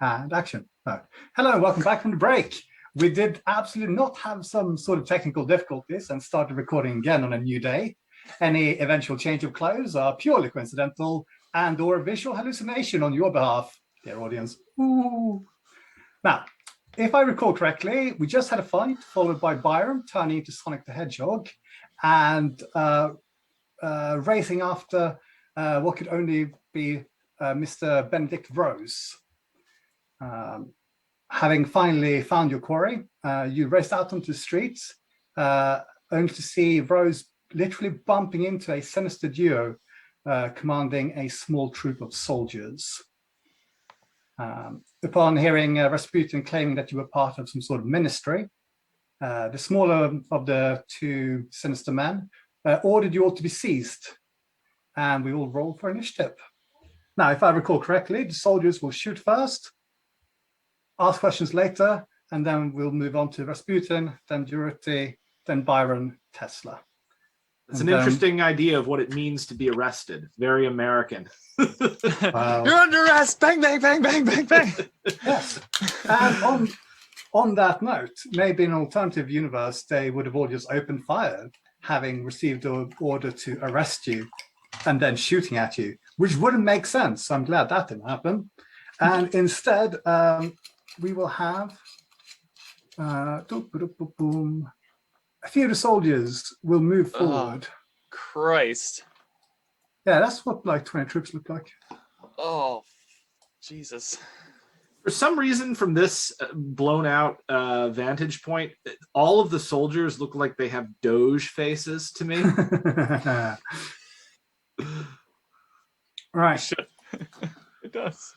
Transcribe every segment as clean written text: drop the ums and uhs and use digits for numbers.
And action. Hello, and welcome back from the break. We did absolutely not have some sort of technical difficulties and started recording again on a new day. Any eventual change of clothes are purely coincidental and or visual hallucination on your behalf, dear audience. Ooh. Now, if I recall correctly, we just had a fight followed by Byron turning into Sonic the Hedgehog and racing after what could only be Mr. Benedict Rose. Having finally found your quarry, you raced out onto the streets, only to see Rose literally bumping into a sinister duo commanding a small troop of soldiers. Upon hearing Rasputin claiming that you were part of some sort of ministry, the smaller of the two sinister men ordered you all to be seized, and we will roll for initiative. Now, if I recall correctly, the soldiers will shoot first, ask questions later, and then we'll move on to Rasputin, then Durity, then Byron, Tesla. It's an interesting idea of what it means to be arrested. Very American. Wow. You're under arrest! Bang, bang, bang, bang, bang, bang! Yes. And on that note, maybe in an alternative universe, they would have all just opened fire, having received an order to arrest you and then shooting at you, which wouldn't make sense. I'm glad that didn't happen. And instead, we will have a few of the soldiers will move forward. Christ. Yeah, that's what like 20 troops look like. Oh, Jesus. For some reason, from this blown out vantage point, all of the soldiers look like they have Doge faces to me. Right. It does.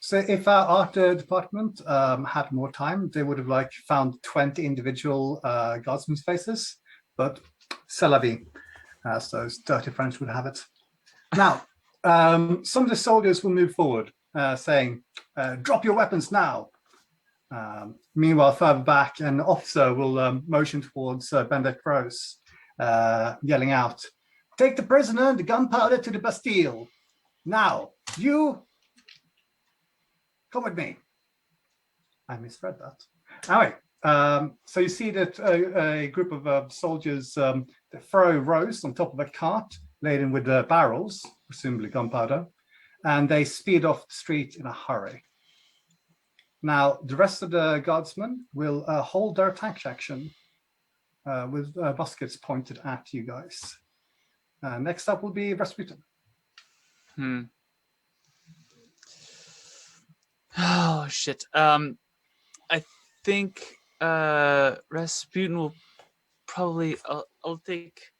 So if our art department had more time, they would have like found 20 individual guardsmen's faces, but c'est la vie, as those dirty French would have it. Now, some of the soldiers will move forward, saying, drop your weapons now. Meanwhile, further back, an officer will motion towards Benedict Rose, yelling out, take the prisoner and the gunpowder to the Bastille. Now, you come with me. I misread that. Anyway, so you see that a group of soldiers throw Rose on top of a cart laden with barrels, presumably gunpowder, and they speed off the street in a hurry. Now, the rest of the guardsmen will hold their attack action with muskets pointed at you guys. Next up will be Rasputin. Oh, shit. I think Rasputin will probably... I'll take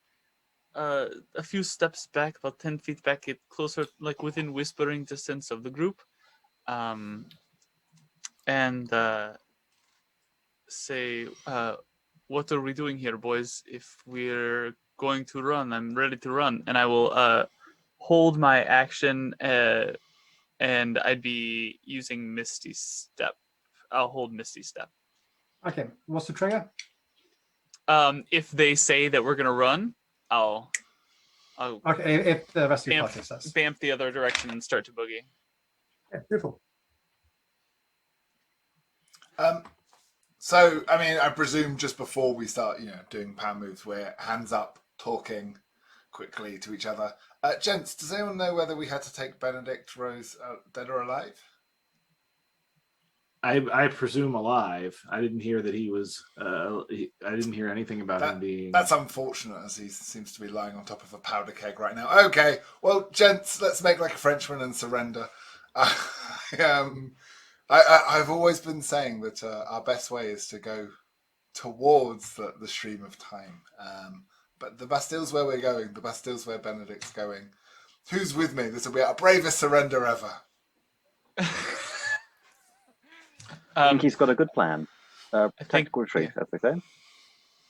a few steps back, about 10 feet back, get closer, like within whispering distance of the group, and say, what are we doing here, boys? If we're going to run, I'm ready to run. And I will hold my action, and I'd be using Misty Step. I'll hold Misty Step. Okay, what's the trigger? If they say that we're gonna run, I'll okay, if the rest of your party says. Bamf the other direction and start to boogie. Okay, beautiful. So, I mean, I presume just before we start, doing power moves, we're hands up, talking quickly to each other. Gents, does anyone know whether we had to take Benedict Rose dead or alive? I presume alive. I didn't hear that he was. I didn't hear anything about him being. That's unfortunate, as he seems to be lying on top of a powder keg right now. Okay, well, gents, let's make like a Frenchman and surrender. I've always been saying that our best way is to go towards the stream of time. But the Bastille's where we're going. The Bastille's where Benedict's going. Who's with me? This will be our bravest surrender ever. I think he's got a good plan. Tactical retreat, as they say.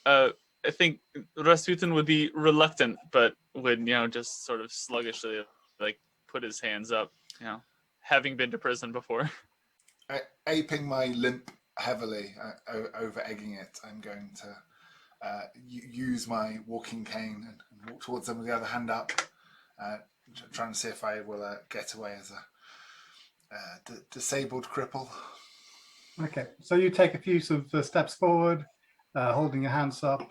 I think Rasputin would be reluctant, but would, just sort of sluggishly, like, put his hands up, having been to prison before. Aping my limp heavily, over egging it, I'm going to use my walking cane and walk towards them with the other hand up. trying to see if I will get away as a disabled cripple. Okay, so you take a few sort of steps forward, holding your hands up.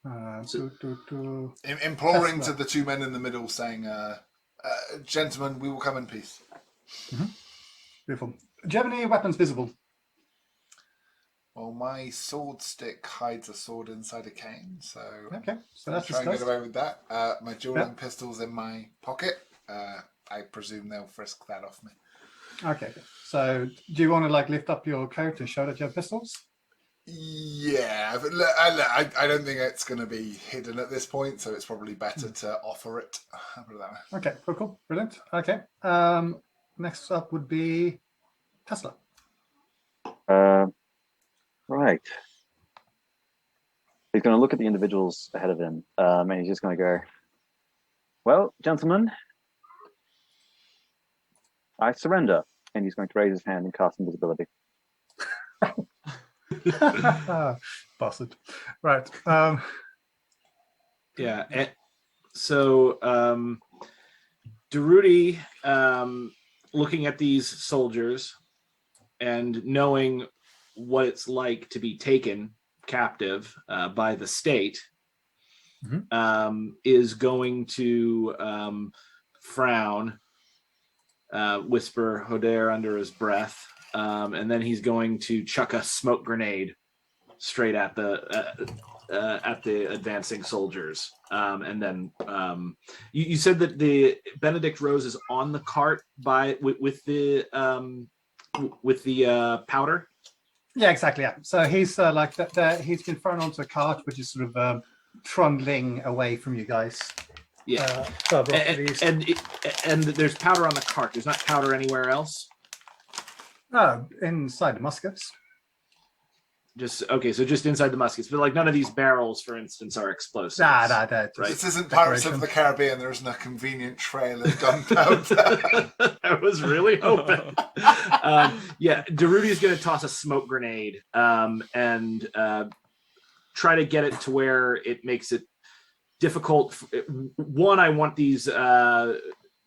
Imploring Tesla. to the two men in the middle, saying, gentlemen, we will come in peace. Beautiful. Do you have any weapons visible? Well, my sword stick hides a sword inside a cane, so Okay, so I'll that's try and get discussed. away with that. My dueling pistol's in my pocket. I presume they'll frisk that off me. Okay, so do you want to like lift up your coat and show that you have pistols? Yeah, but I don't think it's going to be hidden at this point, so it's probably better to offer it. I'll put it that way. Okay, cool, brilliant. Okay, next up would be Tesla. Right. He's going to look at the individuals ahead of him, and he's just going to go, well, gentlemen, I surrender. And he's going to raise his hand and cast invisibility. Bastard. Right. Yeah. And so Daruti, looking at these soldiers and knowing what it's like to be taken captive by the state, is going to frown, whisper Hodere under his breath, and then he's going to chuck a smoke grenade straight at the advancing soldiers. And then you said that the Benedict Rose is on the cart with the powder. Yeah, exactly. Yeah. So he's like that. He's been thrown onto a cart, which is sort of trundling away from you guys. Yeah, further off to the east. and there's powder on the cart. There's not powder anywhere else. Inside the muskets. Just okay, so just inside the muskets, but like none of these barrels, for instance, are explosives. Nah. Right. This isn't Pirates of the Caribbean. There isn't a convenient trail of gunpowder. I was really hoping. Yeah, Daruti's going to toss a smoke grenade and try to get it to where it makes it difficult. One, I want these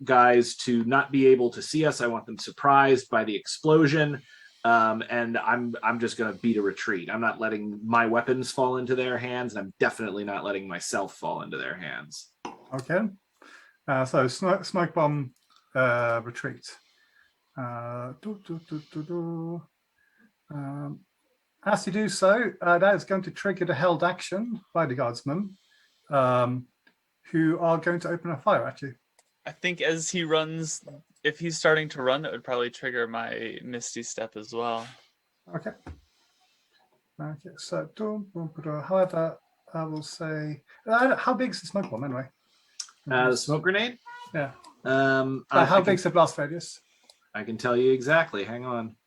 guys to not be able to see us. I want them surprised by the explosion. And I'm just going to beat a retreat. I'm not letting my weapons fall into their hands, and I'm definitely not letting myself fall into their hands. Okay. So smoke bomb retreat. As you do so, that is going to trigger the held action by the guardsmen, who are going to open a fire at you. I think as he runs, if he's starting to run, it would probably trigger my Misty Step as well. Okay. Okay. So, however, I will say, how big is the smoke bomb anyway? The smoke grenade? Yeah. How big's the blast radius? I can tell you exactly. Hang on.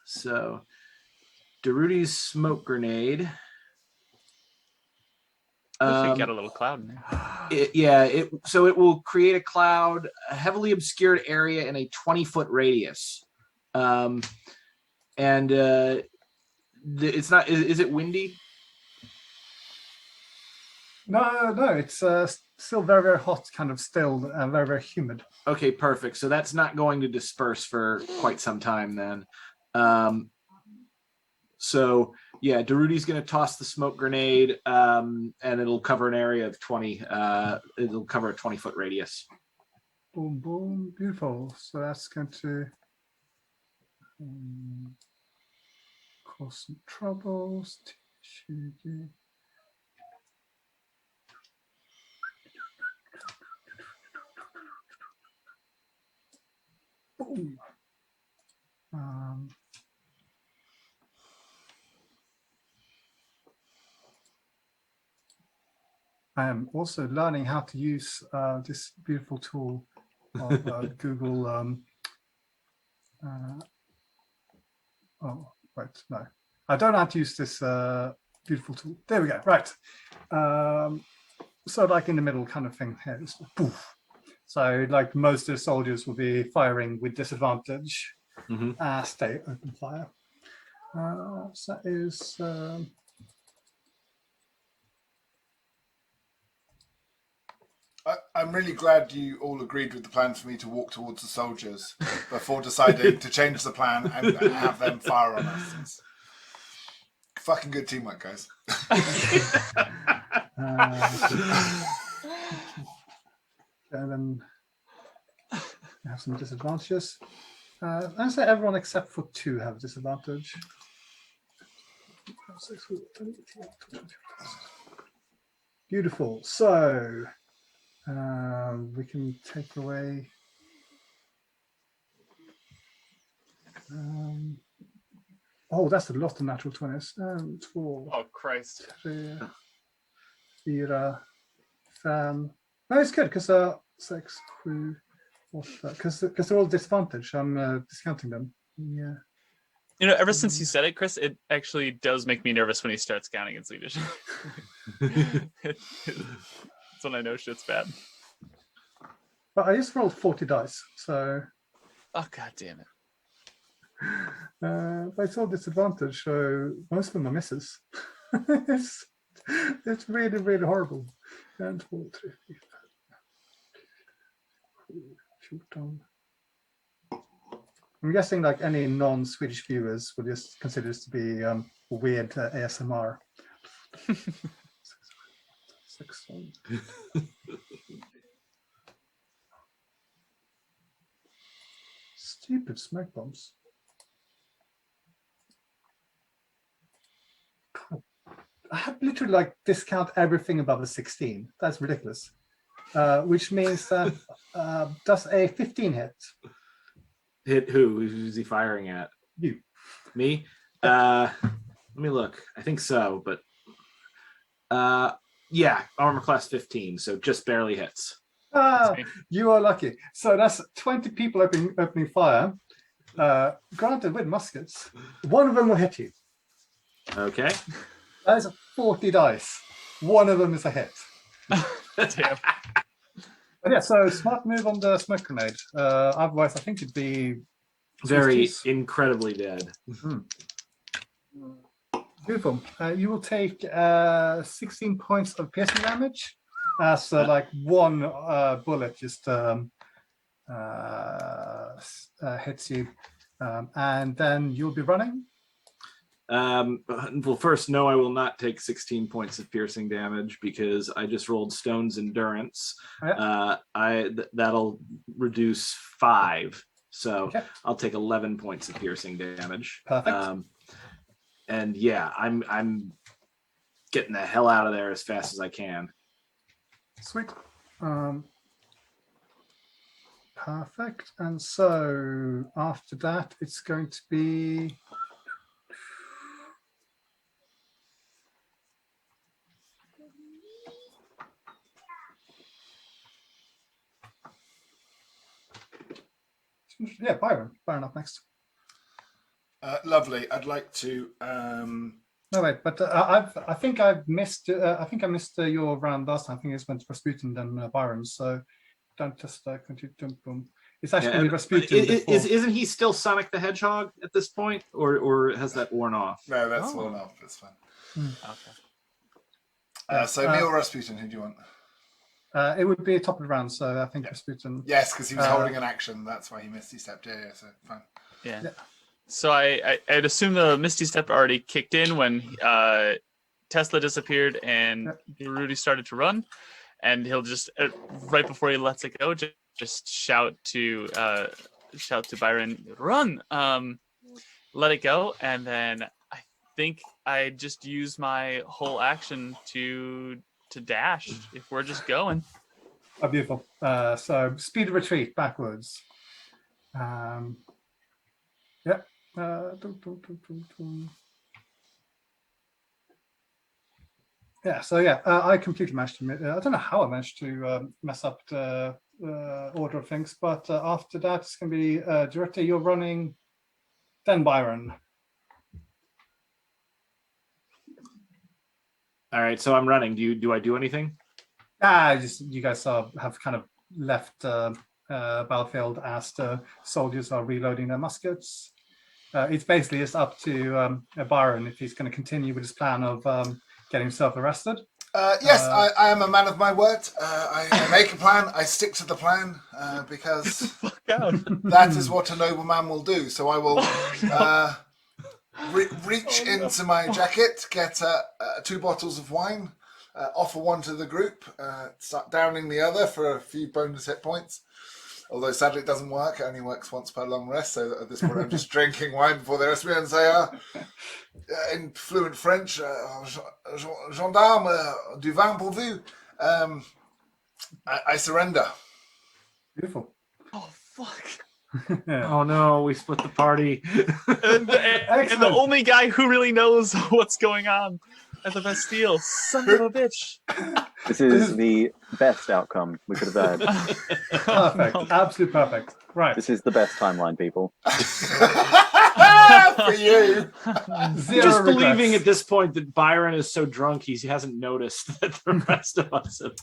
So, Daruti's smoke grenade. We should get a little cloud in there. So it will create a cloud, a heavily obscured area in a 20-foot radius. And it's not. Is it windy? No. It's still very, very hot, kind of still, very, very humid. Okay, perfect. So that's not going to disperse for quite some time then. So yeah, Daruti's going to toss the smoke grenade, and it'll cover an area of 20. It'll cover a 20-foot radius. Boom, boom, beautiful. So that's going to cause some troubles. Boom. I am also learning how to use this beautiful tool of Google. Oh, wait, no. I don't know how to use this beautiful tool. There we go. Right. So like in the middle kind of thing here. Poof. So like most of the soldiers will be firing with disadvantage. Stay open fire. So that is... I'm really glad you all agreed with the plan for me to walk towards the soldiers before deciding to change the plan and have them fire on us. It's fucking good teamwork, guys. And then we have some disadvantages. I say everyone except for 2 have disadvantage. Beautiful. So we can take away. Oh, that's a lot of natural 20s. 2, Oh Christ! 3, 4, 5. No, it's good because 6, 7, 8. Because they're all disadvantaged. I'm discounting them. Yeah. You know, ever since you said it, Chris, it actually does make me nervous when he starts counting in Swedish. That's when I know shit's bad. But I just rolled 40 dice, so. Oh god damn it! But it's all disadvantage, so most of them are misses. it's really, really horrible. And 2, 3, 4, 5. Shoot down. I'm guessing like any non-Swedish viewers would just consider this to be weird ASMR. 6, 7. Stupid smoke bombs. I have literally like discount everything above a 16. That's ridiculous. Which means that does a 15 hit? Hit who? Who's he firing at? You. Me? Let me look. I think so, but yeah, armor class 15, so just barely hits. You are lucky. So that's 20 people opening fire. Granted, with muskets, one of them will hit you. Okay. That is 40 dice. One of them is a hit. Damn. But yeah, so smart move on the smoke grenade. Otherwise, I think it'd be Very 50s. incredibly dead. Beautiful. You will take 16 points of piercing damage as like one bullet just hits you, and then you'll be running. Well, first, no, I will not take 16 points of piercing damage because I just rolled Stone's Endurance. That'll reduce 5, so Okay. I'll take 11 points of piercing damage. Perfect. And yeah, I'm getting the hell out of there as fast as I can. Sweet. Perfect. And so after that, it's going to be. Yeah, Byron. Byron up next. Lovely. I'd like to. No wait, but I think I've missed. I think I missed your round last time. I think it's went to Rasputin then Byron. So don't just continue. Boom. It's actually going to be Rasputin. Isn't he still Sonic the Hedgehog at this point, or has that worn off? No, that's worn off. It's fine. Okay. So me or Rasputin, who do you want? It would be top of the round, so I think Rasputin. Yes, because he was holding an action. That's why he missed. He stepped. Yeah, so fine. Yeah. So I'd assume the Misty Step already kicked in when Tesla disappeared and Rudy started to run, and he'll just right before he lets it go, just shout to Byron, "Run!" Let it go, and then I think I just use my whole action to dash if we're just going. Oh, beautiful. So speed of retreat backwards. Yeah. Yeah, so yeah, I completely managed to. I don't know how I managed to mess up the order of things, but after that, it's going to be Director, you're running, then Byron. All right, so I'm running. Do I do anything? Just you guys have kind of left battlefield as the soldiers are reloading their muskets. It's basically just up to Byron if he's going to continue with his plan of getting himself arrested, Yes, I am a man of my word. I make a plan. I stick to the plan because Fuck out. that is what a noble man will do. So I will reach into my jacket, get 2 bottles of wine, offer one to the group, start downing the other for a few bonus hit points. Although sadly it doesn't work, it only works once per long rest. So at this point, I'm just drinking wine before they rest me and say, in fluent French, gendarme, du vin pour vous. I surrender. Beautiful. Oh fuck. Oh no, we split the party. And the only guy who really knows what's going on at the Bastille. Son of a bitch. This is the best outcome we could have had. Perfect. Absolutely perfect. Right. This is the best timeline, people. For you. Zero Just regrets. believing at this point that Byron is so drunk he hasn't noticed that the rest of us have.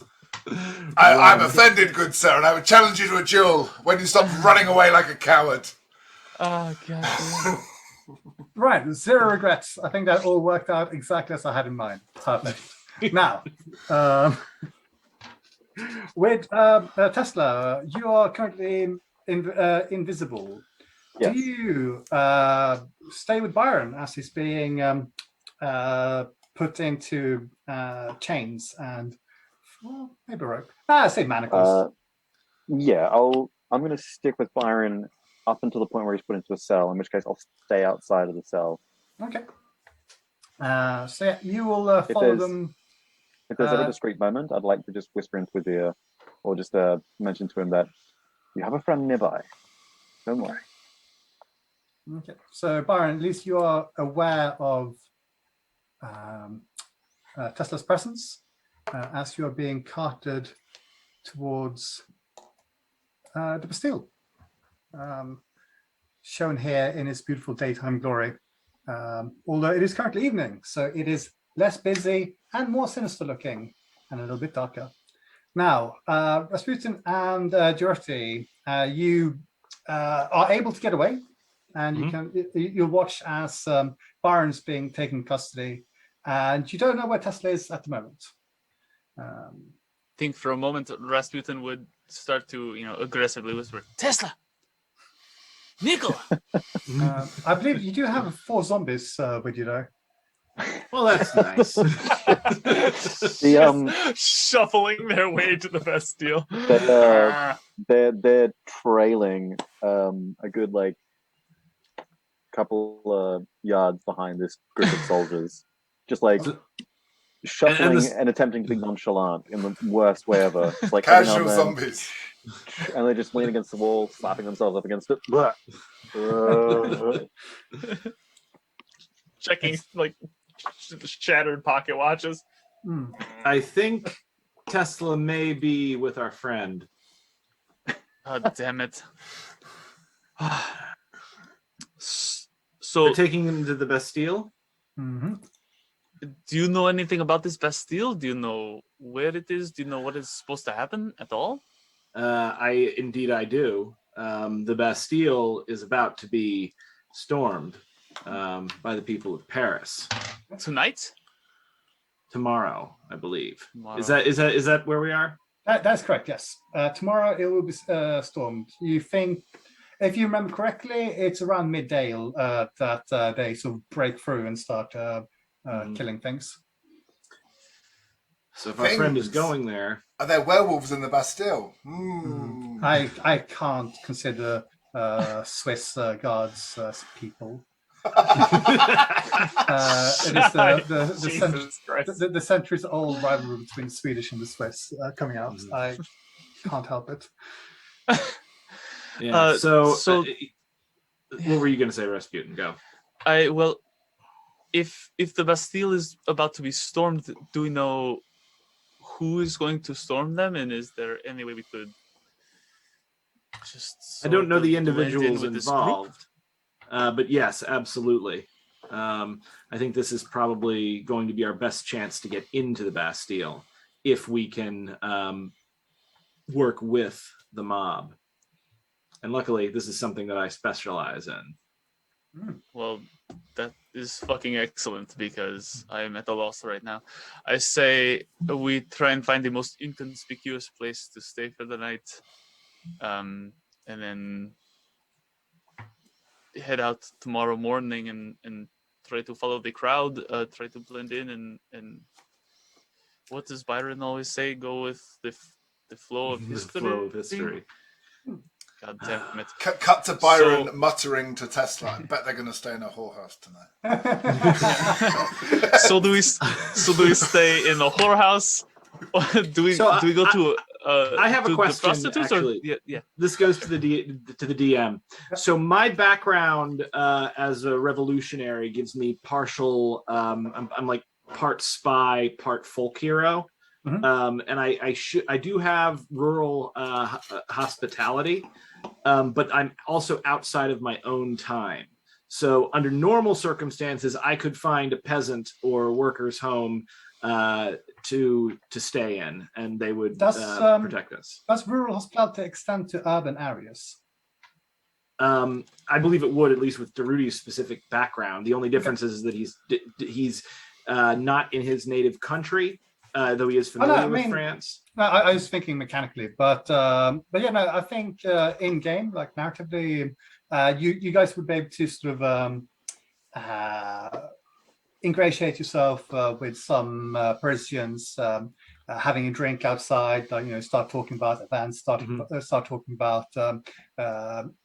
I'm offended, good sir, and I would challenge you to a duel when you stop running away like a coward. Oh god. Right. Zero regrets. I think that all worked out exactly as I had in mind. Perfect. Now, with Tesla, you are currently invisible. Yes. Do you stay with Byron as he's being put into chains and, well, maybe rope? I say manacles. Yeah, I'm going to stick with Byron up until the point where he's put into a cell, in which case I'll stay outside of the cell. Okay. So yeah, you will follow them. If there's ever a discreet moment, I'd like to just whisper into his ear, or just mention to him that you have a friend nearby. Don't worry. Okay. So Byron, at least you are aware of Tesla's presence as you are being carted towards the Bastille, shown here in its beautiful daytime glory. Although it is currently evening, so it is less busy and more sinister looking and a little bit darker. Now, Rasputin and Duarte, you are able to get away, and you'll watch as Byron's being taken in custody, and you don't know where Tesla is at the moment. I think for a moment Rasputin would start to, aggressively whisper, Tesla! Nikola! I believe you do have 4 zombies with you, though. Well, that's nice. Shuffling their way to the Bastille. They're trailing a good couple yards behind this group of soldiers, just shuffling and attempting to be nonchalant in the worst way ever. Just, Casual zombies. And they just lean against the wall, slapping themselves up against it. Checking shattered pocket watches. I think Tesla may be with our friend. Oh, damn it. So we're taking him to the Bastille? Mm-hmm. Do you know anything about this Bastille? Do you know where it is? Do you know what is supposed to happen at all? I do. The Bastille is about to be stormed by the people of Paris Tonight? tomorrow, I believe. Tomorrow. Is that where we are? That's correct, yes. Tomorrow it will be stormed. You think, if you remember correctly, it's around midday that they sort of break through and start killing things. So if our friend is going there... Are there werewolves in the Bastille? I can't consider Swiss guards people. It is the centuries-old rivalry between the Swedish and the Swiss coming out. I can't help it. Yeah. What were you going to say, Rasputin? Go. If the Bastille is about to be stormed, do we know who is going to storm them, and is there any way we could just? I don't know the individuals involved, but yes, absolutely. I think this is probably going to be our best chance to get into the Bastille if we can work with the mob. And luckily, this is something that I specialize in. Well, is fucking excellent because I'm at a loss right now. I say we try and find the most inconspicuous place to stay for the night, and then head out tomorrow morning and try to follow the crowd, try to blend in, and what does Byron always say? Go with the flow of The history. flow of history. God damn it. Cut to Byron So- muttering to Tesla, I bet they're going to stay in a whorehouse tonight. So do we stay in a whorehouse? Or do we So go to I have a to the question, prostitutes actually. Or, yeah. This goes to the DM. So my background as a revolutionary gives me partial. I'm like part spy, part folk hero, Mhm. and I do have rural hospitality, but I'm also outside of my own time. So under normal circumstances, I could find a peasant or worker's home to stay in, and they would protect us. Does rural hospitality extend to urban areas? I believe it would, at least with Derudi's specific background. The only difference is that he's not in his native country, though he is familiar with France. No, I was thinking mechanically, but yeah, no, I think in game, like narratively, you guys would be able to sort of ingratiate yourself with some Parisians, having a drink outside, start talking about events, start talking about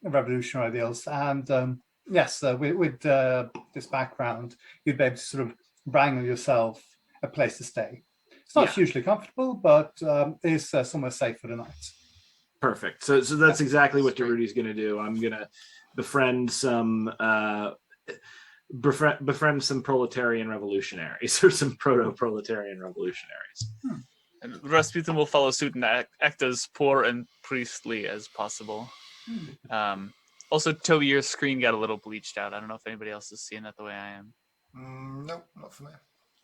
revolutionary ideals, and yes, with this background, you'd be able to sort of wrangle yourself a place to stay. It's not hugely comfortable, but is somewhere safe for the night. Perfect. So that's exactly what Derudi's going to do. I'm going to befriend some proletarian revolutionaries or some proto-proletarian revolutionaries. And Rasputin will follow suit and act as poor and priestly as possible. Also, Toby, your screen got a little bleached out. I don't know if anybody else is seeing that the way I am. No, not for me.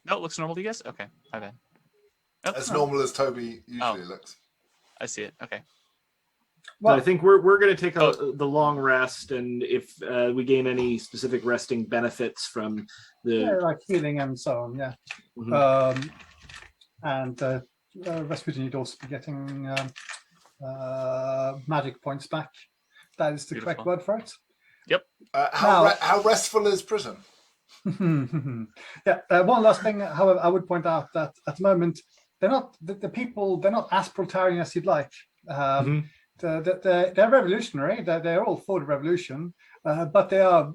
No, it looks normal to you guys? Okay, my bad. Oh, As normal as Toby usually looks. I see it. Okay. Well, so I think we're going to take the long rest, and if we gain any specific resting benefits from the like healing and so on, yeah. Mhm. And Rasputin, you'd also be getting magic points back. That is the correct word for it. Yep. How restful is prison? Yeah. One last thing, however, I would point out that at the moment they're not the people. They're not as proletarian as you'd like. They're revolutionary. They're all for the revolution, but they are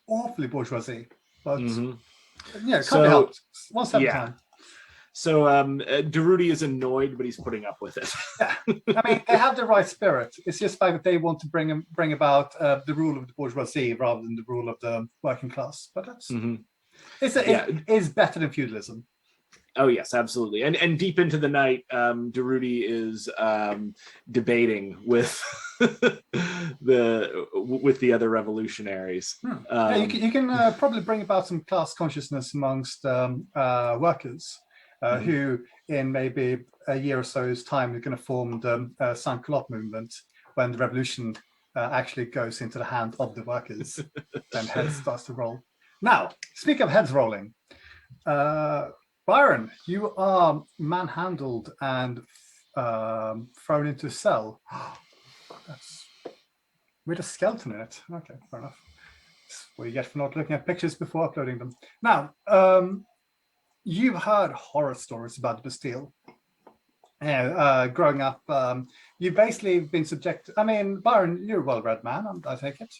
awfully bourgeoisie. But yeah, can't be helped. One step at a time. So Derudi is annoyed, but he's putting up with it. Yeah, I mean they have the right spirit. It's just the fact that they want to bring about the rule of the bourgeoisie rather than the rule of the working class. But that's it is better than feudalism. Oh yes, absolutely. And deep into the night, Derudi is debating with the other revolutionaries. Yeah, you can probably bring about some class consciousness amongst workers who, in maybe a year or so's time, are going to form the sans-culotte movement when the revolution actually goes into the hand of the workers and heads starts to roll. Now, speak of heads rolling. Byron, you are manhandled and thrown into a cell. That's with a skeleton in it. Okay, fair enough. That's what you get for not looking at pictures before uploading them. Now, you've heard horror stories about the Bastille. Growing up, you've basically been subjected. I mean, Byron, you're a well-read man, I take it.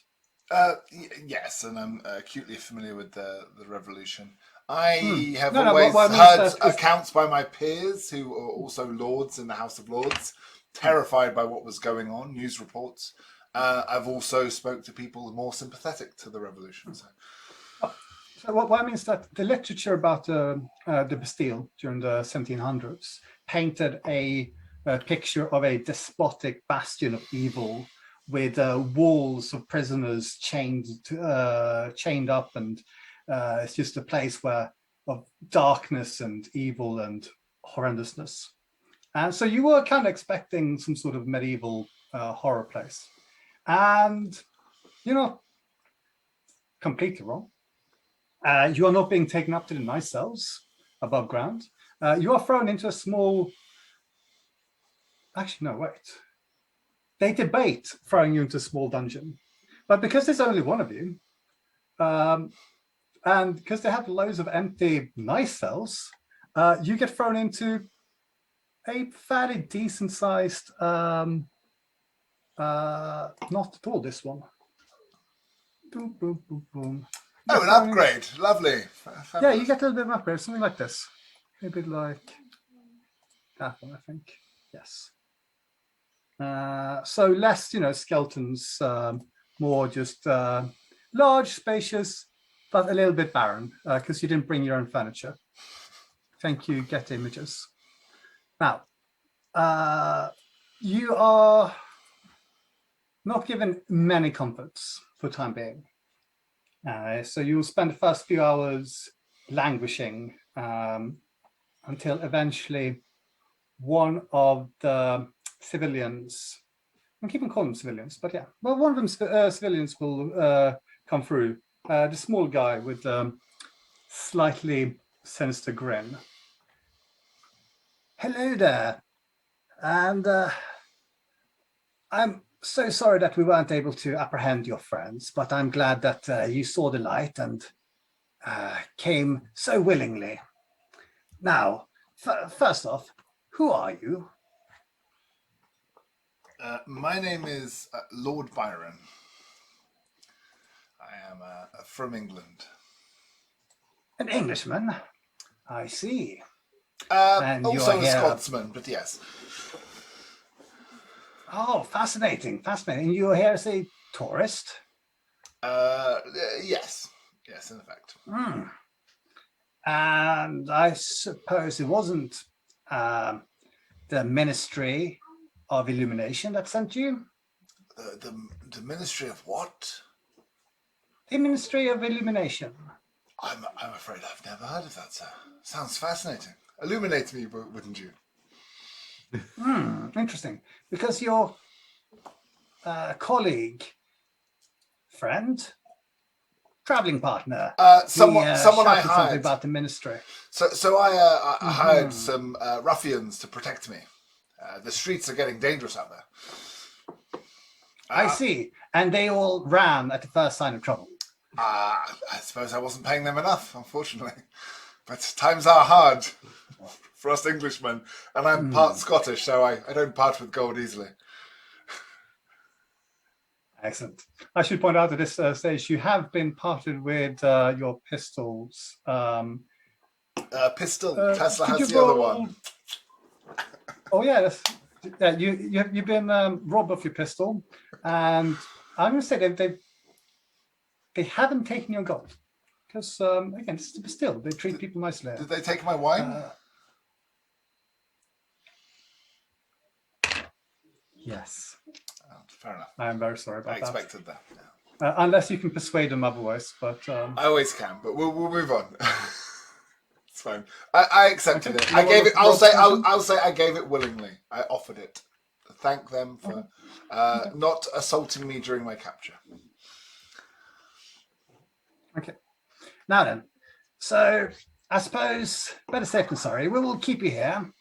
Yes, and I'm acutely familiar with the revolution. I have always heard accounts by my peers who are also lords in the House of Lords, terrified by what was going on, news reports. I've also spoke to people more sympathetic to the revolution. So what I mean is that the literature about the Bastille during the 1700s painted a picture of a despotic bastion of evil with walls of prisoners chained up, and it's just a place of darkness and evil and horrendousness. And so you were kind of expecting some sort of medieval horror place, and completely wrong. You are not being taken up to the nice cells above ground. You are thrown into a small... Actually, no, wait. They debate throwing you into a small dungeon. But because there's only one of you, and because they have loads of empty nice cells, you get thrown into a fairly decent-sized... not at all this one. Boom, boom, boom, boom. Oh, an upgrade. Lovely. Yeah, you get a little bit of an upgrade, something like this. A bit like that one, I think. Yes. So less, skeletons, more just large, spacious, but a little bit barren because you didn't bring your own furniture. Thank you, Get Images. Now, you are not given many comforts for the time being. So you'll spend the first few hours languishing until eventually one of the civilians, I'm keeping calling them civilians, but yeah, well, one of them civilians will come through. The small guy with slightly sinister grin. Hello there, and I'm so sorry that we weren't able to apprehend your friends, but I'm glad that you saw the light and came so willingly. Now, first off, who are you? My name is Lord Byron. I am from England. An Englishman? I see. And also a Scotsman, but yes. Oh, fascinating, fascinating. You're here as a tourist? Yes, in effect. Mm. And I suppose it wasn't the Ministry of Illumination that sent you? The Ministry of what? The Ministry of Illumination. I'm afraid I've never heard of that, sir. Sounds fascinating. Illuminate me, wouldn't you? Interesting. Because your colleague, friend, traveling partner, someone I hired something about the ministry. So I hired some ruffians to protect me. The streets are getting dangerous out there. I see. And they all ran at the first sign of trouble. I suppose I wasn't paying them enough, unfortunately. But times are hard for us Englishmen, and I'm part Scottish, so I don't part with gold easily. Excellent. I should point out at this stage, you have been parted with your pistols. Pistol. Tesla has the other one. Oh yeah, you've been robbed of your pistol, and I'm going to say they haven't taken your gold because again, it's the Bastille. They treat people nicely. Did they take my wine? Yes. Oh, fair enough. I'm very sorry about that. I expected that. Yeah. Unless you can persuade them otherwise, but I always can. But we'll move on. It's fine. I accepted it. You I gave it. I'll say question? I gave it willingly. I offered it. Thank them for not assaulting me during my capture. Okay. Now then, so I suppose better safe than sorry. We will keep you here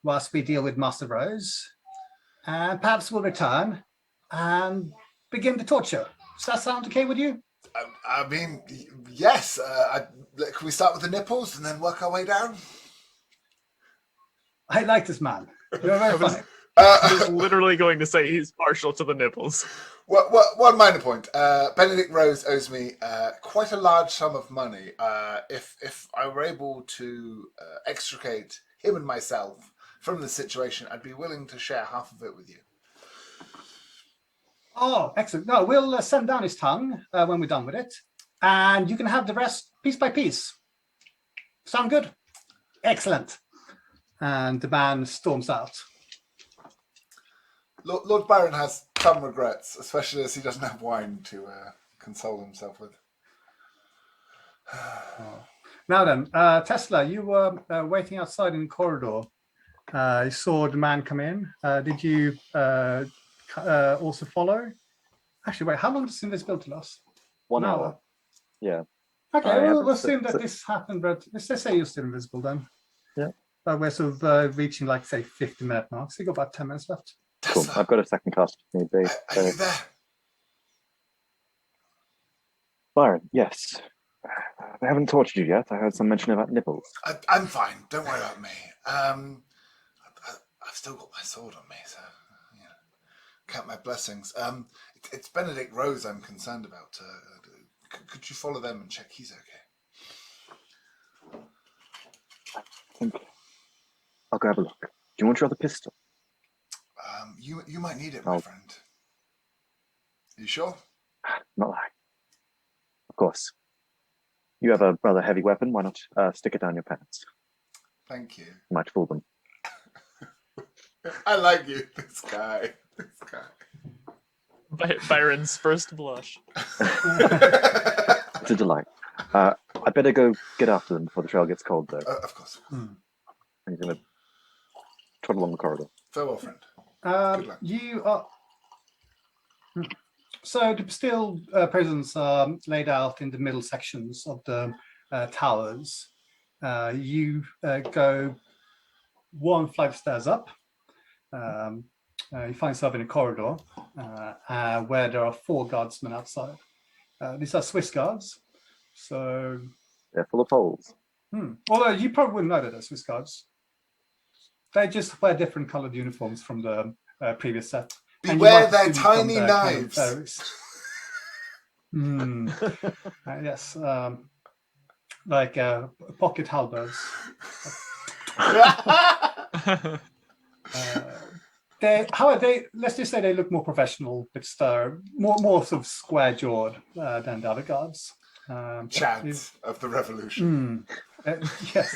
whilst we deal with Master Rose, and perhaps we'll return and begin the torture. Does that sound okay with you? I mean, yes. Can we start with the nipples and then work our way down? I like this man. You're very funny. I was literally going to say he's partial to the nipples. One minor point. Benedict Rose owes me quite a large sum of money. If I were able to extricate him and myself from the situation, I'd be willing to share half of it with you. Oh, excellent. No, we'll send down his tongue when we're done with it, and you can have the rest piece by piece. Sound good? Excellent. And the man storms out. Lord Byron has some regrets, especially as he doesn't have wine to console himself with. Now then, Tesla, you were waiting outside in the corridor. You saw the man come in. Did you also follow? Actually, wait, how long does invisibility last? 1 hour. Yeah. Okay, I we'll haven't assume that so- this happened, but let's just say you're still invisible then. Yeah. We're sort of reaching, like, say, 50-minute mark, so you've got about 10 minutes left. Cool. Tesla, I've got a second cast if need be. are you there? Byron, yes. They haven't tortured you yet. I heard some mention about nipples. I'm fine. Don't worry about me. I've still got my sword on me, so count my blessings. It's Benedict Rose I'm concerned about. Could you follow them and check he's okay? I think I'll go have a look. Do you want your other pistol? You might need it, my friend. You sure? Not like. Of course. You have a rather heavy weapon. Why not stick it down your pants? Thank you. You might fool them. I like you, this guy. Byron's first blush. It's a delight. I better go get after them before the trail gets cold, though. Of course. I'm going to trot along the corridor. Farewell, friend. Good luck. You are. So the Bastille prisons are laid out in the middle sections of the towers. You go one flight of stairs up. You find yourself in a corridor where there are 4 guardsmen outside. These are Swiss guards. So, They're full of holes. although you probably wouldn't know that they're Swiss guards. They just wear different coloured uniforms from the previous set. And you Beware might their assume from tiny their kind of knives. Yes, like pocket halberds. However, let's just say they look more professional, but more sort of square jawed than the other guards. Chads of the revolution. Yes,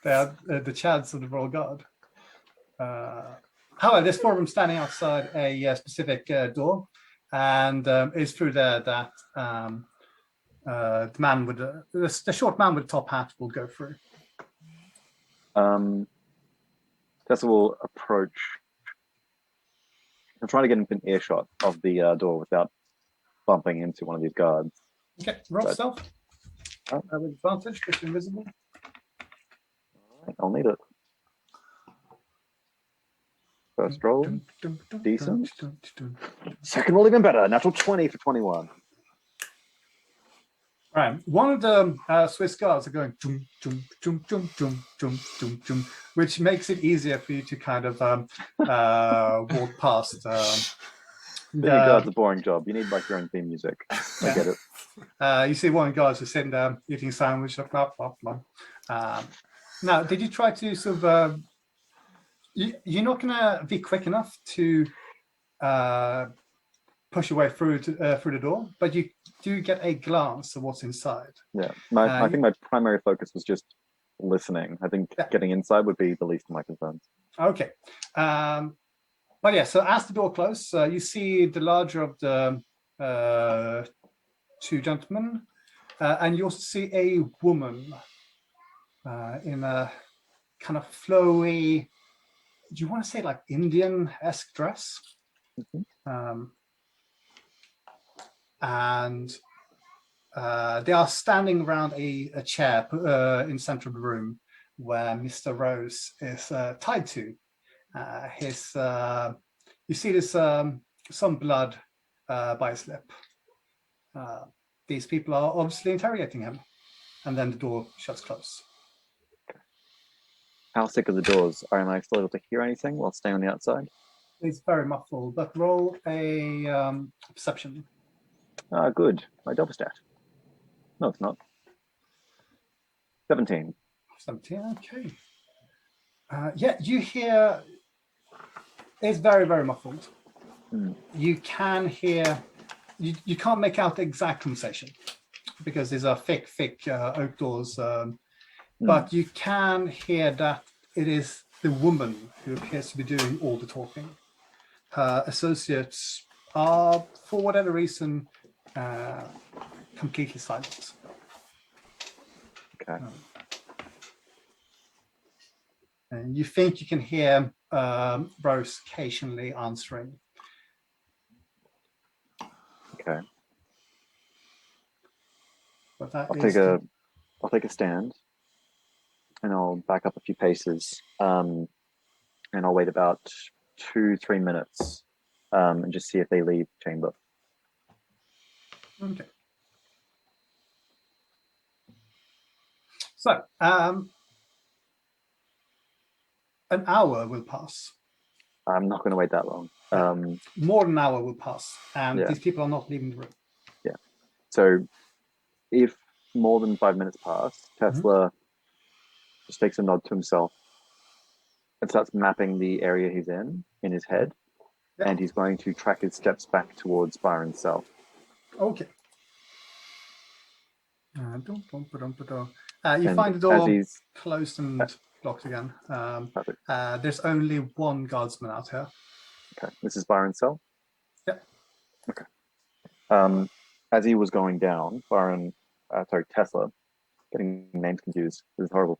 they are the Chads of the Royal Guard. However, there's 4 of them standing outside a specific door, and it's through there that the man with the short man with the top hat will go through. Tessa will approach. I'm trying to get an earshot of the door without bumping into one of these guards. Okay, roll Right. stealth. Oh. With advantage because you're invisible. I'll need it. First roll, decent. Second roll, even better. Natural 20 for 21. Right, one of the Swiss guards are going jum, jum, jum, jum, jum, jum, jum, jum, which makes it easier for you to kind of walk past. Being a guard's a boring job. You need like your own theme music. I get it. You see one guy's just sitting there eating a sandwich. Blah, blah, blah. Now, did you try to sort of? You're not going to be quick enough to push your way through the door, but you do get a glance of what's inside. Yeah, I think my primary focus was just listening. I think getting inside would be the least of my concerns. Okay, but yeah. So as the door closes, you see the larger of the 2 gentlemen, and you also see a woman in a kind of flowy. Do you want to say like Indian-esque dress? And they are standing around a chair in the center of the room where Mr. Rose is tied to. You see there's some blood by his lip. These people are obviously interrogating him. And then the door shuts close. How thick are the doors? Am I still able to hear anything while staying on the outside? It's very muffled, but roll a perception. Ah, good. My double stat. No, it's not. 17. 17, okay. Yeah, you hear, it's very, very muffled. You can hear, you can't make out the exact conversation because these are thick oak doors. But you can hear that it is the woman who appears to be doing all the talking. Her associates are, for whatever reason, completely silent. Okay. And you think you can hear Rose occasionally answering. Okay. But that I'll is take a stand, and I'll back up a few paces, and I'll wait about 2-3 minutes, and just see if they leave chamber. okay. So, an hour will pass. I'm not going to wait that long. More than an hour will pass, and Yeah. these people are not leaving the room. So, if more than 5 minutes pass, Tesla just takes a nod to himself and starts mapping the area he's in his head, and he's going to track his steps back towards Byron's cell. Okay. You And find the as door he's closed and locked again. perfect. There's only one guardsman out here. Okay, this is Byron's cell. Yeah. Okay. As he was going down, Tesla, getting names confused. This is horrible.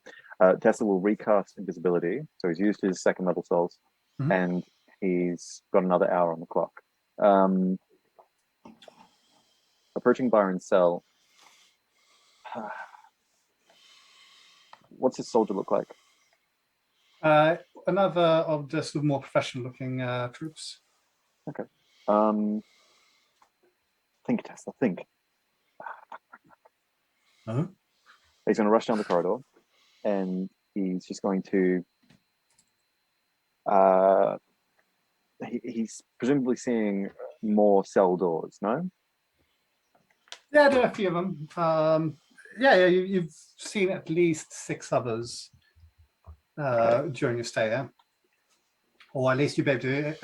Tesla will recast invisibility, so he's used his second level cells, and he's got another hour on the clock. Approaching Byron's cell. What's his soldier look like? Another of the sort of more professional-looking troops. Okay. Think, Tesla, think. Uh-huh. He's going to rush down the corridor, and he's just going to. He's presumably seeing more cell doors, no? Yeah, there are a few of them. You've seen at least 6 others during your stay there. Or at least you'll be able to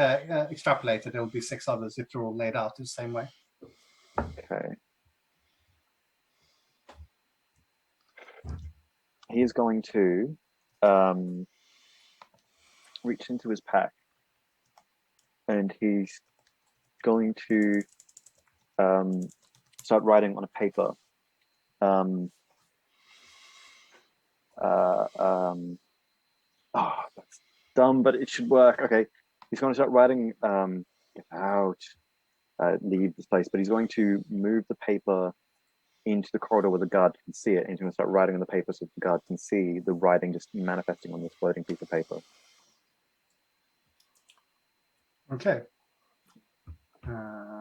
extrapolate that there will be 6 others if they're all laid out the same way. Okay. He is going to reach into his pack, and he's going to start writing on a paper. That's dumb, but it should work. Okay, he's going to start writing. Get out. Leave this place, but he's going to move the paper into the corridor where the guard can see it, and he's going to start writing on the paper so the guard can see the writing just manifesting on this floating piece of paper. Okay.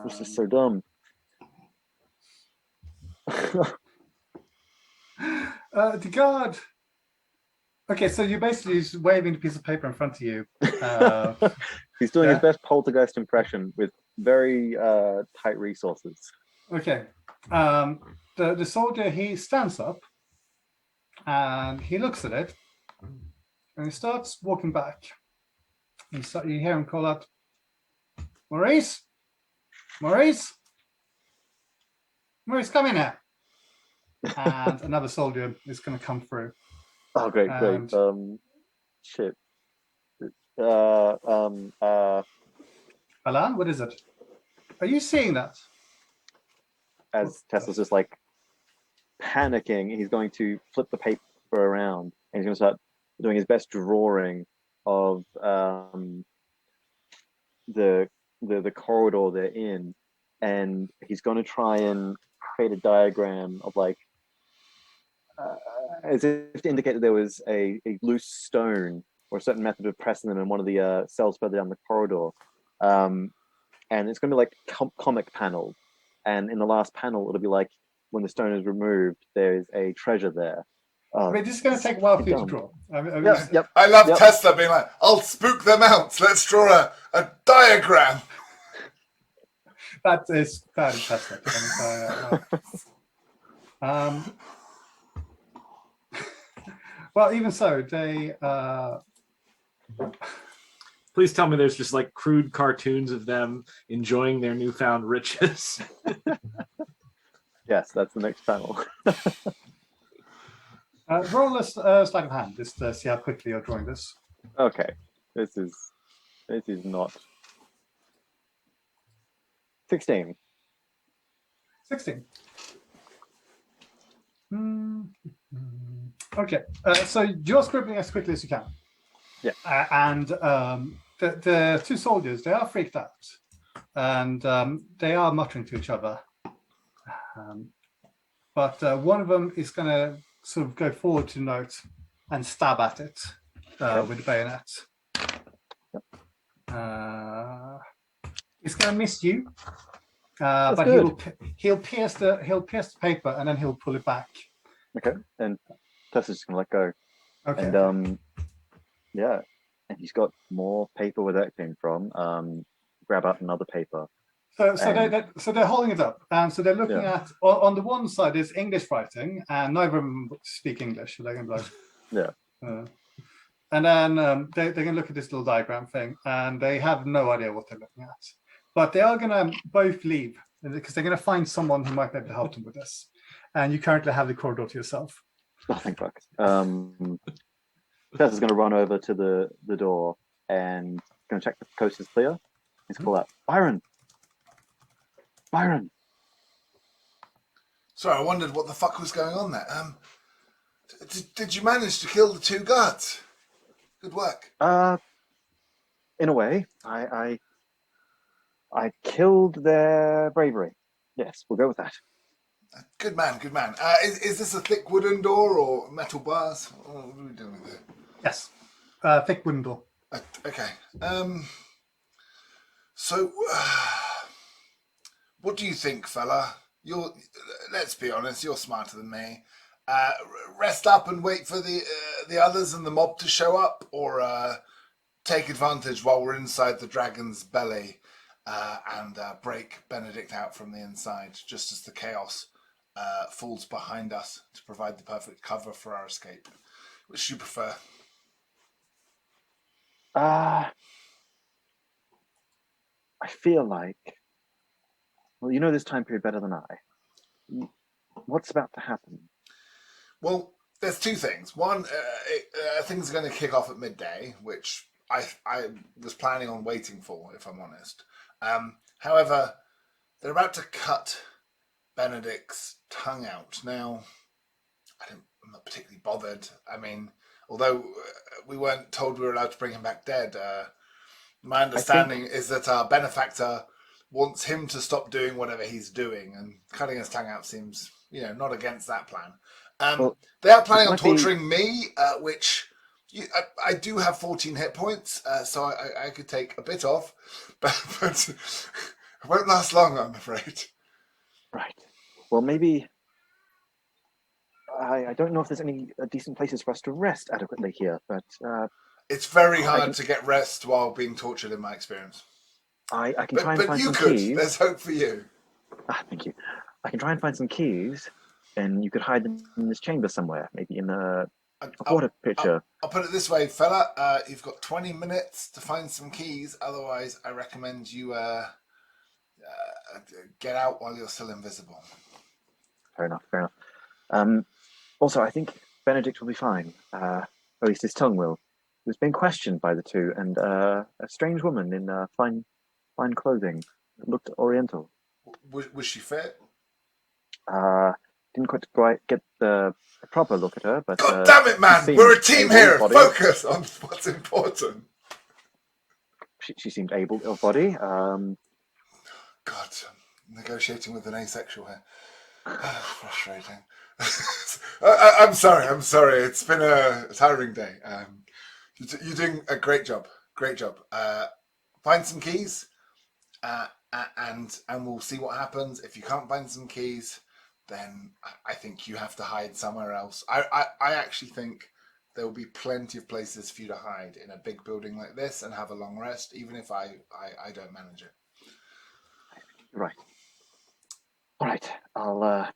This is so dumb. The guard. Okay, so you're basically just waving a piece of paper in front of you. He's doing his best poltergeist impression with very tight resources. Okay. The soldier, he stands up and he looks at it and he starts walking back. You hear him call out, Maurice? Maurice? Maurice, come in here. And another soldier is going to come through. Oh, great. Shit. Alan, what is it? Are you seeing that? As Tesla's just like panicking, he's going to flip the paper around and he's going to start doing his best drawing of the corridor they're in, and he's going to try and create a diagram of like as if to indicate that there was a loose stone or a certain method of pressing them in one of the cells further down the corridor, and it's going to be like comic panel. And in the last panel, it'll be like when the stone is removed, there's a treasure there. This is going to take a while for you to draw. Yep. I love Tesla being like, I'll spook them out. Let's draw a diagram. That is fantastic. Well, even so, they. Please tell me there's just like crude cartoons of them enjoying their newfound riches. Yes, that's the next panel. Roll a sleight of hand just to see how quickly you're drawing this. Okay, this is not 16. 16. Okay, so you're scribbling as quickly as you can. Yeah. And the 2 soldiers, they are freaked out. And they are muttering to each other. but one of them is going to sort of go forward to the note and stab at it with the bayonet. He's going to miss you, but he'll pierce the paper and then he'll pull it back. Okay, and Tessa's just gonna let go. Okay. And yeah, and he's got more paper where that came from. Grab out another paper. So they're holding it up, and so they're looking at on the one side is English writing, and neither of them speak English, so they're going to be like, and then they're going to look at this little diagram thing, and they have no idea what they're looking at, but they are going to both leave because they're going to find someone who might be able to help them with this, and you currently have the corridor to yourself. Oh, thank fuck. Tessa's going to run over to the door and going to check the coast is clear. He's call out, Byron. Sorry, I wondered what the fuck was going on there. Did you manage to kill the 2 guards? Good work. In a way, I killed their bravery. Yes, we'll go with that. Good man. Is this a thick wooden door or metal bars? What are we doing with it? Yes, thick wooden door. Okay. So, what do you think, fella? Let's be honest, you're smarter than me. Rest up and wait for the others and the mob to show up, or take advantage while we're inside the dragon's belly and break Benedict out from the inside, just as the chaos falls behind us to provide the perfect cover for our escape. Which do you prefer? I feel like, well, you know this time period better than I. What's about to happen? Well, there's 2 things. One, things are going to kick off at midday, which I was planning on waiting for, if I'm honest. However, they're about to cut Benedict's tongue out. Now, I'm not particularly bothered. I mean, although we weren't told we were allowed to bring him back dead, my understanding is that our benefactor wants him to stop doing whatever he's doing, and cutting his tongue out seems, not against that plan. They are planning on torturing me, which I do have 14 hit points, so I could take a bit off, but it won't last long, I'm afraid. Right. Well, maybe I don't know if there's any decent places for us to rest adequately here, but it's very hard to get rest while being tortured, in my experience. I can try and find some keys. Keys. There's hope for you. Thank you. I can try and find some keys, and you could hide them in this chamber somewhere, maybe in a water pitcher. I'll put it this way, fella. You've got 20 minutes to find some keys. Otherwise, I recommend you get out while you're still invisible. Fair enough. Also, I think Benedict will be fine. At least his tongue will. He was being questioned by the 2, and a strange woman in fine clothing. It looked oriental. Was she fit? Didn't quite get the proper look at her, but God damn it, man! We're a team here. Focus on what's important. She seemed able of body. God, I'm negotiating with an asexual here. Frustrating. I'm sorry. It's been a tiring day. You're doing a great job. Find some keys, and we'll see what happens. If you can't find some keys, then I think you have to hide somewhere else. I actually think there will be plenty of places for you to hide in a big building like this and have a long rest, even if I don't manage it. Right. All right. I'll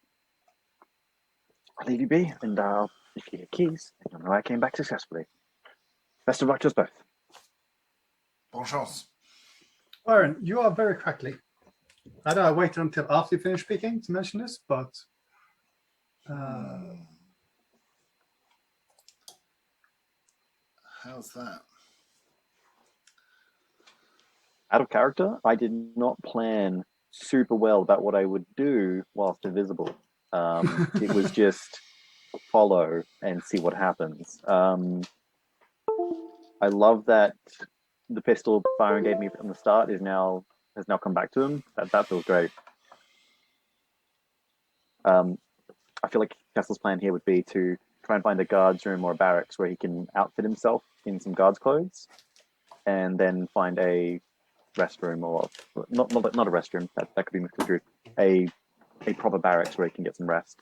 leave you be, and if you get keys, you'll know I came back successfully. Best of luck to us both. Bon chance. Byron, you are very crackly. I know I waited until after you finished speaking to mention this, but how's that? Out of character, I did not plan super well about what I would do whilst invisible. It was just follow and see what happens. I love that the pistol Byron gave me from the start has now come back to him. That feels great. I feel like Castle's plan here would be to try and find a guard's room or a barracks where he can outfit himself in some guard's clothes, and then find a restroom, or not a restroom. That could be misconstrued. A proper barracks where he can get some rest.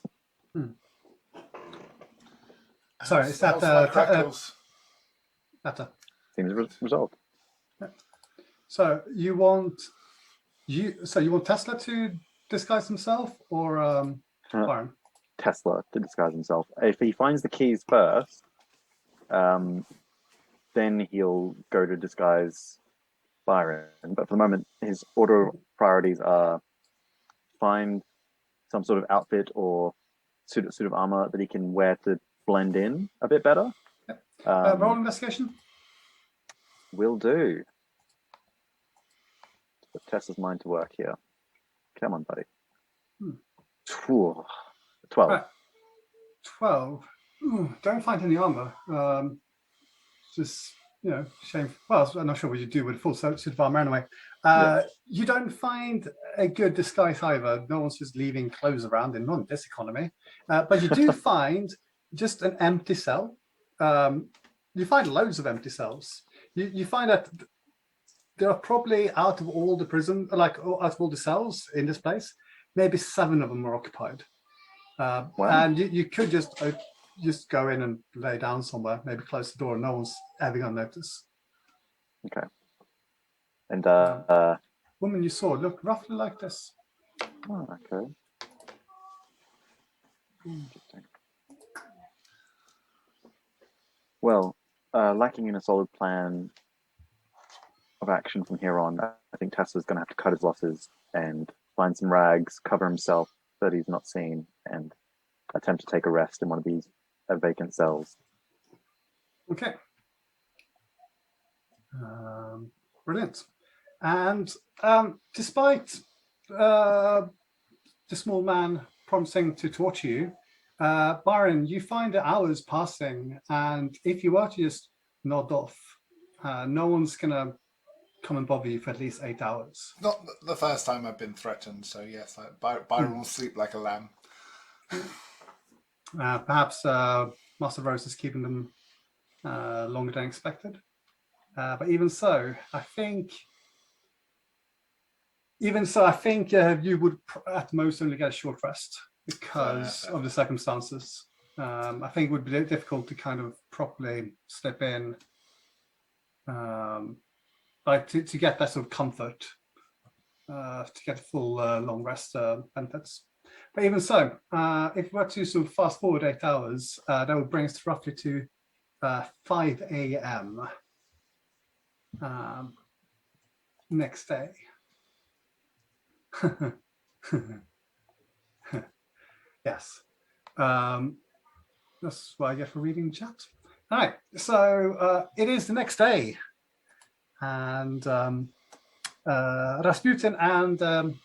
Sorry, is that How's my crackles? Atta? Seems resolved. So you want Tesla to disguise himself, or Byron? Tesla to disguise himself. If he finds the keys first, then he'll go to disguise Byron. But for the moment, his order of priorities are find some sort of outfit or suit of armor that he can wear to blend in a bit better. Roll investigation. Will do. Put Tesla's mind to work here. Come on, buddy. 12. Right. 12. Ooh, don't find any armor. Just, shame. Well, I'm not sure what you do with a full suit of armor anyway. You don't find a good disguise either. No one's just leaving clothes around in this economy. But you do find just an empty cell. You find loads of empty cells. You find that there are probably, out of all the cells in this place, maybe 7 of them are occupied. Wow. And you could just go in and lay down somewhere, maybe close the door, and no one's ever going to notice. Okay. And woman you saw looked roughly like this. Oh, okay. Interesting. Well, lacking in a solid plan of action from here on, I think Tesla's going to have to cut his losses and find some rags, cover himself so that he's not seen, and attempt to take a rest in one of these vacant cells. Okay. Brilliant. And despite the small man promising to torture you, Byron, you find the hours passing, and if you were to just nod off, no one's going to come and bother you for at least 8 hours. Not the first time I've been threatened, so yes, Byron will sleep like a lamb. Perhaps Master Rose is keeping them longer than expected. But even so, I think you would at most only get a short rest because of the circumstances. I think it would be difficult to kind of properly step in, to get that sort of comfort, to get full long rest benefits. But even so, if we were to sort of fast forward 8 hours, that would bring us roughly to 5 a.m. Next day. Yes. That's what I get for reading chat. All right. So it is the next day. And Rasputin and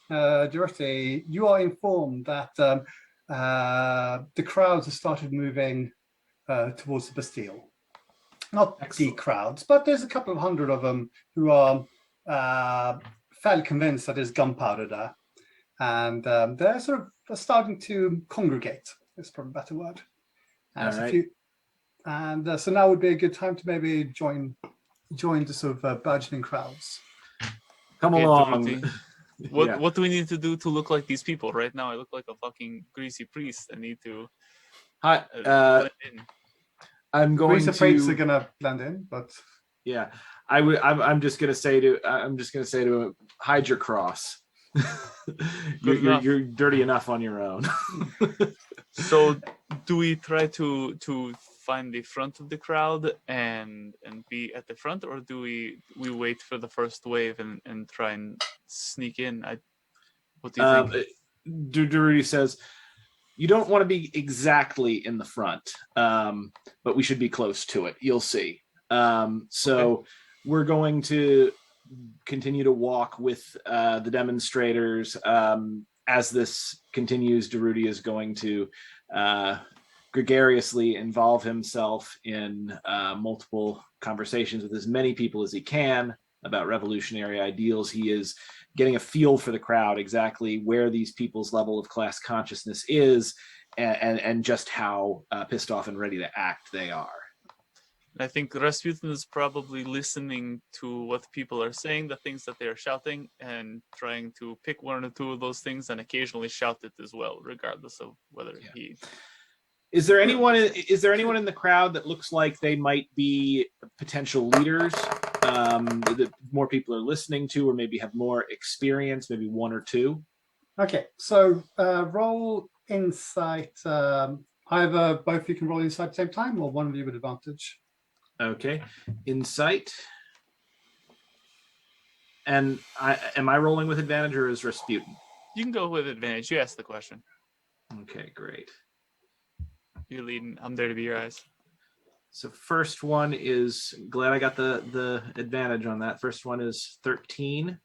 Dorothy, you are informed that the crowds have started moving towards the Bastille. Not the crowds, but there's a couple of hundred of them who are fairly convinced that there's gunpowder there. And they're sort of starting to congregate. That's probably a better word. So now would be a good time to maybe join the sort of burgeoning crowds. Come along. What do we need to do to look like these people? Right now I look like a fucking greasy priest. I need to blend in. I'm going to priests are gonna blend in, but yeah, I'm just gonna say to him, hide your cross. you're dirty enough on your own. So do we try to find the front of the crowd and be at the front, or do we wait for the first wave and try and sneak in? What do you think? Durudi says you don't want to be exactly in the front, but we should be close to it. You'll see. So we're going to continue to walk with the demonstrators. As this continues, Durudi is going to gregariously involve himself in multiple conversations with as many people as he can about revolutionary ideals. He is getting a feel for the crowd, exactly where these people's level of class consciousness is, and just how pissed off and ready to act they are. I think Rasputin is probably listening to what people are saying, the things that they are shouting, and trying to pick one or two of those things and occasionally shout it as well, regardless of whether he. Is there anyone in the crowd that looks like they might be potential leaders that more people are listening to, or maybe have more experience, maybe one or two? Okay, so roll insight. Either both of you can roll insight at the same time, or one of you with advantage. Okay, insight. And am I rolling with advantage, or is Rasputin? You can go with advantage. You asked the question. Okay, great. You're leading. I'm there to be your eyes. So first one is, glad I got the advantage on that. First one is 13.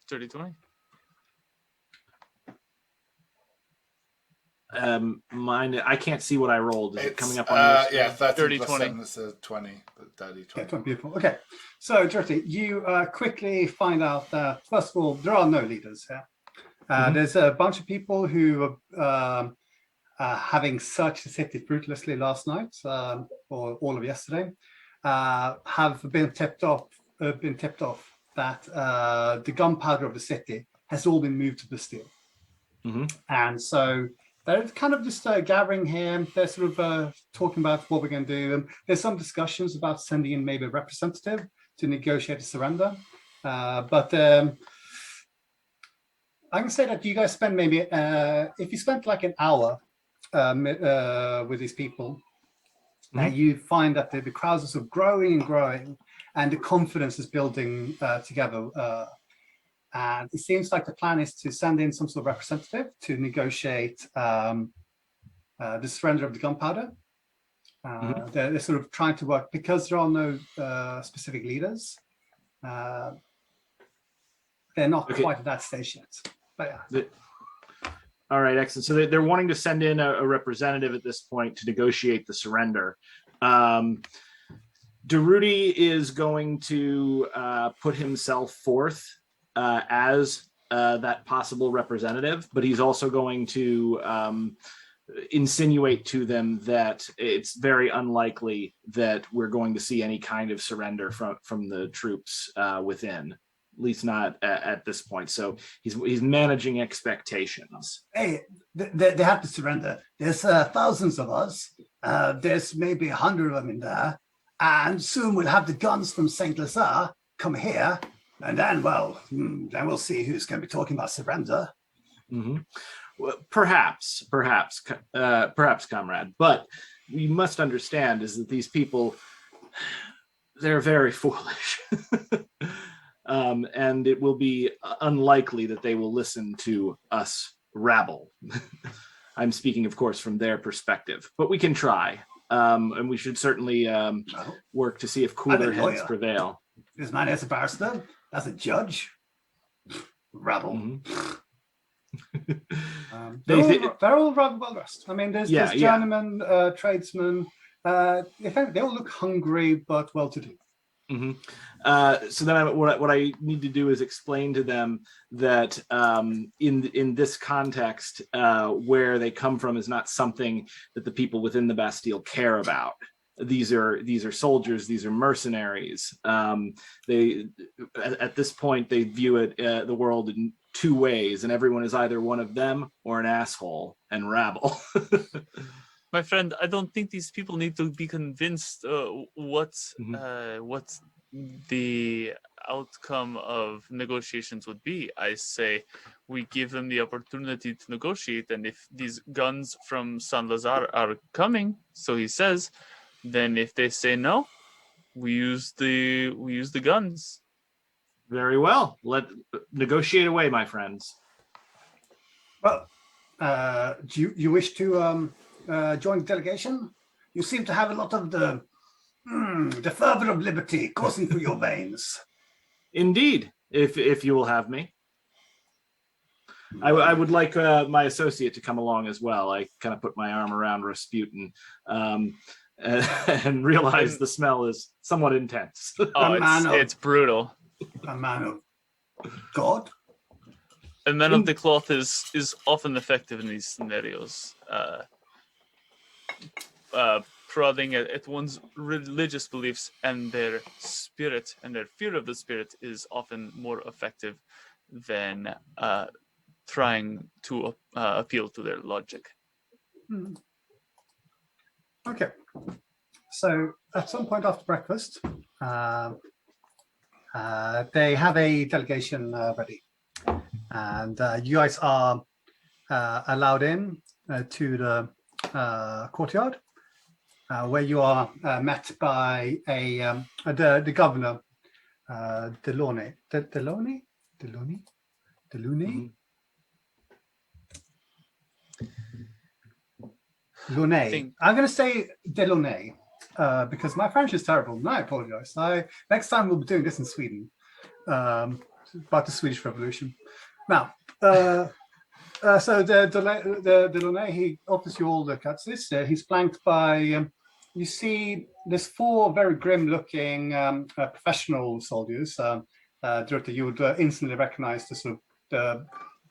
30-20. Mine, I can't see what I rolled. Is it coming up on your screen? 30 30, plus 20. 7 is a 20, but 30, 20. Yeah, beautiful. Okay, so Dirty, you quickly find out that, first of all, there are no leaders here. There's a bunch of people who are having searched the city fruitlessly last night, or all of yesterday, have been tipped off that the gunpowder of the city has all been moved to Bastille. And so they're kind of just gathering here. They're sort of talking about what we're going to do. There's some discussions about sending in maybe a representative to negotiate a surrender. But I can say that you guys spend maybe, if you spent like an hour with these people, you find that the crowds are sort of growing and growing, and the confidence is building together. And it seems like the plan is to send in some sort of representative to negotiate the surrender of the gunpowder. They're sort of trying to work, because there are no specific leaders. They're not quite at that stage yet. But yeah. All right, excellent. So they're wanting to send in a representative at this point to negotiate the surrender. Durruti is going to put himself forth as that possible representative, but he's also going to insinuate to them that it's very unlikely that we're going to see any kind of surrender from the troops within. At least not at this point. So he's managing expectations. Hey, they have to surrender. There's thousands of us. There's maybe 100 of them in there. And soon we'll have the guns from St. Lazare come here. And then, well, then we'll see who's going to be talking about surrender. Well, perhaps, comrade. But we must understand is that these people, they're very foolish. And it will be unlikely that they will listen to us rabble. I'm speaking, of course, from their perspective, but we can try. And we should certainly work to see if cooler heads prevail. This man is a barrister. That's a judge. Rabble. They're all rather well dressed. I mean, there's journeymen, tradesmen. They all look hungry but well-to-do. So then what I need to do is explain to them that in this context, where they come from is not something that the people within the Bastille care about. These are soldiers. These are mercenaries. They at this point they view it the world in two ways, and everyone is either one of them or an asshole and rabble. My friend, I don't think these people need to be convinced what the outcome of negotiations would be. I say we give them the opportunity to negotiate, and if these guns from Saint Lazare are coming, so he says, then if they say no, we use the guns. Very well. Let negotiate away, my friends. Well, do you wish to join the delegation? You seem to have a lot of the fervor of liberty coursing through your veins. Indeed, if you will have me. I would like my associate to come along as well. I kind of put my arm around Rasputin and realize the smell is somewhat intense. Oh, it's brutal. A man of God? A man of the cloth is often effective in these scenarios. Prodding at one's religious beliefs and their spirit and their fear of the spirit is often more effective than trying to appeal to their logic. Okay. So at some point after breakfast, they have a delegation ready, and you guys are allowed in to the courtyard, where you are met by the governor, Delaunay. Delaunay? Launay. I'm going to say Delaunay because my French is terrible, and I apologize. Next time we'll be doing this in Sweden, about the Swedish Revolution. Now, so the Delaunay, he offers you all the cuts. He's flanked by, you see, there's 4 very grim-looking professional soldiers. Director, you would instantly recognize the sort of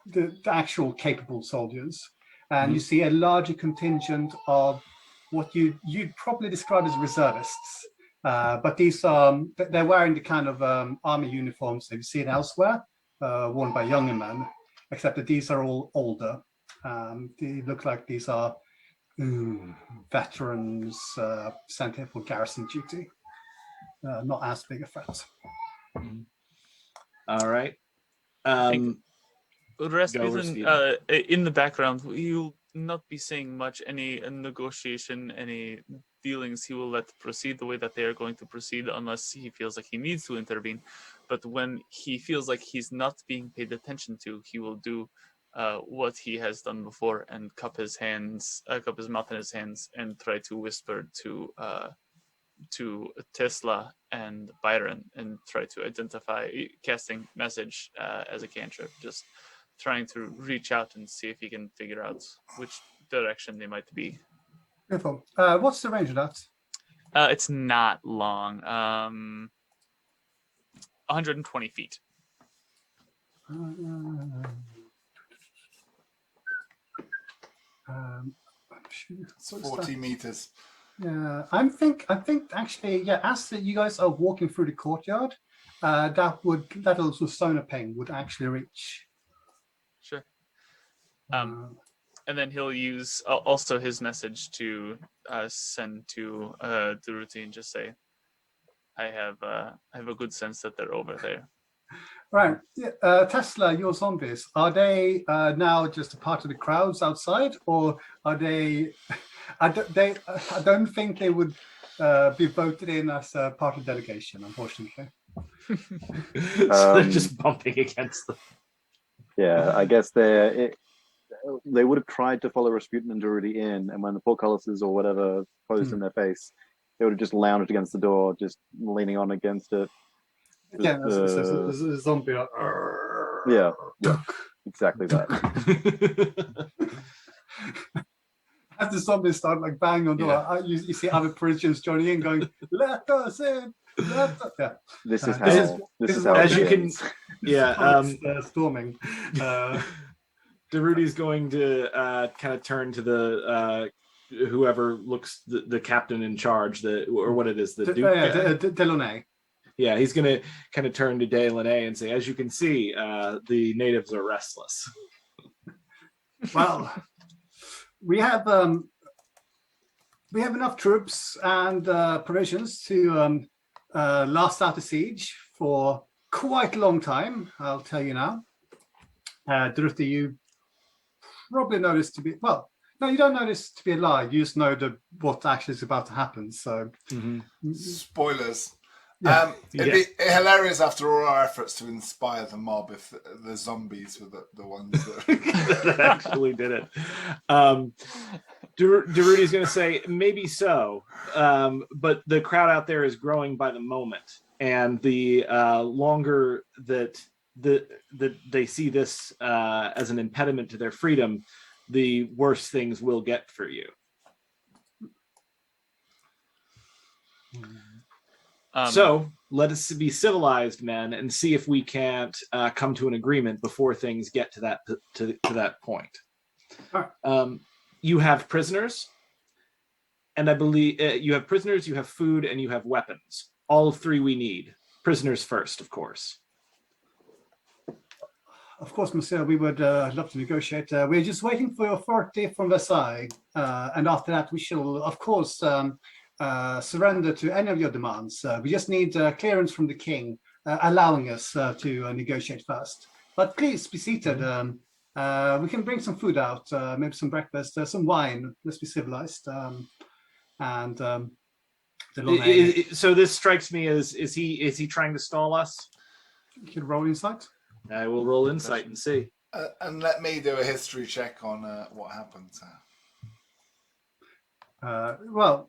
the actual capable soldiers. And you see a larger contingent of what you'd probably describe as reservists. But these are, they're wearing the kind of army uniforms that you see elsewhere, worn by younger men, except that these are all older. They look like these are veterans sent here for garrison duty. Not as big a threat. All right. Rasputin, in the background, you'll not be seeing much, any negotiation, any dealings. He will let proceed the way that they are going to proceed unless he feels like he needs to intervene. But when he feels like he's not being paid attention to, he will do what he has done before and cup his mouth in his hands and try to whisper to Tesla and Byron and try to identify, casting message as a cantrip, just trying to reach out and see if he can figure out which direction they might be. Beautiful. What's the range of that? It's not long. 120 feet. 40 meters. Yeah, I think actually, yeah. As you guys are walking through the courtyard, that little sonar ping would actually reach. Sure. And then he'll use also his message to send to Duruti and just say, I have a good sense that they're over there. Right. Tesla, your zombies, are they now just a part of the crowds outside, or are they? I don't think they would be voted in as a part of the delegation, unfortunately. So they're just bumping against them. Yeah, I guess they would have tried to follow Rasputin and Duruti in, and when the portcullises or whatever closed in their face, they would have just lounged against the door, just leaning on against it. Yeah, it's a zombie. Yeah, exactly that. As the zombies start like banging on the door, you see other Parisians joining in, going, "Let us in!" Yeah. This is how. As you can, storming. Duruti's going to kind of turn to the whoever looks the captain in charge, or what it is, the Duke. Delaunay. Yeah, he's going to kind of turn to Delaunay and say, "As you can see, the natives are restless." Well, we have enough troops and provisions to last out the siege for quite a long time. I'll tell you now. Duruti, you probably noticed to be no, you don't notice to be a lie. You just know what actually is about to happen. So, Spoilers. Yeah. It'd be hilarious after all our efforts to inspire the mob if the zombies were the ones that actually did it. Duruti's going to say, maybe so, but the crowd out there is growing by the moment, and the longer that they see this as an impediment to their freedom, the worse things will get for you. So let us be civilized men and see if we can't come to an agreement before things get to that point. All right. You have prisoners, and I believe you have prisoners, you have food, and you have weapons. All three we need. Prisoners first, of course. Of course, monsieur, we would love to negotiate. We're just waiting for your authority from Versailles. And after that, we shall, of course, surrender to any of your demands. We just need clearance from the king, allowing us to negotiate first. But please be seated. We can bring some food out, maybe some breakfast, some wine. Let's be civilized. So this strikes me as is he trying to stall us? You can roll insight. I will roll insight and see. And let me do a history check on what happened. Well,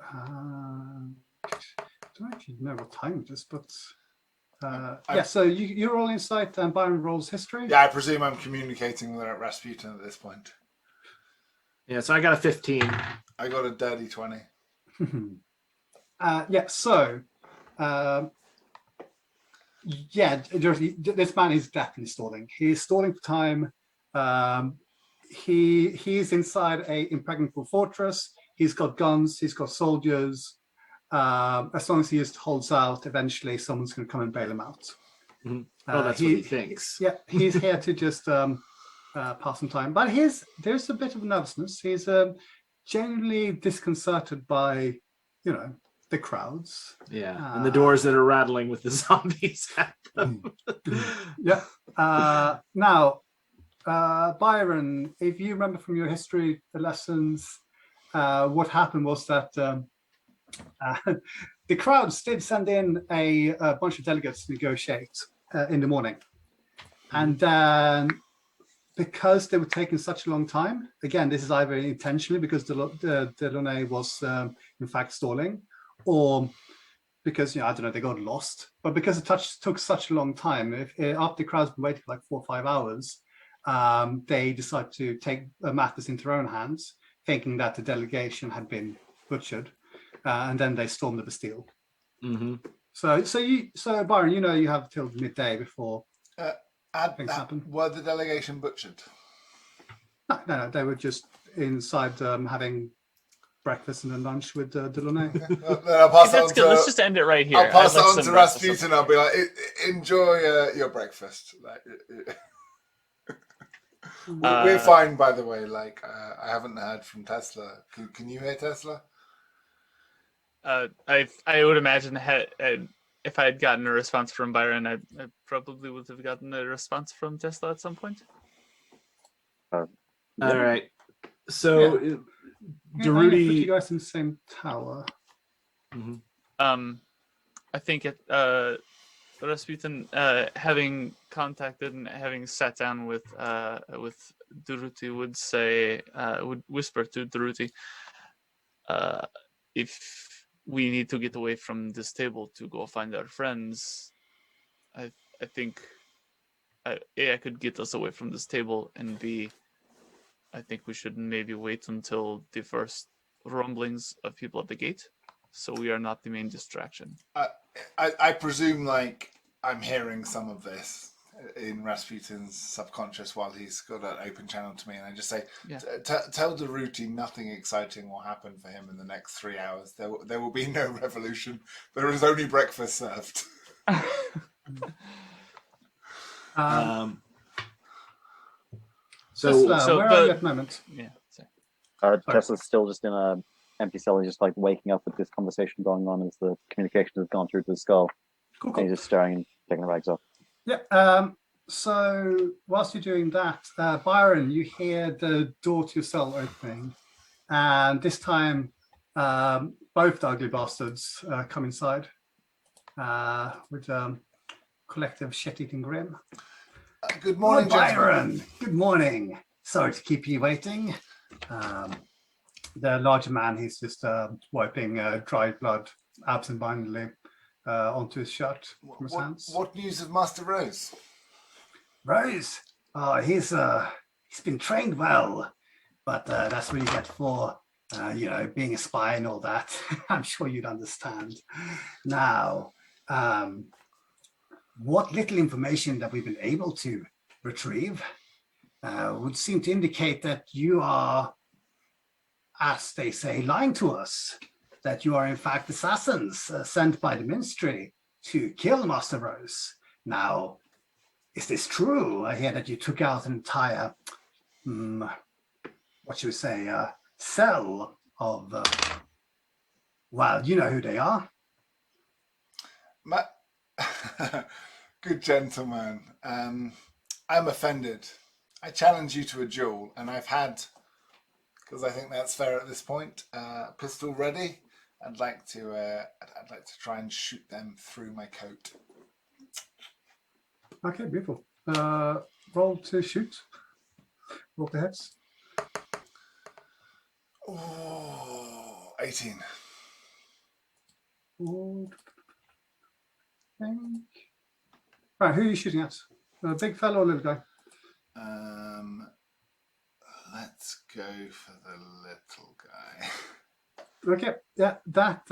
I don't actually know what time it is, but yeah. So you roll insight, and Byron rolls history. Yeah, I presume I'm communicating with Rasputin at this point. Yeah, so I got a 15. I got a dirty 20. Yeah. So. Yeah, this man is definitely stalling. He's stalling for time. He's inside a impregnable fortress. He's got guns. He's got soldiers. As long as he just holds out, eventually someone's going to come and bail him out. Mm-hmm. Oh, that's what he thinks. Yeah, he's here to just pass some time. But there's a bit of nervousness. He's genuinely disconcerted by, the crowds. Yeah, and the doors that are rattling with the zombies at them. Yeah. Now, Byron, if you remember from your history lessons, what happened was that the crowds did send in a bunch of delegates to negotiate in the morning. And because they were taking such a long time, again, this is either intentionally because Delaunay was in fact stalling, or because I don't know, they got lost. But because it took such a long time, after the crowd's been waiting for like 4 or 5 hours, they decided to take matters into their own hands, thinking that the delegation had been butchered, and then they stormed the Bastille. Mm-hmm. So Byron, you have till midday before things happen. Were the delegation butchered? No, they were just inside having breakfast and a lunch with Delaunay. I'll pass That's good. Let's just end it right here. I'll pass I'd it like on some to rest or Rasputin. I'll be like, enjoy your breakfast. We're fine, by the way. I haven't heard from Tesla. Can you hear Tesla? I would imagine if I had gotten a response from Byron, I probably would have gotten a response from Tesla at some point. All right. So, Yeah. Daruti, put you guys in the same tower. Mm-hmm. I think Rasputin, having contacted and having sat down with Daruti, would whisper to Daruti, if we need to get away from this table to go find our friends, I think A, I could get us away from this table, and B, I think we should maybe wait until the first rumblings of people at the gate, so we are not the main distraction. I presume I'm hearing some of this in Rasputin's subconscious while he's got an open channel to me, and I just say, tell Daruti nothing exciting will happen for him in the next 3 hours. There will be no revolution. There is only breakfast served. Where are you at the moment? Yeah. Sorry. Tesla's still just in a empty cell. He's just waking up with this conversation going on as the communication has gone through to the skull. Cool. And he's just staring and taking the rags off. Yeah. So whilst you're doing that, Byron, you hear the door to your cell opening, and this time both the ugly bastards come inside with collective shit-eating grin. Good morning, Byron. Good morning. Sorry to keep you waiting. The larger man, he's just wiping dried blood absent-mindedly onto his shirt from his hands. What news of Master Rose? Rose? Oh, he's been trained well, but that's what you get for being a spy and all that. I'm sure you'd understand. Now, what little information that we've been able to retrieve would seem to indicate that you are, as they say, lying to us, that you are in fact assassins sent by the ministry to kill Master Rose. Now, is this true? I hear that you took out an entire, what should we say, cell of, well, you know who they are. Good gentleman. I'm offended. I challenge you to a duel, and I've had, because I think that's fair at this point, pistol ready. I'd like to try and shoot them through my coat. Okay, beautiful. Roll to shoot. Roll the heads. Oh, 18. Right, who are you shooting at? A big fellow or a little guy? Let's go for the little guy. Okay, yeah, that.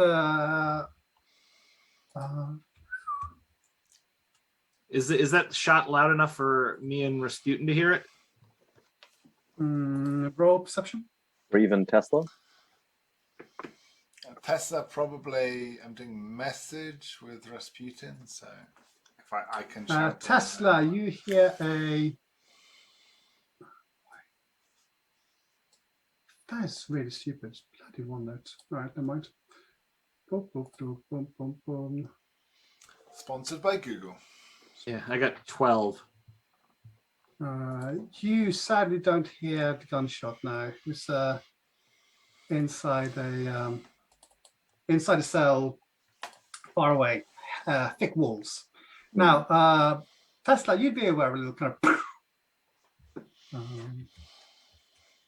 Is that shot loud enough for me and Rasputin to hear it? Roll perception. Or even Tesla? Tesla, probably. I'm doing message with Rasputin, so if I can shout. Tesla, you hear a. That is really stupid. Bloody one note. All right, never mind. Boom, boom, boom, boom, boom, boom. Sponsored by Google. Yeah, I got 12. You sadly don't hear the gunshot now. It's inside a cell, far away, thick walls. Now, Tesla, you'd be aware of a little kind of.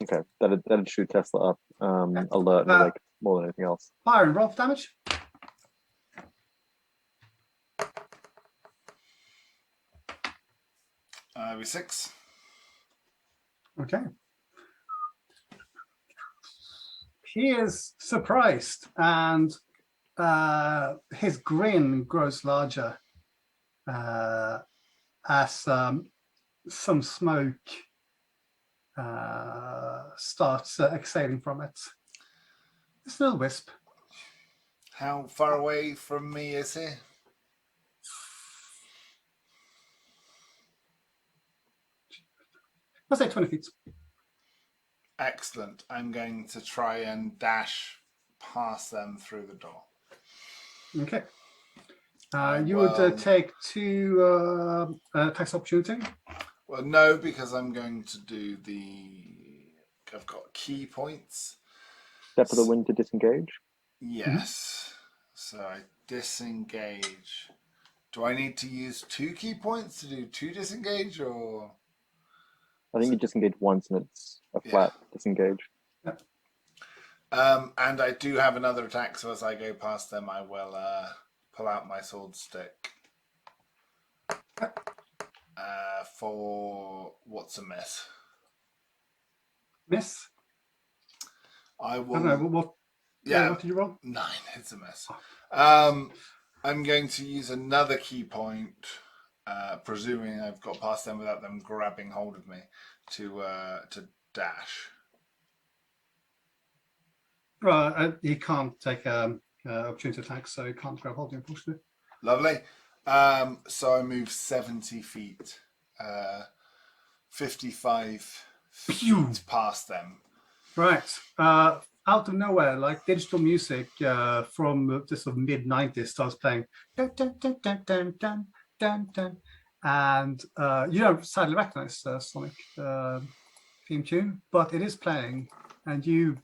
Okay, that'd shoot Tesla up. Alert, like more than anything else. Byron, roll for damage. With 6. Okay. He is surprised, and his grin grows larger as some smoke starts exhaling from it. It's a little wisp. How far away from me is he? I'll say 20 feet. Excellent. I'm going to try and dash past them through the door. Okay. You would take 2 attacks opportunity. Well, no, because I'm going to do I've got key points. Step of the wind to disengage. Yes. So I disengage. Do I need to use 2 key points to do 2 disengage, or? I think you disengage once and it's a flat disengage. Yep. And I do have another attack, so as I go past them, I will pull out my sword stick. For what's a miss? Miss? I will. I don't know. What did you roll? 9. It's a miss. I'm going to use another key point, presuming I've got past them without them grabbing hold of me, to dash. He can't take opportunity attack, so he can't grab hold of you, unfortunately. Lovely. So I move 70 feet, 55 feet past them. Right. Out of nowhere, like digital music from the sort of mid-90s starts playing. Dun, dun, dun, dun, dun, dun, dun, dun. And you don't sadly recognize Sonic theme tune, but it is playing, and you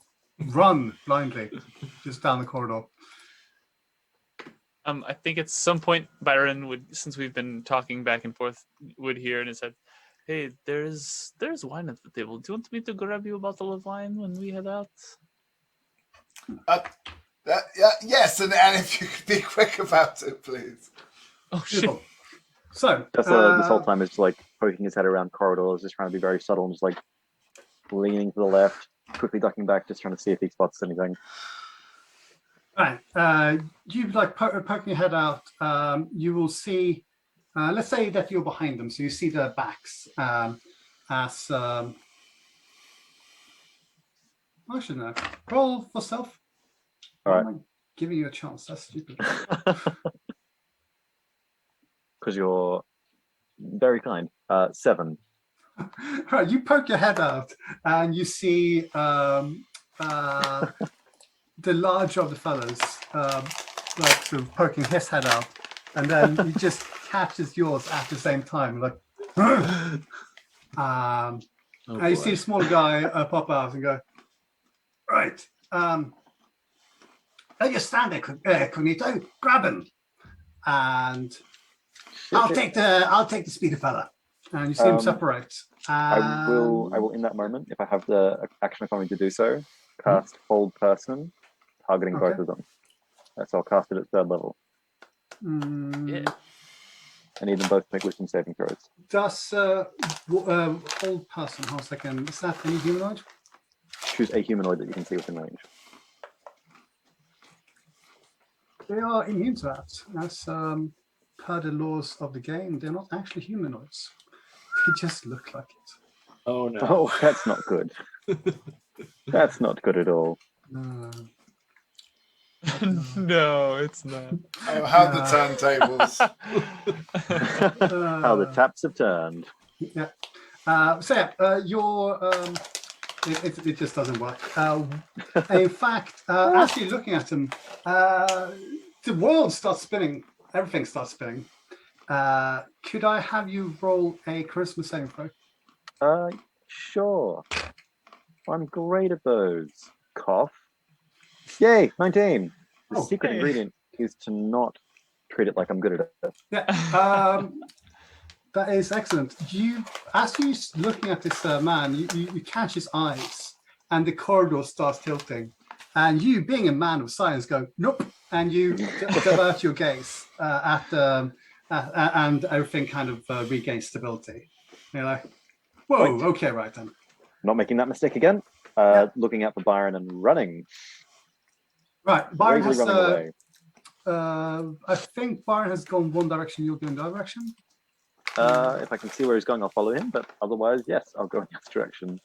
run blindly just down the corridor. I think at some point Byron would, since we've been talking back and forth, would hear and said, "Hey, there's wine at the table. Do you want me to grab you a bottle of wine when we head out?" Yes, and if you could be quick about it, please. Oh shit! Beautiful. So This whole time is just like poking his head around corridors, just trying to be very subtle and just like leaning to the left, quickly ducking back, just trying to see if he spots anything. Right. You like poking your head out. You will see. Let's say that you're behind them, so you see their backs. As I should know. Roll for self. All right. Why am I giving you a chance? That's stupid. Because you're very kind. 7. Right. You poke your head out, and you see the larger of the fellows, like sort of poking his head out, and then he just catches yours at the same time, like. And you see a smaller guy pop out and go, right. Let you stand there, Cognito. Grab him, and I'll take the speeder fella. And you see him separate. I will in that moment, if I have the action economy to do so, cast Hold Person, targeting both of them. So I'll cast it at 3rd level. Yeah. I need them both to make wisdom saving throws. Does Hold Person, hold a second, is that any humanoid? Choose a humanoid that you can see within range. They are immune to that. As per the laws of the game, they're not actually humanoids. They just look like it. Oh no. Oh, that's not good. That's not good at all. No. No, it's not. Oh, how the turntables. How the taps have turned. Yeah. Your it just doesn't work. In fact, as you're looking at them, the world starts spinning. Everything starts spinning. Could I have you roll a charisma saving throw? Sure. I'm great at those. Cough. Yay, 19. The secret ingredient is to not treat it like I'm good at it. Yeah. That is excellent. As you're looking at this man, you catch his eyes, and the corridor starts tilting. And you, being a man of science, go nope, and you divert your gaze and everything kind of regains stability. You're like, whoa, okay, right then. Not making that mistake again. Looking out for Byron and running. Right, Byron Bravely has. running away. I think Byron has gone one direction. You'll go in the other direction. If I can see where he's going, I'll follow him. But otherwise, yes, I'll go in the other direction.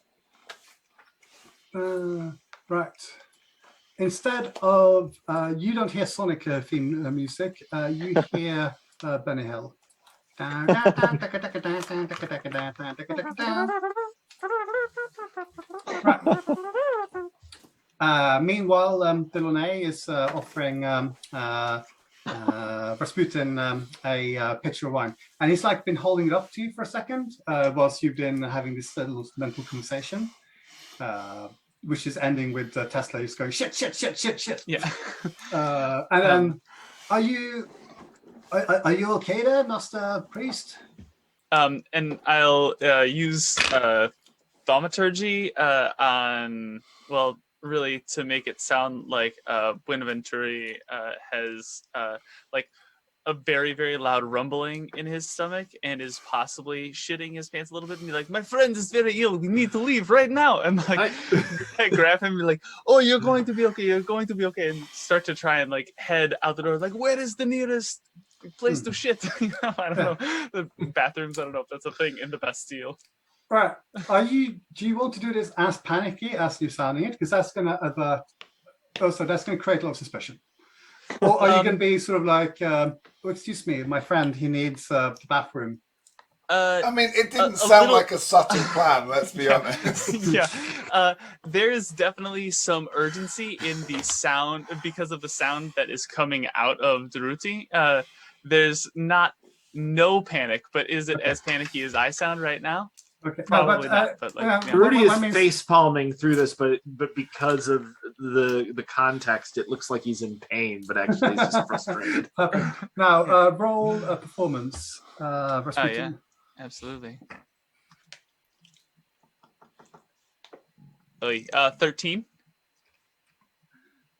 Right. Instead of you don't hear Sonic theme music, you hear Benny Hill. Right. Meanwhile, Delaunay is offering Rasputin a pitcher of wine, and he's like been holding it up to you for a second whilst you've been having this little mental conversation. Which is ending with Tesla just going shit. Yeah. And then, are you okay there, Master Priest? And I'll use thaumaturgy on, well, really to make it sound like Buenaventuri has like a very, very loud rumbling in his stomach and is possibly shitting his pants a little bit and be like, my friend is very ill, we need to leave right now. And like I grab him and be like, oh, you're going to be okay, and start to try and like head out the door, like, where is the nearest place to shit? You know, I don't know. The bathrooms, I don't know if that's a thing in the Bastille. Right. Do you want to do this as panicky as you're sounding it? Because that's gonna that's gonna create a lot of suspicion. Or are you going to be sort of like, excuse me, my friend, he needs the bathroom? I mean, it didn't sound like a subtle plan, let's be honest. Yeah. There's definitely some urgency in the sound because of the sound that is coming out of Duruti. There's no panic, but is it as panicky as I sound right now? Okay. Probably not. But like, Rudy is face palming through this, but because of the context, it looks like he's in pain, but actually he's just frustrated. Okay. Now roll a performance. yeah, absolutely. 13.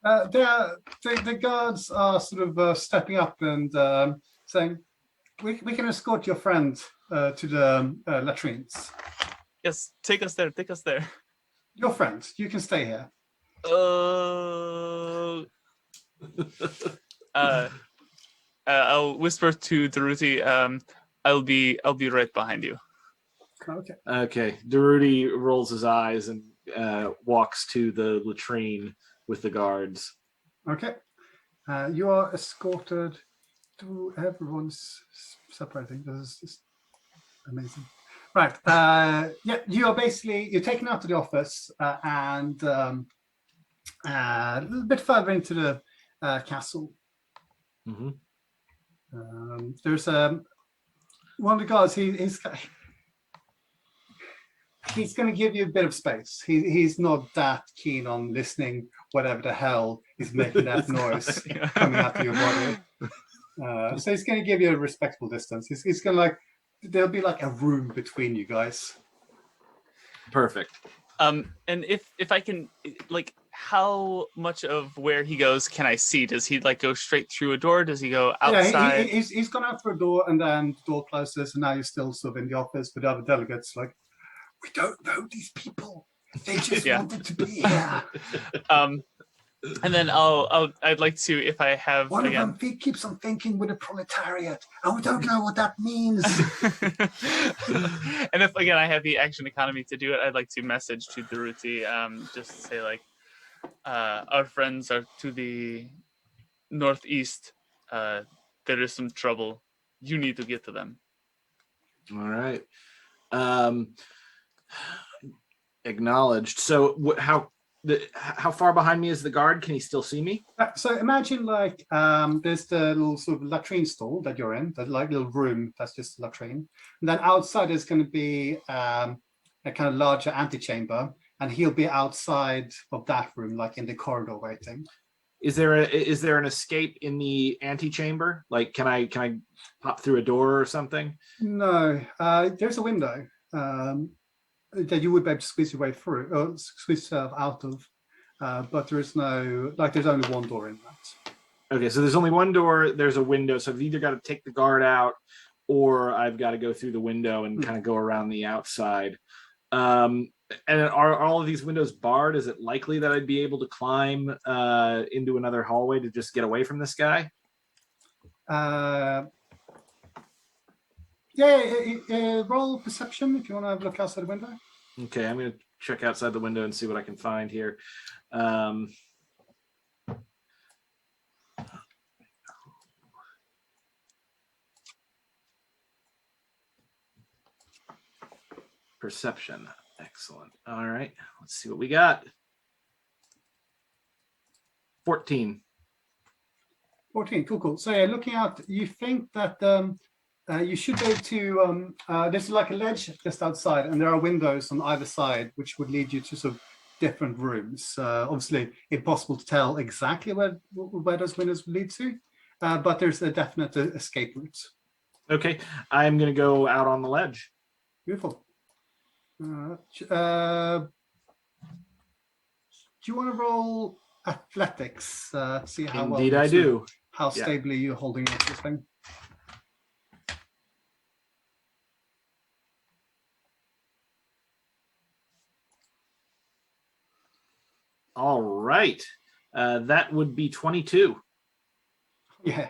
The guards are sort of stepping up and saying, we can escort your friend to the latrines. Yes, take us there. Your friends, you can stay here. I'll whisper to Daruti. I'll be right behind you. Okay. Okay. Daruti rolls his eyes and walks to the latrine with the guards. Okay. You are escorted to everyone's separating. This is just amazing. Right. Yeah, you're taken out to the office and a little bit further into the castle. Mm-hmm. There's one of the guards. He's going to give you a bit of space. He's not that keen on listening whatever the hell is making that noise coming out of your body. So he's going to give you a respectable distance. He's going to there'll be like a room between you guys. Perfect. And if I can, how much of where he goes can I see? Does he go straight through a door? Does he go outside? Yeah, he's gone out for a door, and then the door closes, and now you're still sort of in the office with the other delegates. We don't know these people. They just wanted to be here. And then I'd like to, if I have one of them keeps on thinking with the proletariat, and we don't know what that means. And if again I have the action economy to do it, I'd like to message to Daruti, just to say our friends are to the northeast. There is some trouble. You need to get to them. All right. Acknowledged. So how far behind me is the guard? Can he still see me? So imagine there's the little sort of latrine stall that you're in, that little room that's just a latrine. And then outside is going to be a kind of larger antechamber, and he'll be outside of that room, in the corridor waiting. Is there an escape in the antechamber? Can I pop through a door or something? No, there's a window that you would be able to squeeze your way through, or squeeze yourself out of, but there is no, there's only one door in that. Okay, so there's only one door, there's a window, so I've either got to take the guard out, or I've got to go through the window and kind of go around the outside. And are all of these windows barred? Is it likely that I'd be able to climb into another hallway to just get away from this guy? Roll perception if you want to have a look outside the window. Okay, I'm going to check outside the window and see what I can find here. Perception. Excellent. All right, let's see what we got. 14. 14, cool. So looking out, you think that you should be able to, there's a ledge just outside, and there are windows on either side, which would lead you to sort of different rooms. Obviously, impossible to tell exactly where those windows would lead to, but there's a definite escape route. Okay, I'm going to go out on the ledge. Beautiful. Do you want to roll athletics to see how Indeed, I do. How stably you're holding on to this thing? All right. That would be 22. Yeah,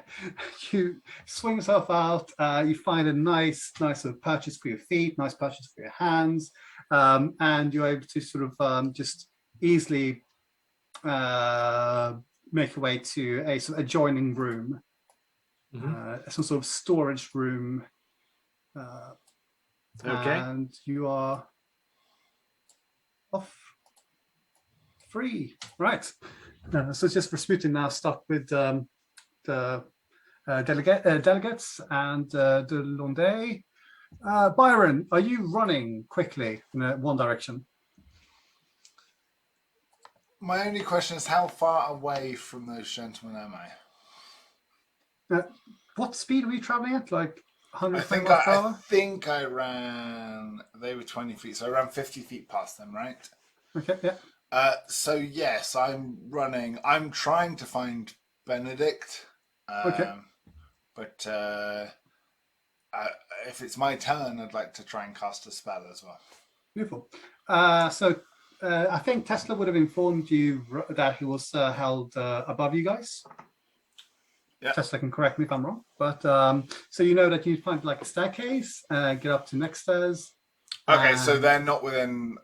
you swing yourself out. You find a nice sort of purchase for your feet, nice purchase for your hands, and you're able to sort of just easily make your way to a sort of adjoining room, some sort of storage room. Okay. And you are off free, right? So just Rasputin now stuck with the delegates and the Londe. Byron, are you running quickly in one direction? My only question is, how far away from those gentlemen am I? What speed are we traveling at? 100 I think miles per hour? I think I ran. They were 20 feet, so I ran 50 feet past them, right? Okay, yeah. So yes, I'm running. I'm trying to find Benedict. Okay. But if it's my turn, I'd like to try and cast a spell as well. Beautiful. So I think Tesla would have informed you that he was held above you guys. Yeah. Tesla can correct me if I'm wrong, but so you know that you find like a staircase, get up to next stairs. Okay, so they're not within.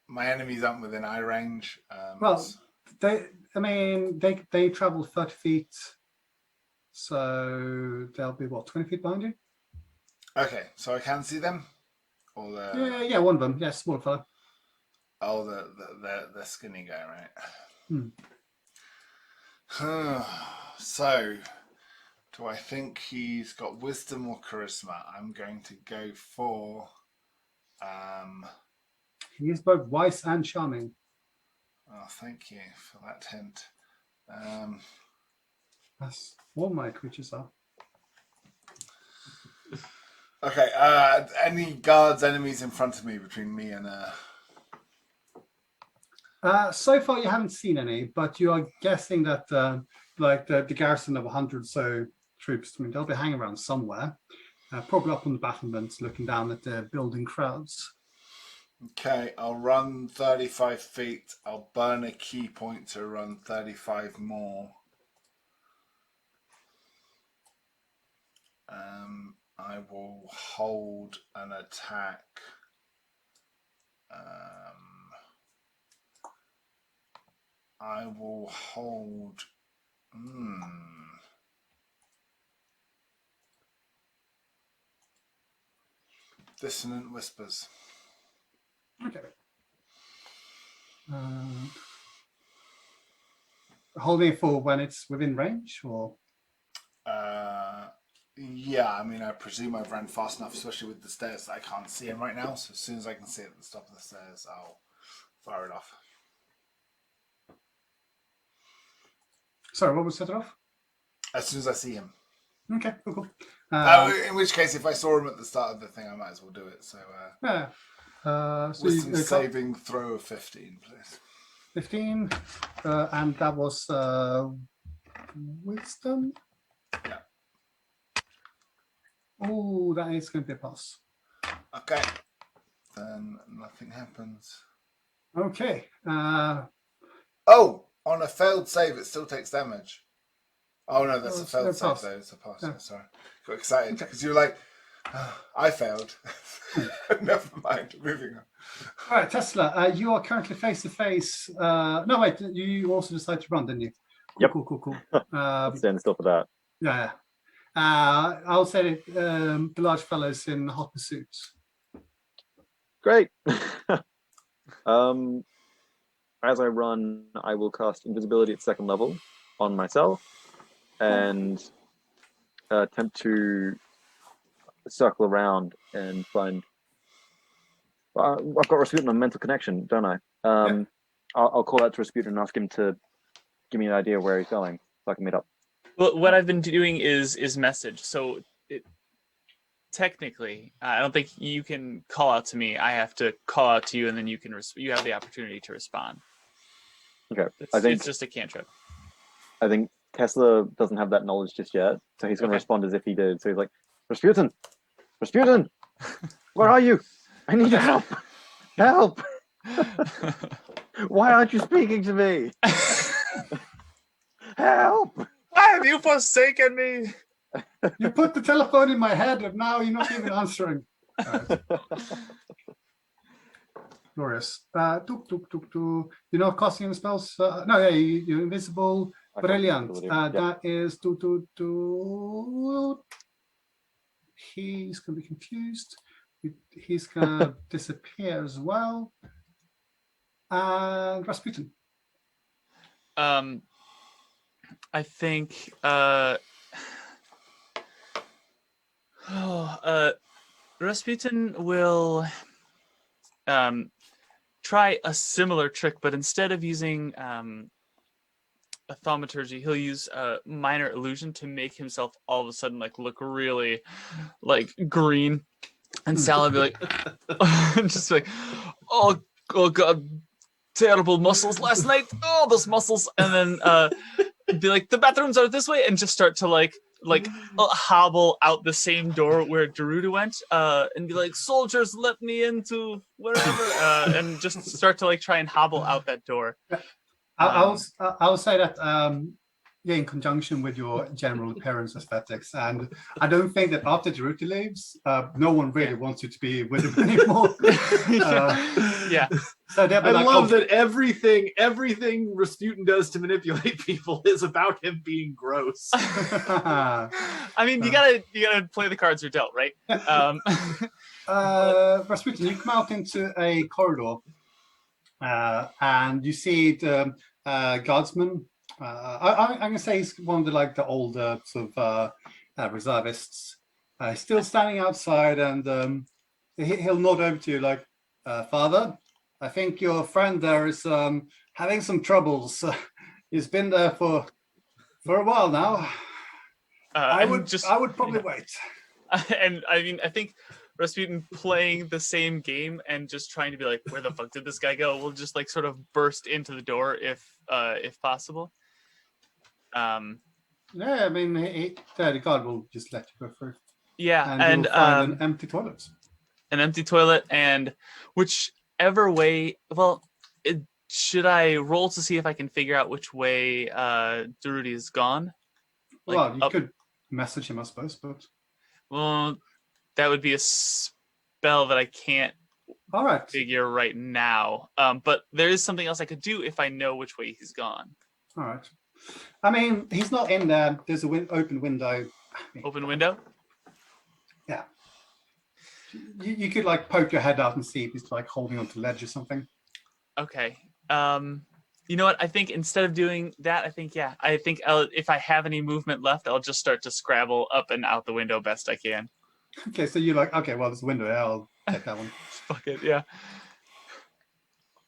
My enemies aren't within eye range. Well, they travel 30 feet, so they'll be what, 20 feet behind you? Okay, so I can see them, or the Yeah, one of them. Yeah, small fellow. oh the skinny guy, right? So, do I think he's got wisdom or charisma? I'm going to go for. He is both wise and charming. Oh, thank you for that hint. That's all my creatures are. Okay. Any guards, enemies in front of me between me and So far, you haven't seen any, but you are guessing that like the garrison of 100 or so troops, I mean, they'll be hanging around somewhere, probably up on the battlements, looking down at the building crowds. Okay, I'll run 35 feet. I'll burn a key point to run 35 more. I will hold an attack. I will hold. Dissonant Whispers. Okay. Holding it for when it's within range, or Yeah, I mean, I presume I've ran fast enough, especially with the stairs, that I can't see him right now. So as soon as I can see it at the top of the stairs, I'll fire it off. sorry, what was set off? As soon as I see him. Okay, cool. In which case, if I saw him at the start of the thing, I might as well do it. So, Yeah. So wisdom you saving throw of 15, please. 15, and that was wisdom. Yeah. Oh, that is going to be a pass. Okay. Then nothing happens. Okay. Oh, on a failed save, it still takes damage. Oh no, that's a failed save pass. though. It's a pass. Yeah. Sorry, got excited because you were like, I failed. Never mind. Moving on. All right, Tesla, you are currently face to face. No, wait, you also decided to run, didn't you? Yep. Cool. I'll stand still for that. Yeah. I'll say the large fellows in hot pursuit. Great. As I run, I will cast invisibility at 2nd level on myself and attempt to circle around and find. I've got Rasputin on mental connection, don't I? Yeah. I'll call out to Rasputin and ask him to give me an idea where he's going so I can meet up. Well, what I've been doing is message. So technically, I don't think you can call out to me. I have to call out to you, and then you can you have the opportunity to respond. Okay, It's just a cantrip. I think Tesla doesn't have that knowledge just yet, so he's going to respond as if he did. So he's like, Rasputin, where are you? I need your help. Help! Why aren't you speaking to me? Help! Why have you forsaken me? You put the telephone in my head, and now you're not even answering. Glorious. You're not casting any spells? No, yeah, you're invisible. Brilliant. That is he's going to be confused. He's going to disappear as well. And Rasputin. I think Rasputin will try a similar trick, but instead of using a thaumaturgy, he'll use a minor illusion to make himself all of a sudden look really green, and Sal will be like, just like, oh god, terrible muscles last night. Oh, those muscles, and then be like, the bathrooms are this way, and just start to like hobble out the same door where Darude went, and be like, "Soldiers, let me into wherever," and just start to like try and hobble out that door. I'll say that yeah, in conjunction with your general appearance aesthetics, and I don't think that after Daruti leaves, no one really wants you to be with him anymore. Yeah. So they'll be I like, love that everything Rasputin does to manipulate people is about him being gross. I mean, you gotta play the cards you're dealt, right? Rasputin, you come out into a corridor, and you see the guardsman. I'm gonna say he's one of the older sort of reservists. He's still standing outside, and he'll nod over to you like, "Father, I think your friend there is having some troubles. He's been there for a while now. I would probably wait." And I mean, I think Rasputin playing the same game and just trying to be like, "Where the fuck did this guy go?" will just like sort of burst into the door if possible. Yeah, I mean, the guard will just let you go through. Yeah, And you'll find an empty toilet. An empty toilet, and whichever way. Well, should I roll to see if I can figure out which way Darude is gone? Like, Well, you could message him, I suppose, but well, that would be a spell that I can't all right. figure right now. But there is something else I could do if I know which way he's gone. All right. I mean, he's not in there. There's a open window. Open window? Yeah. You could like poke your head out and see if he's like holding onto the ledge or something. Okay. You know what? I think instead of doing that, I think if I have any movement left, I'll just start to scrabble up and out the window best I can. Okay, so you're like, okay, well, there's a window there. I'll take that one. Fuck it, yeah.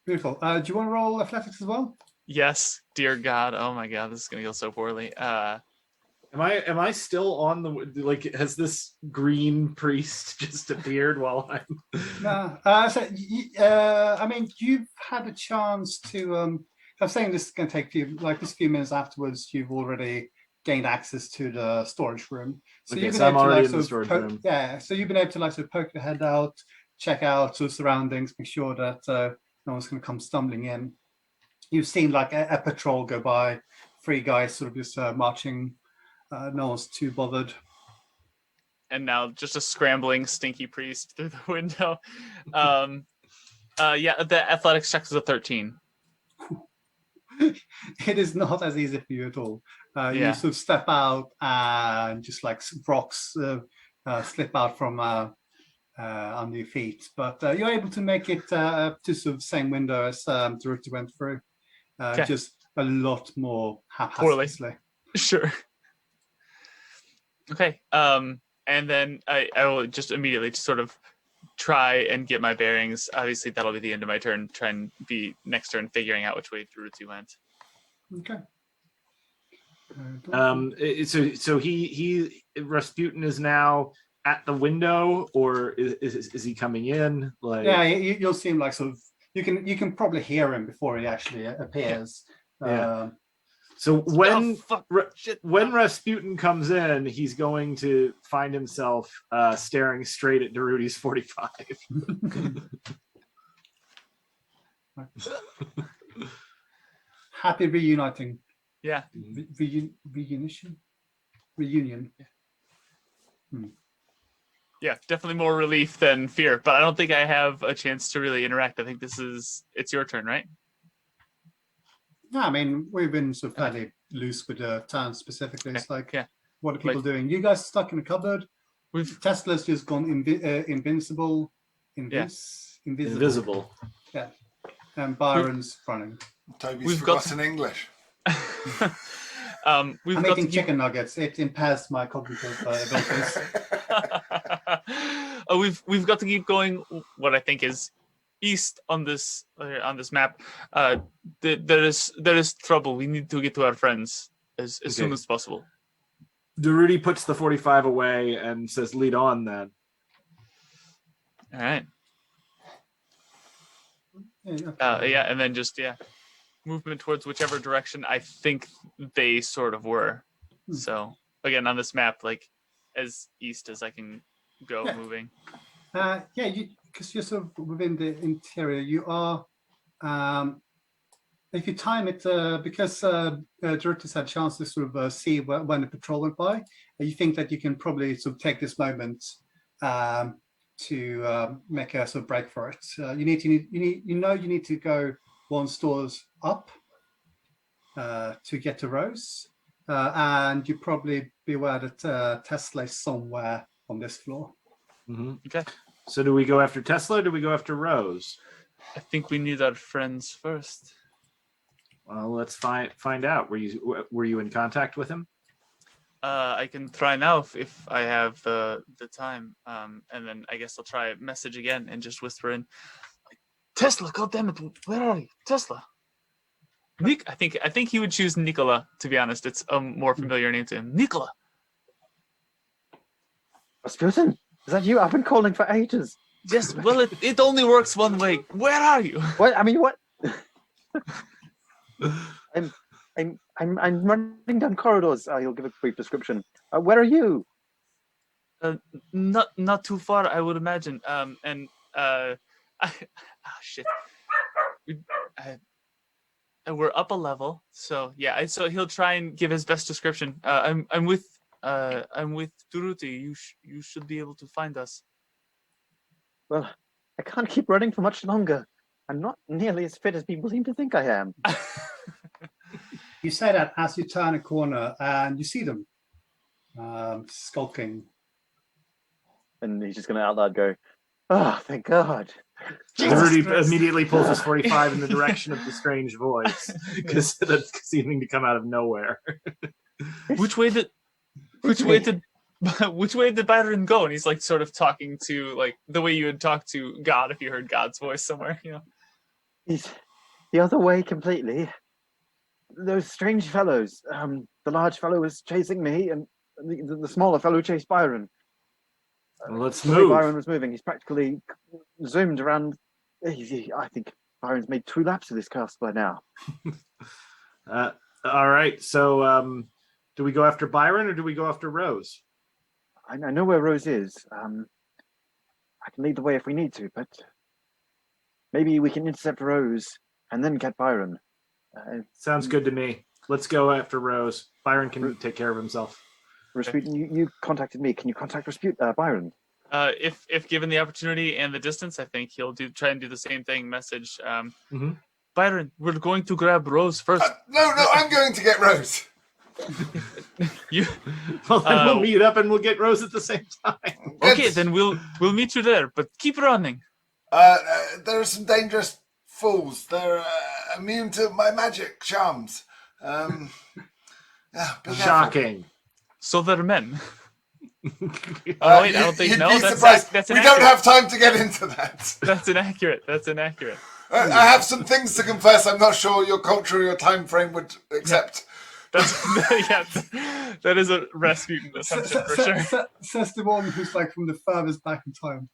Beautiful. Do you want to roll athletics as well? Yes, dear God. Oh my God, this is gonna go so poorly. Am I still on the like? Has this green priest just appeared while I'm? No. I mean, you've had a chance to. I'm saying this is going to take a few minutes afterwards. You've already gained access to the storage room, so Okay, you've been so I'm able to, already like, in the sort of storage room. Yeah, so you've been able to like sort of poke your head out, check out sort of surroundings, make sure that no one's going to come stumbling in. You've seen like a patrol go by, 3 guys sort of just marching. No one's too bothered. And now just a scrambling, stinky priest through the window. Yeah, the athletics check is a 13. It is not as easy for you at all. You sort of step out and just like rocks slip out from under your feet, but you're able to make it to sort of the same window as Daruti went through, just a lot more haphazardly. Sure. Okay. And then I will just immediately sort of try and get my bearings. Obviously, that'll be the end of my turn. Try and be next turn figuring out which way Daruti went. Okay. So he Rasputin is now at the window, or is he coming in? Like, yeah, you'll see him like sort of. You can probably hear him before he actually appears. Yeah. So when Rasputin comes in, he's going to find himself staring straight at Darudi's 45. Happy reuniting. Yeah. Reunion. Yeah, definitely more relief than fear, but I don't think I have a chance to really interact. I think it's your turn, right? No, I mean, we've been sort of fairly loose with the town specifically. It's like, what are people doing? You guys stuck in a cupboard. Tesla's just gone invisible. Invisible. Yeah. And Byron's running. Toby's forgotten English. I'm eating chicken nuggets. It impairs my cognitive abilities. We've got to keep going. What I think is east on this map. There is trouble. We need to get to our friends as soon as possible. Daruti puts the 45 away and says, "Lead on, then." All right. And then just movement towards whichever direction I think they sort of were. So again on this map, like as east as I can go, Yeah. moving. Yeah, because you're sort of within the interior. You are, if you time it, because Directors had a chance to sort of see when the patrol went by, you think that you can probably sort of take this moment to make a sort of break for it. You need to go one stores up to get to Rose, and you probably be aware that Tesla is somewhere on this floor. Mhm. Okay. So do we go after Tesla or do we go after Rose? I think we need our friends first. Well, let's find out. Were you in contact with him? I can try now if I have the time, and then I guess I'll try a message again and just whisper in, like, Tesla, goddammit, where are you, Tesla? I think he would choose Nicola. To be honest, it's a more familiar name to him, Nicola. Rasputin, is that you? I've been calling for ages. Yes, well, it only works one way. Where are you? What? I mean, what? I'm running down corridors. He'll give a brief description. Where are you? Not too far, I would imagine. Shit. We're up a level, so yeah. So he'll try and give his best description. I'm with Duruti. You should be able to find us. Well, I can't keep running for much longer. I'm not nearly as fit as people seem to think I am. You say that as you turn a corner and you see them skulking. And he's just going to out loud go, "Oh, thank God." Rudy immediately pulls his 45 in the direction of the strange voice because that's seeming to come out of nowhere. Which way did Byron go? And he's like sort of talking to like the way you would talk to God if you heard God's voice somewhere, you know. He's the other way completely. Those strange fellows. The large fellow was chasing me, and the smaller fellow chased Byron. Well, let's the way move. Byron was moving, he's practically zoomed around. I think Byron's made 2 laps of this castle by now. All right. So do we go after Byron or do we go after Rose? I know where Rose is. I can lead the way if we need to, but maybe we can intercept Rose and then get Byron. Sounds good to me. Let's go after Rose. Byron can take care of himself. Rasputin, you contacted me. Can you contact Byron? If given the opportunity and the distance, I think he'll try and do the same thing. Message, Byron, we're going to grab Rose first. No, I'm going to get Rose. Well, then we'll meet up and we'll get Rose at the same time. Okay, then we'll meet you there. But keep running. There are some dangerous fools. They're immune to my magic charms. Shocking. So they're men. Wait, I don't think. You'd No, be that's surprised. that's we don't have time to get into that. That's inaccurate. I have some things to confess. I'm not sure your culture or your time frame would accept. That is a Rasputin assumption for sure. Says the one who's like from the furthest back in time.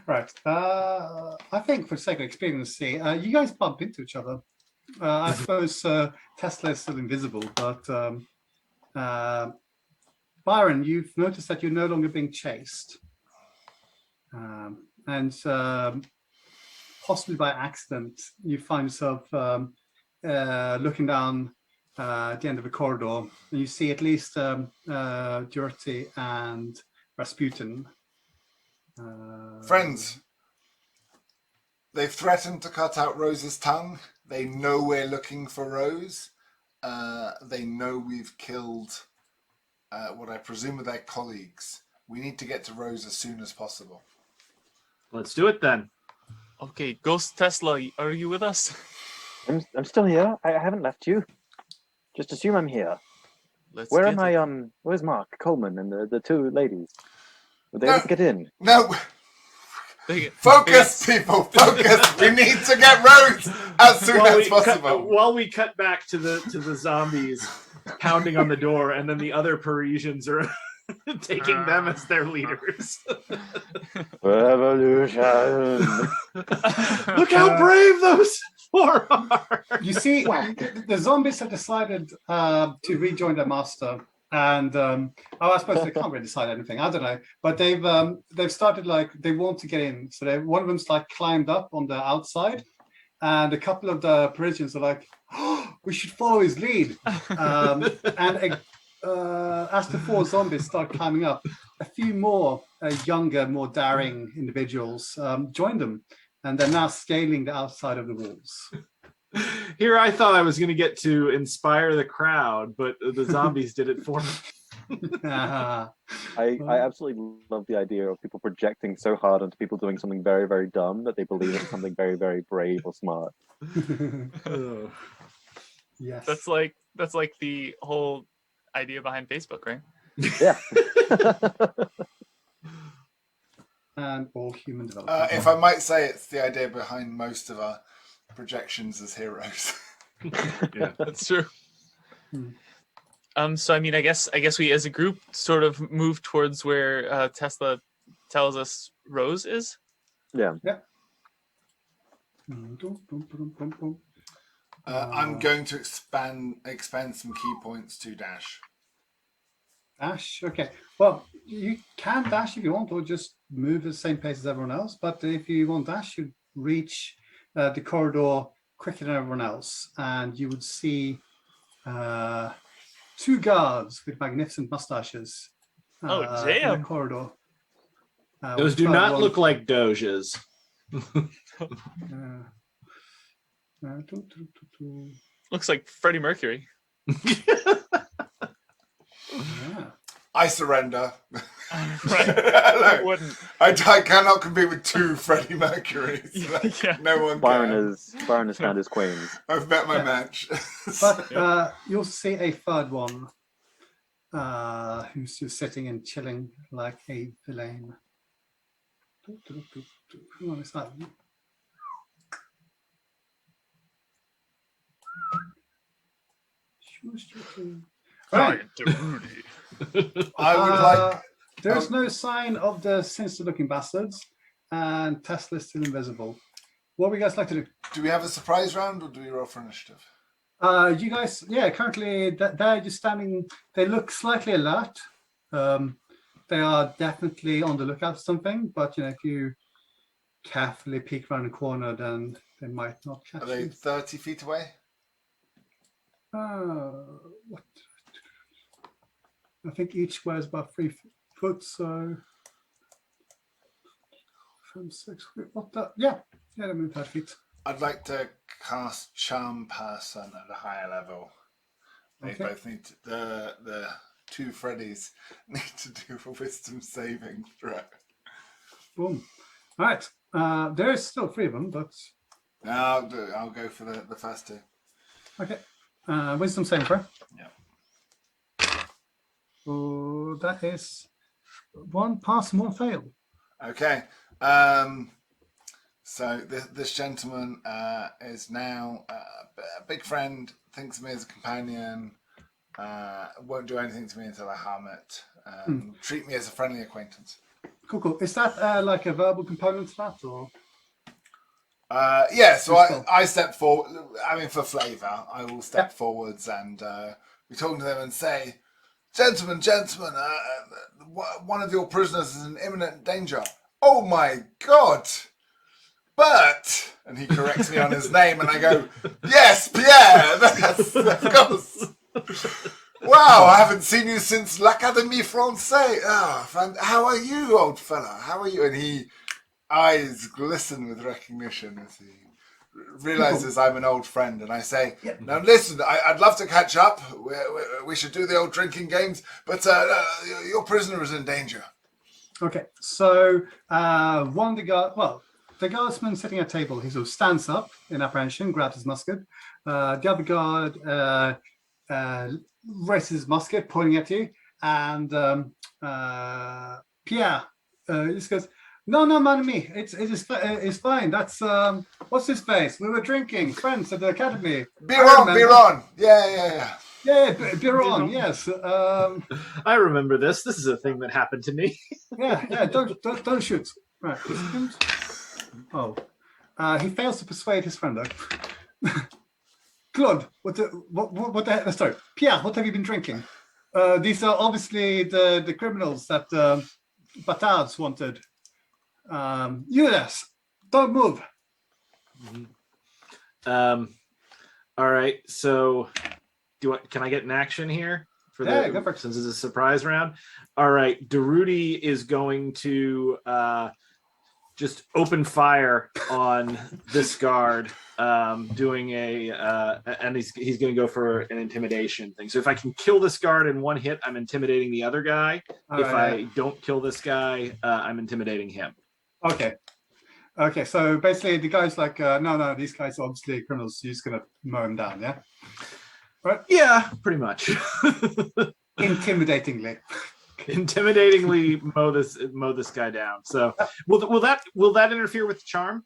Right. I think for the sake of expediency, you guys bump into each other. I suppose Tesla is still invisible, but Byron, you've noticed that you're no longer being chased. And possibly by accident, you find yourself looking down at the end of a corridor, and you see at least Dirty and Rasputin. Friends, they've threatened to cut out Rose's tongue. They know we're looking for Rose. They know we've killed what I presume are their colleagues. We need to get to Rose as soon as possible. Let's do it then. Okay, Ghost Tesla, are you with us? I'm still here. I haven't left you. Just assume I'm here. Where am I? Where's Mark Coleman and the 2 ladies? Were they able to get in? No. Focus, people. Focus. We need to get Rose as soon as possible. While we cut back to the zombies pounding on the door, and then the other Parisians are taking them as their leaders. Revolution. Look how brave those forearm. You see, the zombies have decided to rejoin their master, and I suppose they can't really decide anything. I don't know, but they've started like they want to get in. So one of them's like climbed up on the outside, and a couple of the Parisians are like, oh, "We should follow his lead." And as the 4 zombies start climbing up, a few more younger, more daring individuals join them, and they're now scaling the outside of the walls. Here I thought I was going to get to inspire the crowd, but the zombies did it for me. I absolutely love the idea of people projecting so hard onto people doing something very, very dumb that they believe it's something very, very brave or smart. Oh. Yes. That's like the whole idea behind Facebook, right? Yeah. And all human development. If I might say, it's the idea behind most of our projections as heroes. Yeah. That's true. Hmm. So I mean, I guess we as a group sort of move towards where Tesla tells us Rose is. Yeah. I'm going to expand some key points to dash. Dash. Okay. Well, you can dash if you want, or just move at the same pace as everyone else. But if you want dash, you reach the corridor quicker than everyone else, and you would see 2 guards with magnificent mustaches. Oh, In damn. the corridor. Those do not look like Doges. Looks like Freddie Mercury. Yeah. I surrender. Right. Look, Wouldn't. I cannot compete with 2 Freddie Mercurys. Like, Yeah. no one Byron can. has found his queens. I've met my Yeah. match. But you'll see a 3rd one who's just sitting and chilling like a villain. Hang on, it's that. Right. I would like. There's no sign of the sinister-looking bastards, and Tesla's still invisible. What would you guys like to do? Do we have a surprise round, or do we roll for initiative? You guys, yeah, currently they're just standing. They look slightly alert. They are definitely on the lookout for something, but if you carefully peek around the corner, then they might not catch Are they you. 30 feet away? What? I think each square is about 3 foot, so 6 feet. What the? Yeah, they move 30 feet. I'd like to cast Charm Person at a higher level. They Okay. both need to, the 2 Freddies need to do a wisdom saving throw. Boom. All right. There is still 3 of them, but No, I'll go for the first 2. okay. Wisdom saving throw. Yeah. Oh, that is 1 pass and 1 fail. Okay. So this gentleman is now a big friend, thinks of me as a companion, won't do anything to me until I harm it, treat me as a friendly acquaintance. Cool. Is that like a verbal component to that, or? Yeah, so I step forward. I mean, for flavour, I will step forwards and we talk to them and say, Gentlemen, one of your prisoners is in imminent danger. Oh my God! But, and he corrects me on his name, and I go, yes, Pierre, that's, of course. Wow, I haven't seen you since l'Académie Française. How are you, old fella? How are you? And he eyes glisten with recognition as he realizes I'm an old friend. And I say, now listen, I'd love to catch up. We should do the old drinking games, but your prisoner is in danger. Okay, so one of the guardsman sitting at a table, he sort of stands up in apprehension, grabs his musket. The other guard raises his musket, pointing at you, and Pierre just goes, "No, mon ami, it's fine. That's what's his face? We were drinking, friends at the academy. Byron. Yeah. Yeah, Byron. Yes. I remember this. This is a thing that happened to me. Yeah. Don't shoot. Right. Oh, he fails to persuade his friend though. Claude, what the hell? Sorry, Pierre, what have you been drinking? These are obviously the criminals that Batards wanted. Yes, don't move. All right. So, can I get an action here for Yeah, go for it. since it's a surprise round? All right. Daruti is going to just open fire on this guard, doing and he's going to go for an intimidation thing. So if I can kill this guard in one hit, I'm intimidating the other guy. If I don't kill this guy, I'm intimidating him. Okay, so basically the guy's like, no, these guys are obviously criminals. So you're just going to mow them down, yeah? Right? Yeah, pretty much. Intimidatingly. Intimidatingly mow this guy down. So will that interfere with the charm?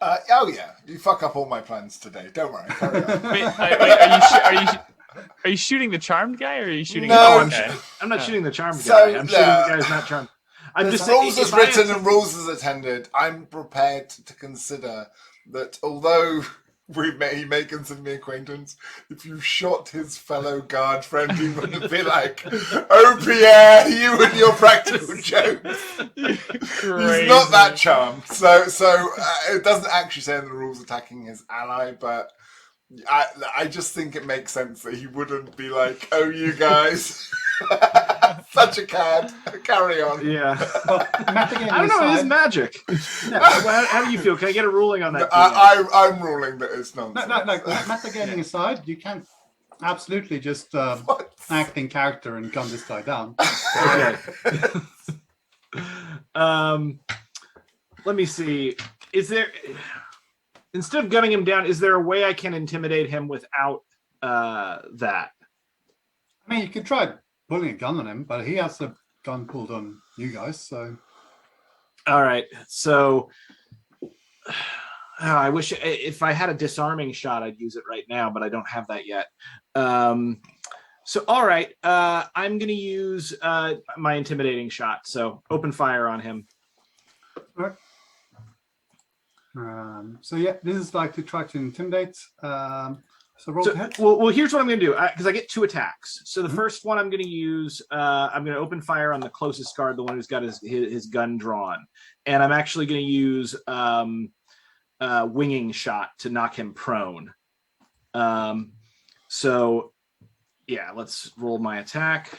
Oh yeah, you fuck up all my plans today. Don't worry. Carry on. Wait, are you shooting the charmed guy, or are you shooting? No, the guy? I'm not shooting the charmed So, guy. I'm shooting yeah. the guy who's not charmed. I'm There's just rules saying, as written and rules as attended. I'm prepared to consider that although he may consider me acquaintance, if you shot his fellow guard friend, he wouldn't be like, "Oh Pierre, you and your practical jokes." He's not that charmed. So it doesn't actually say in the rules attacking his ally, but I just think it makes sense that he wouldn't be like, "Oh, you guys." Such a cad. Carry on. Yeah. Well, I don't know. It is magic. How do you feel? Can I get a ruling on that? I'm ruling that it's nonsense. No. Metagaming aside, you can absolutely just act in character and gun this guy down. Okay. Let me see. Is there, instead of gunning him down, is there a way I can intimidate him without that? I mean, you could try pulling a gun on him, but he has a gun pulled on you guys, so. All right. So I wish if I had a disarming shot, I'd use it right now, but I don't have that yet. So, all right. I'm going to use my intimidating shot. So open fire on him. All right. So yeah, this is like to try to intimidate. So roll ahead. Well, here's what I'm going to do, because I get 2 attacks. So the first one I'm going to use, I'm going to open fire on the closest guard, the one who's got his gun drawn. And I'm actually going to use winging shot to knock him prone. So, yeah, let's roll my attack.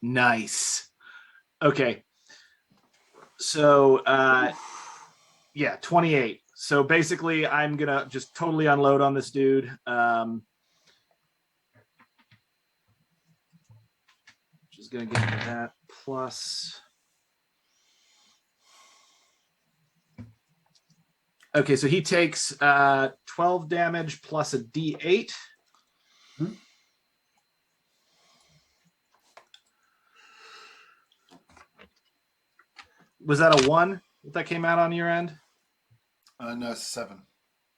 Nice. Okay. So, yeah, 28. So basically, I'm going to just totally unload on this dude. Just going to get rid of that. Plus. Okay, so he takes 12 damage plus a D8. Was that a 1 that came out on your end? No, it's 7.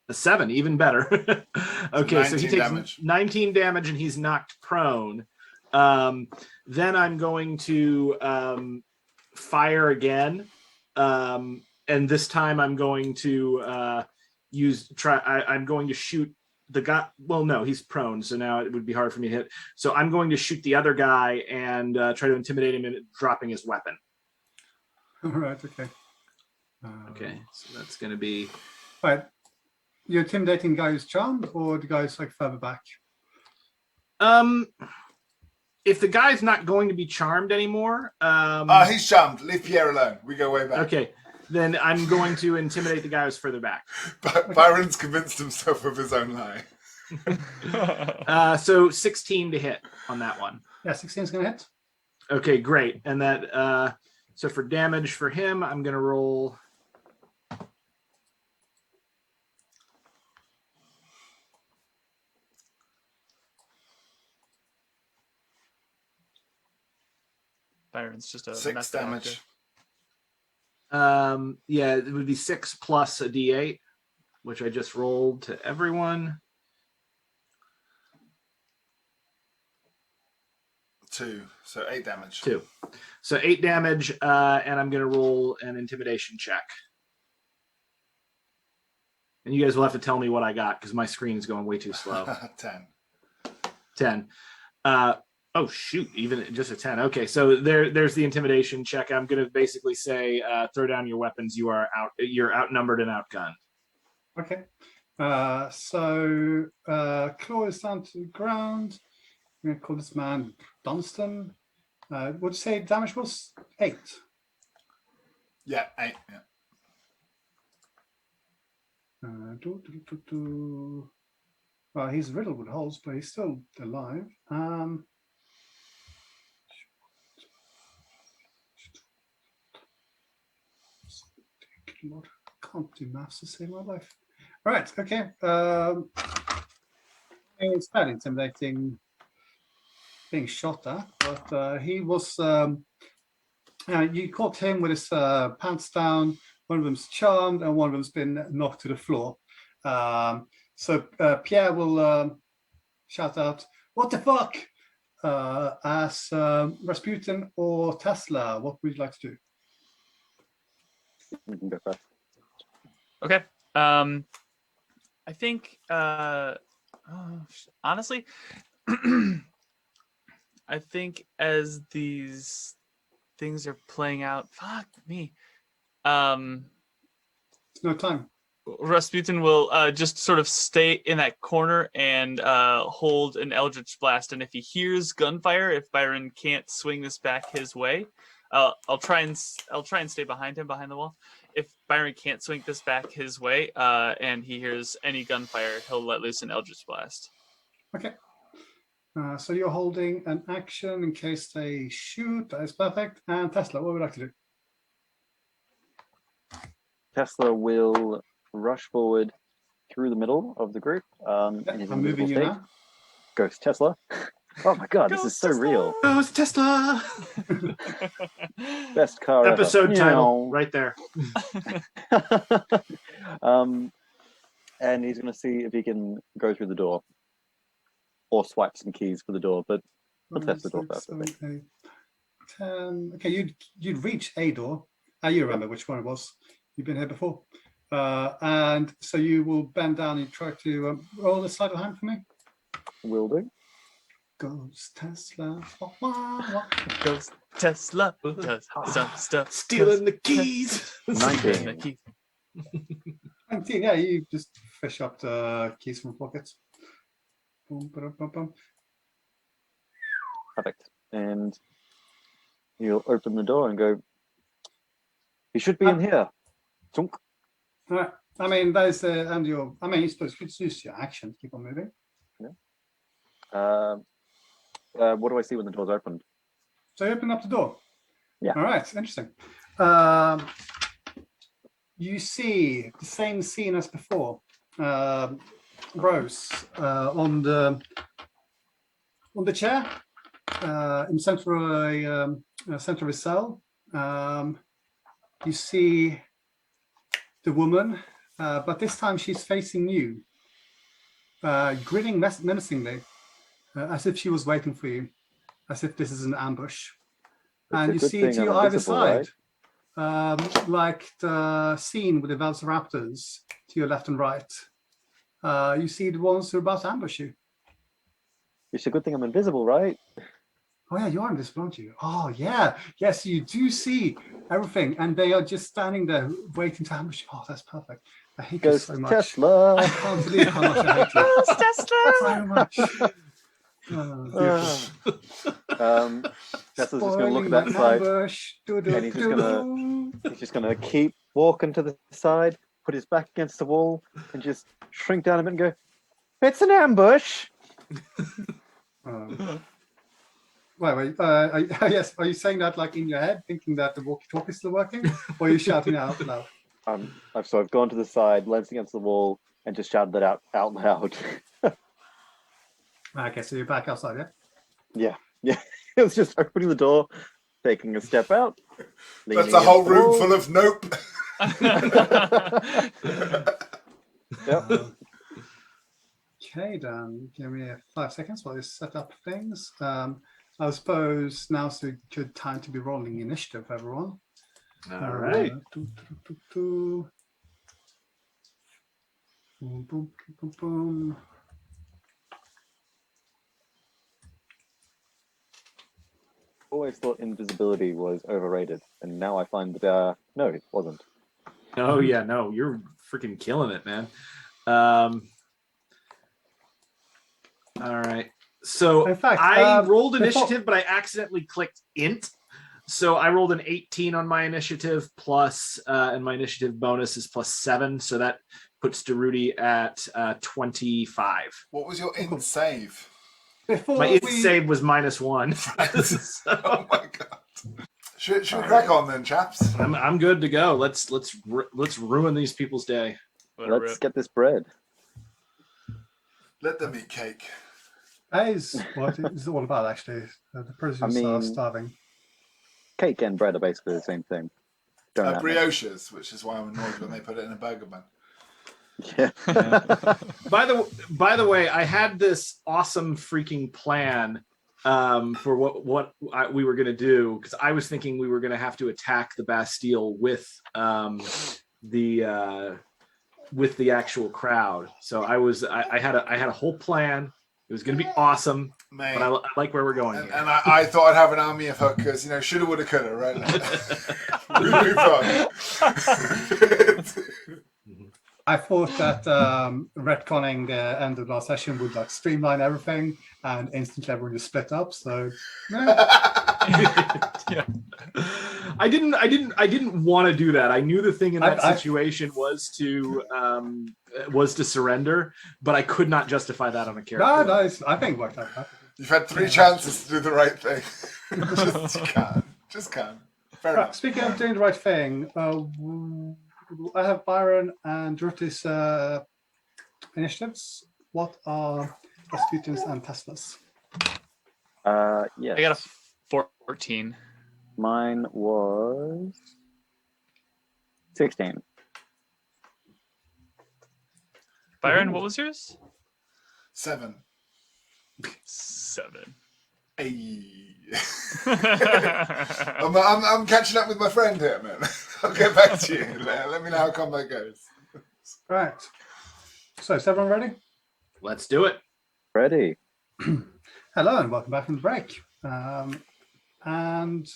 A 7, even better. Okay, so he takes damage. 19 damage and he's knocked prone. Then I'm going to fire again. And this time I'm going to I'm going to shoot the guy. Well, no, he's prone, so now it would be hard for me to hit. So I'm going to shoot the other guy and try to intimidate him into dropping his weapon. All right, okay. Okay, so that's going to be... All right. You're intimidating the guy who's charmed, or the guy's like further back? If the guy's not going to be charmed anymore... he's charmed. Leave Pierre alone. We go way back. Okay, then I'm going to intimidate the guy who's further back. But Byron's convinced himself of his own lie. So 16 to hit on that one. Yeah, 16 is going to hit. Okay, great. And that... So for damage for him, I'm going to roll... Byron's just a 6 method damage. actor. Yeah, it would be 6 plus a D8, which I just rolled to everyone. 2, so 8 damage. 2. So 8 damage, and I'm going to roll an intimidation check. And you guys will have to tell me what I got because my screen is going way too slow. 10. 10. Oh shoot! Even just a 10. Okay, so there's the intimidation check. I'm going to basically say, throw down your weapons. You're outnumbered and outgunned. Okay. So Claw is down to the ground. I'm going to call this man Dunstan. Would you say damage was 8? Yeah, 8. Yeah. Well, he's riddled with holes, but he's still alive. Lord, can't do maths to save my life. Right, okay. It's fairly intimidating being shot at, but he was. You caught him with his pants down. One of them's charmed, and one of them's been knocked to the floor. So Pierre will shout out, "What the fuck?" As Rasputin or Tesla, what would you like to do? We can go first. Okay. I think honestly, I think as these things are playing out, fuck me. No time. Rasputin will just sort of stay in that corner and hold an Eldritch Blast. And if he hears gunfire, if Byron can't swing this back his way, I'll try and stay behind him, behind the wall. If Byron can't swing this back his way, and he hears any gunfire, he'll let loose an Eldritch Blast. Okay. So you're holding an action in case they shoot. That is perfect. And Tesla, what would you like to do? Tesla will rush forward through the middle of the group. In his I'm moving invisible you state. now. Ghost Tesla. Oh my god, this is so real. Ghost Tesla. Best car Episode ever. title right there. And he's going to see if he can go through the door or swipe some keys for the door, but we'll test the door first. 10. Okay, you'd reach a door. You remember which one it was. You've been here before. And so you will bend down and try to roll the sleight of hand for me. Will do. Ghost Tesla. Wah, wah, wah. Ghost Tesla does some stuff. Stealing the keys. 19. 19, yeah, you just fish up the keys from pockets. Boom, ba-dum, bum, bum. Perfect. And he'll open the door and go, he should be in here. Chunk. All right. I mean, that is and your. I mean, you're supposed to use your action to keep on moving. What do I see when the door's opened? So you open up the door. Yeah. All right. Interesting. You see the same scene as before. Rose on the chair in center of his cell. You see the woman, but this time she's facing you, grinning menacingly, as if she was waiting for you, as if this is an ambush. And you see to either side, like the scene with the Velociraptors to your left and right, you see the ones who are about to ambush you. It's a good thing I'm invisible, right? Oh yeah, you are invisible, aren't you? Oh yeah, yes, you do see everything, and they are just standing there waiting to ambush you. Oh, that's perfect. I hate you so much. Tesla. I can't believe how much I hate you. Ghost Tesla. So much. Tesla's just going to look at that side, and he's just gonna keep walking to the side, put his back against the wall, and just shrink down a bit and go, "It's an ambush." Wait. Yes. Are you saying that like in your head, thinking that the walkie-talkie is still working, or are you shouting out loud? I've gone to the side, leant against the wall, and just shouted that out loud. Okay, so you're back outside, yeah? Yeah. It was just opening the door, taking a step out. That's a whole room full of nope. Yep. Okay, Dan, give me 5 seconds while you set up things. So I suppose now's a good time to be rolling initiative, everyone. All right. Boom, boom, boom, boom. Always thought invisibility was overrated, and now I find that no, it wasn't. Oh yeah, no, you're freaking killing it, man. All right. So In fact, I rolled before- initiative, but I accidentally clicked int. So I rolled an 18 on my initiative plus, and my initiative bonus is +7. So that puts Daruti at 25. What was your int save? Before My int we save was -1. So Oh my god. Should we crack on then, chaps? I'm good to go. Let's ruin these people's day. Let's get this bread. Let them eat cake. that is what it's all about, actually. The prisoners are mean- starving. Cake and bread are basically the same thing. Don't at me. Brioches, which is why I'm annoyed when they put it in a burger bun. Yeah. By the way, I had this awesome freaking plan for what we were going to do, because I was thinking we were going to have to attack the Bastille with the actual crowd. So I had a whole plan. It was going to be awesome, Mate. but I like where we're going And, here. and I thought I'd have an army of hookers, shoulda, woulda, coulda, right? We move on. I thought that retconning the end of last session would like streamline everything, and instantly everyone just split up. So Yeah. I didn't want to do that. I knew the thing in that I- situation was to surrender, but I could not justify that on a character. no, I think it worked out perfectly. You've had 3 chances to do the right thing. Just can't. Fair Right, enough. speaking of doing the right thing, I have Byron and Druti's initiatives. What are Rasputin's and Tesla's? Yes. I got a 14. Mine was 16. Byron, what was yours? 7. 7. Hey. I'm catching up with my friend here, man. I'll get back to you. Let me know how combat goes. Right. So, is everyone ready? Let's do it. Ready. Hello and welcome back from the break. And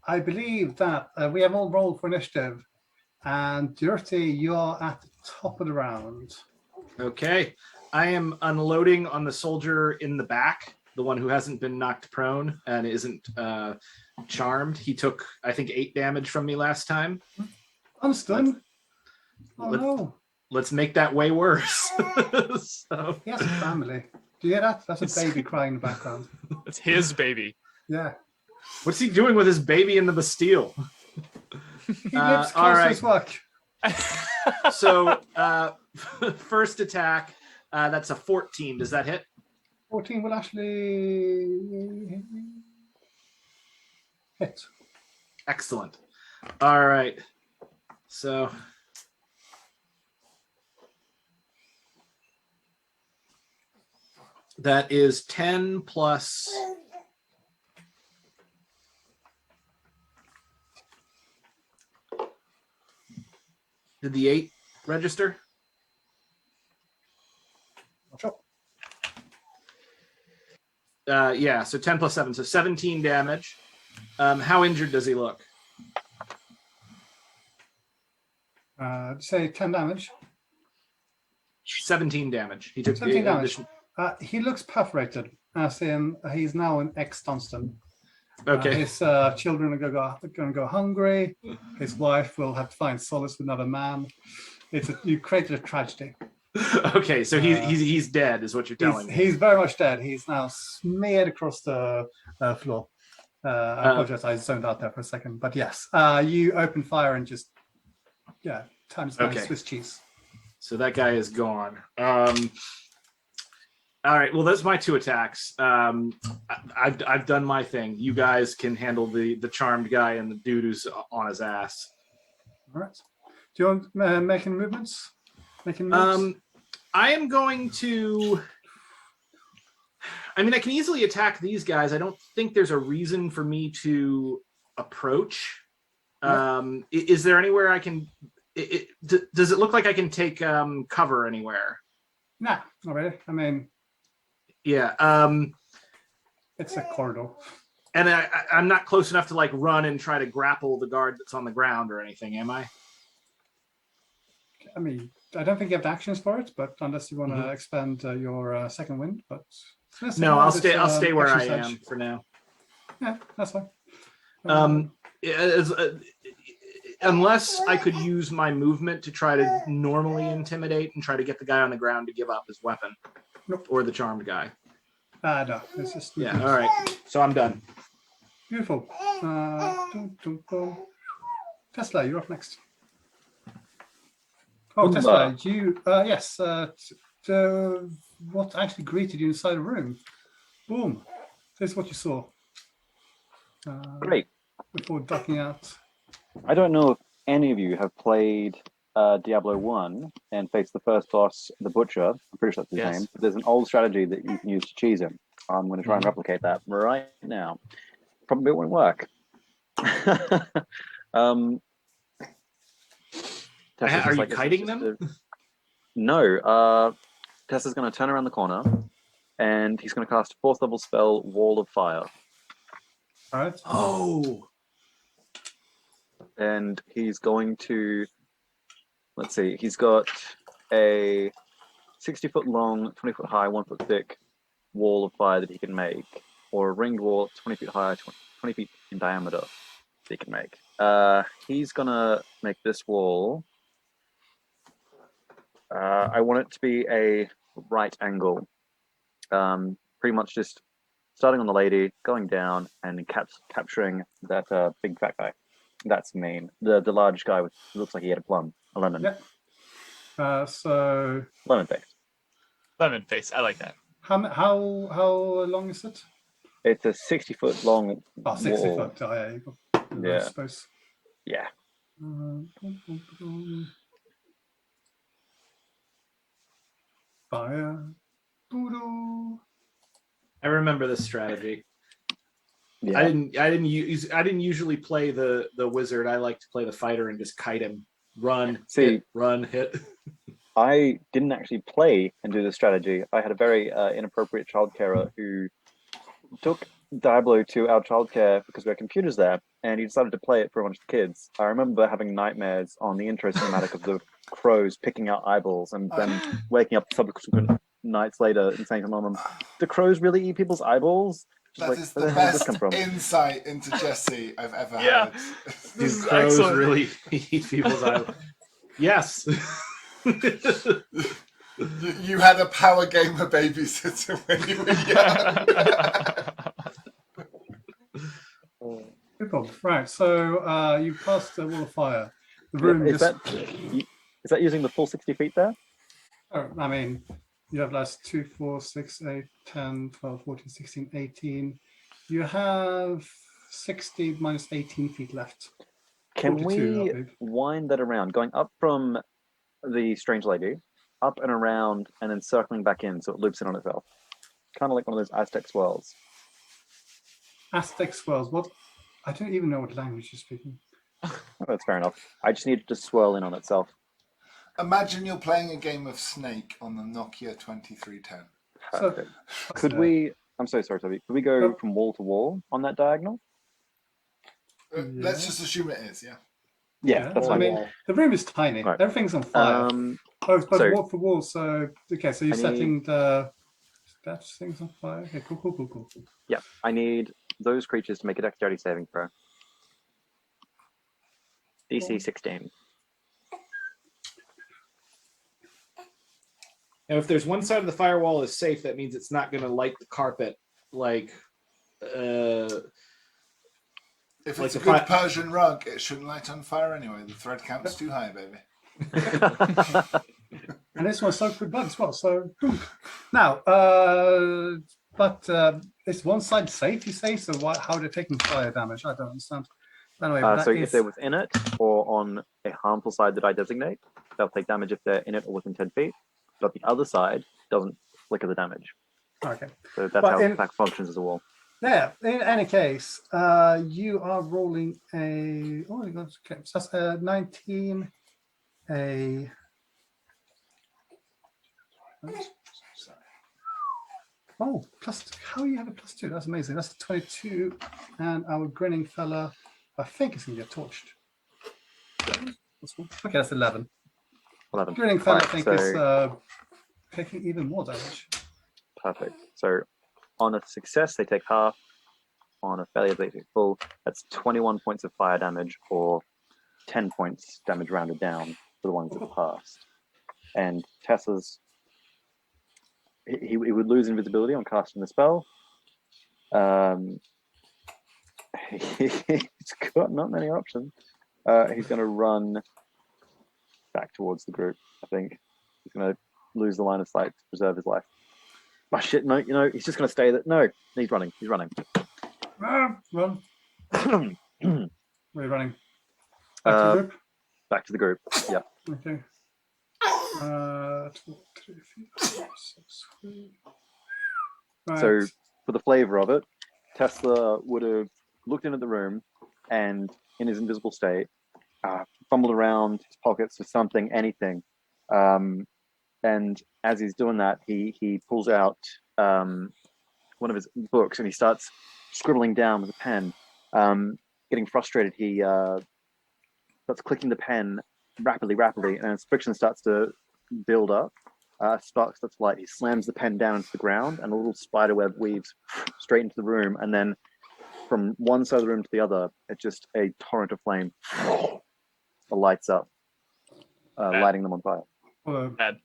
I believe that we have all rolled for initiative. And Dirty, you are at the top of the round. Okay. I am unloading on the soldier in the back, the one who hasn't been knocked prone and isn't charmed. He took, I think, 8 damage from me last time. Dunstan. Oh let's- no. Let's make that way worse. So, He has a family. Do you hear that? That's a baby crying in the background. It's his baby. Yeah. what's he doing with his baby in the Bastille? He lives all close to right. his work. So, first attack, that's a 14. Does that hit? 14 will actually hit. Excellent. All right. So, that is 10 plus. Did the 8 register? Sure. Yeah, so 10 plus 7, so 17 damage. How injured does he look? Say 10 damage. 17 damage. He took 17 the damage. addition- He looks perforated, as in he's now an ex-Dunstan. Okay. His children are going to go hungry. His wife will have to find solace with another man. You created a tragedy. Okay, so he's dead, is what you're telling me. He's very much dead. He's now smeared across the floor. I apologize, I zoned out there for a second. But yes, you open fire and just, times Okay. Swiss cheese. So that guy is gone. All right. Well, that's my 2 attacks. I've done my thing. You guys can handle the charmed guy and the dude who's on his ass. All right. Do you want making movements? Making moves? I am going to. I mean, I can easily attack these guys. I don't think there's a reason for me to approach. Is there anywhere I can? Does it look like I can take cover anywhere? Nah, not really. I mean, Yeah. it's a corridor. And I'm not close enough to like run and try to grapple the guard that's on the ground or anything, am I? I mean, I don't think you have the actions for it, but unless you want to Mhm. expand your second wind, but No, I'll stay. I'll It's, stay where I action am surge. for now. Yeah, that's fine. Unless I could use my movement to try to normally intimidate and try to get the guy on the ground to give up his weapon, Nope. or the charmed guy. No, it's just Yeah. All right. So I'm done. Beautiful. Tesla, you're up next. Oh, Boomba. Tesla, you yes. What actually greeted you inside the room? Boom. This is what you saw. Great. Before ducking out. I don't know if any of you have played Diablo 1 and faced the first boss, the Butcher. I'm pretty sure that's his Yes. name. But there's an old strategy that you can use to cheese him. I'm going to try and replicate that right now. Probably it won't work. Tessa's Are just you this is kiting just them? No. Tessa's going to turn around the corner and he's going to cast a 4th level spell, Wall of Fire. All right. Oh. And he's going to, let's see, he's got a 60-foot long, 20-foot high, 1-foot thick wall of fire that he can make, or a ringed wall 20 feet high, 20 feet in diameter that he can make. He's gonna make this wall. I want it to be a right angle. Pretty much just starting on the lady, going down, and capturing that big fat guy. That's mean. The large guy with looks like he had a lemon. Yep. So Lemon face. Lemon face. I like that. how long is it? It's a 60-foot long Oh, 60 wall. foot. Oh, yeah, I Yeah. suppose. Yeah. Fire. Doo-doo. I remember this strategy. Yeah. I didn't usually play the wizard. I like to play the fighter and just kite him, run, See, hit, run, hit. I didn't actually play and do this strategy. I had a very inappropriate childcarer who took Diablo to our childcare because we had computers there, and he decided to play it for a bunch of kids. I remember having nightmares on the intro cinematic of the crows picking out eyeballs, and then waking up subsequent nights later and saying to mom, "Do crows really eat people's eyeballs?" She's That like, is "Where the hell did this best come from?" insight into Jesse I've ever Yeah. had. Do is crows excellent. really eat people's eyes? Yes. You had a power gamer babysitter when you were young. People. Right. So you passed the wall of fire. The Yeah, room is just. that using the full 60 feet there? Oh, I mean, you have last 2, 4, 6, 8, 10, 12, 14, 16, 18. You have 60 minus 18 feet left. Can 42, I we believe. wind that around, going up from the strange lady, up and around, and then circling back in so it loops in on itself? Kind of like one of those Aztec swirls. Aztec swirls. What? I don't even know what language you're speaking. Oh, that's fair enough. I just needed to swirl in on itself. Imagine you're playing a game of Snake on the Nokia 2310. Perfect. So, Could we? I'm so sorry, Toby. Could we go Nope. from wall to wall on that diagonal? Let's Yeah. just assume it is, yeah. Yeah, that's I fine. mean, the room is tiny. Right. Everything's on fire. But so- wall for wall. So okay. So you're I need- setting the that things on fire. Okay. Cool. Yeah, I need those creatures to make a dexterity saving throw. DC 16. Now, if there's one side of the firewall is safe, that means it's not going to light the carpet like. If Like it's a the good Persian rug, it shouldn't light on fire anyway. The thread count's too high, baby. And this one's soaked with blood as well. So now, but is one side safe? You say so? How are they taking fire damage? I don't understand. Anyway, So if they're within it or on a harmful side that I designate, they'll take damage if they're in it or within 10 feet. But the other side doesn't flicker the damage. Okay. So that's But how in- attack functions as a wall. Yeah. In any case, you are rolling a. Oh, you got okay. So that's a 19. A. Oh, plus. How you have a +2? That's amazing. That's a 22, and our grinning fella. I think is going to get torched. Okay, that's 11. 11. Grinning fella, Alright, I think, so- is taking even more damage. Perfect. So on a success, they take half. On a failure, they take full. That's 21 points of fire damage, or 10 points damage rounded down for the ones that passed. And Tessa's, he would lose invisibility on casting the spell. He's got not many options. He's going to run back towards the group, I think. He's going to lose the line of sight to preserve his life. Oh shit, no, he's just going to stay there. No, he's running. Run. Where are you running? Back to the group? Back to the group, yeah. Okay. 2, 3, 4, 5, 6, 3. Right. So for the flavor of it, Tesla would have looked into the room and in his invisible state, fumbled around his pockets for something, anything. And as he's doing that, he pulls out one of his books and he starts scribbling down with a pen. Getting frustrated, he starts clicking the pen rapidly, and as friction starts to build up, spark starts to light. He slams the pen down into the ground, and a little spider web weaves straight into the room. And then from one side of the room to the other, it's just a torrent of flame lights up, lighting them on fire. Bad.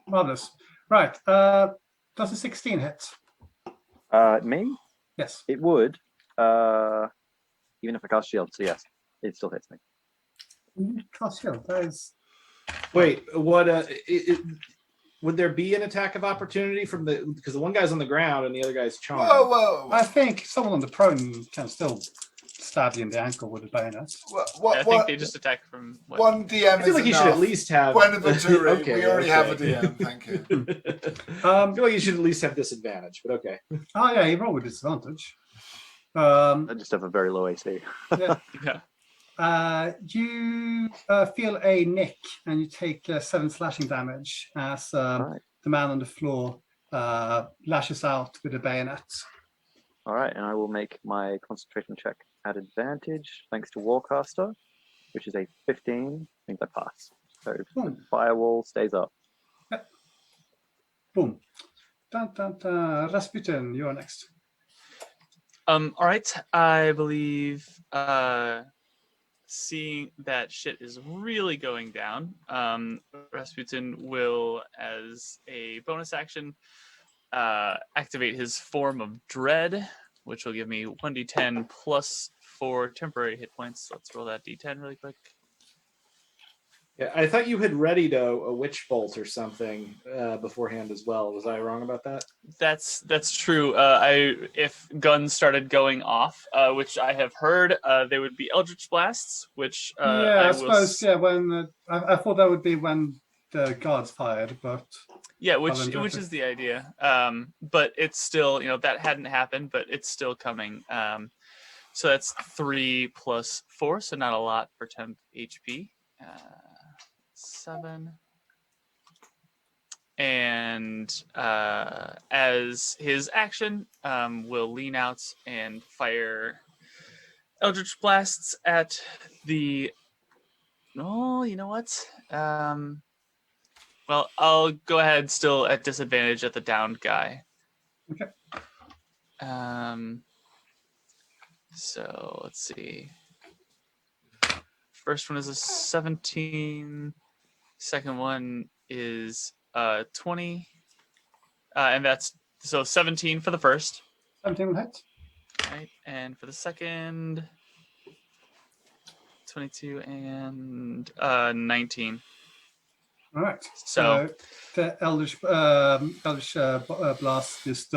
Marvelous. Right. Does a 16 hit? Me? Yes. It would, even if I cast shield. So yes, it still hits me. Cast shield. That is. Wait, what? Would there be an attack of opportunity from because the one guy's on the ground and the other guy's charmed? Whoa. I think someone on the prone can still stab you in the ankle with a bayonet. I think they just attack from what? One DM I feel is like you should enough. at least have. Buenaventura, Okay, we already have a okay. DM, thank you. I feel like you should at least have disadvantage, but okay. Oh yeah, you roll with disadvantage. I just have a very low AC. Yeah. Yeah. You feel a nick and you take 7 slashing damage as Right. the man on the floor lashes out with a bayonet. All right, and I will make my concentration check at advantage, thanks to Warcaster, which is a 15. I think I pass. So the firewall stays up. Boom. Dun, dun, dun. Rasputin, you're next. All right. I believe seeing that shit is really going down, Rasputin will, as a bonus action, activate his form of dread, which will give me 1d10 plus 4 temporary hit points. Let's roll that d10 really quick. Yeah, I thought you had readied a witch bolt or something beforehand as well. Was I wrong about that? That's true. If guns started going off, which I have heard, they would be Eldritch Blasts, which I suppose. Yeah, when I thought that would be when the guards fired, but yeah, which is the idea. But it's still, that hadn't happened, but it's still coming. So that's 3 plus 4, so not a lot for 10 HP. 7. And as his action, will lean out and fire Eldritch Blasts at the. Oh, you know what? Well, I'll go ahead still at disadvantage at the downed guy. Okay. So let's see. First one is a 17. Second one is 20. And that's so 17 for the first. 17 will hit. Right. And for the second, 22 and 19. All right. So the Eldritch Blast just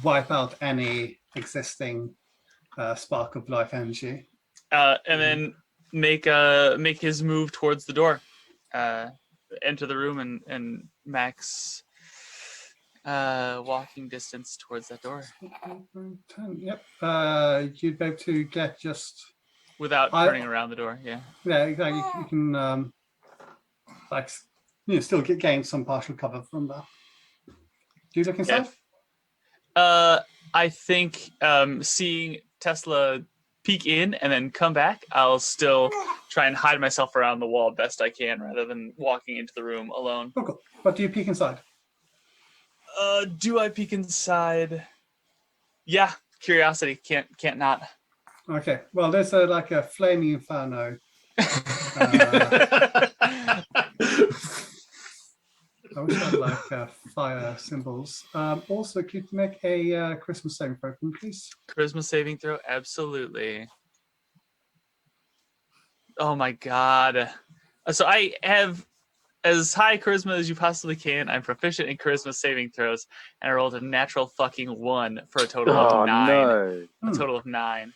wipe out any existing spark of life energy. And then make his move towards the door. Enter the room and Max walking distance towards that door 10, yep. You'd be able to get just without turning around the door. Yeah. yeah, exactly. You can like still gain some partial cover from that. Do you look inside? I think seeing Tesla peek in and then come back, I'll still try and hide myself around the wall best I can rather than walking into the room alone. Oh, cool. But do you peek inside? Do I peek inside? Yeah, curiosity can't not. Okay. Well, there's like a flaming inferno. I wish I had like fire symbols. Also, could you make a Christmas saving throw, please? Charisma saving throw, absolutely. Oh my god. So I have as high charisma as you possibly can. I'm proficient in charisma saving throws, and I rolled a natural fucking 1 for a total of 9. No. A total of 9.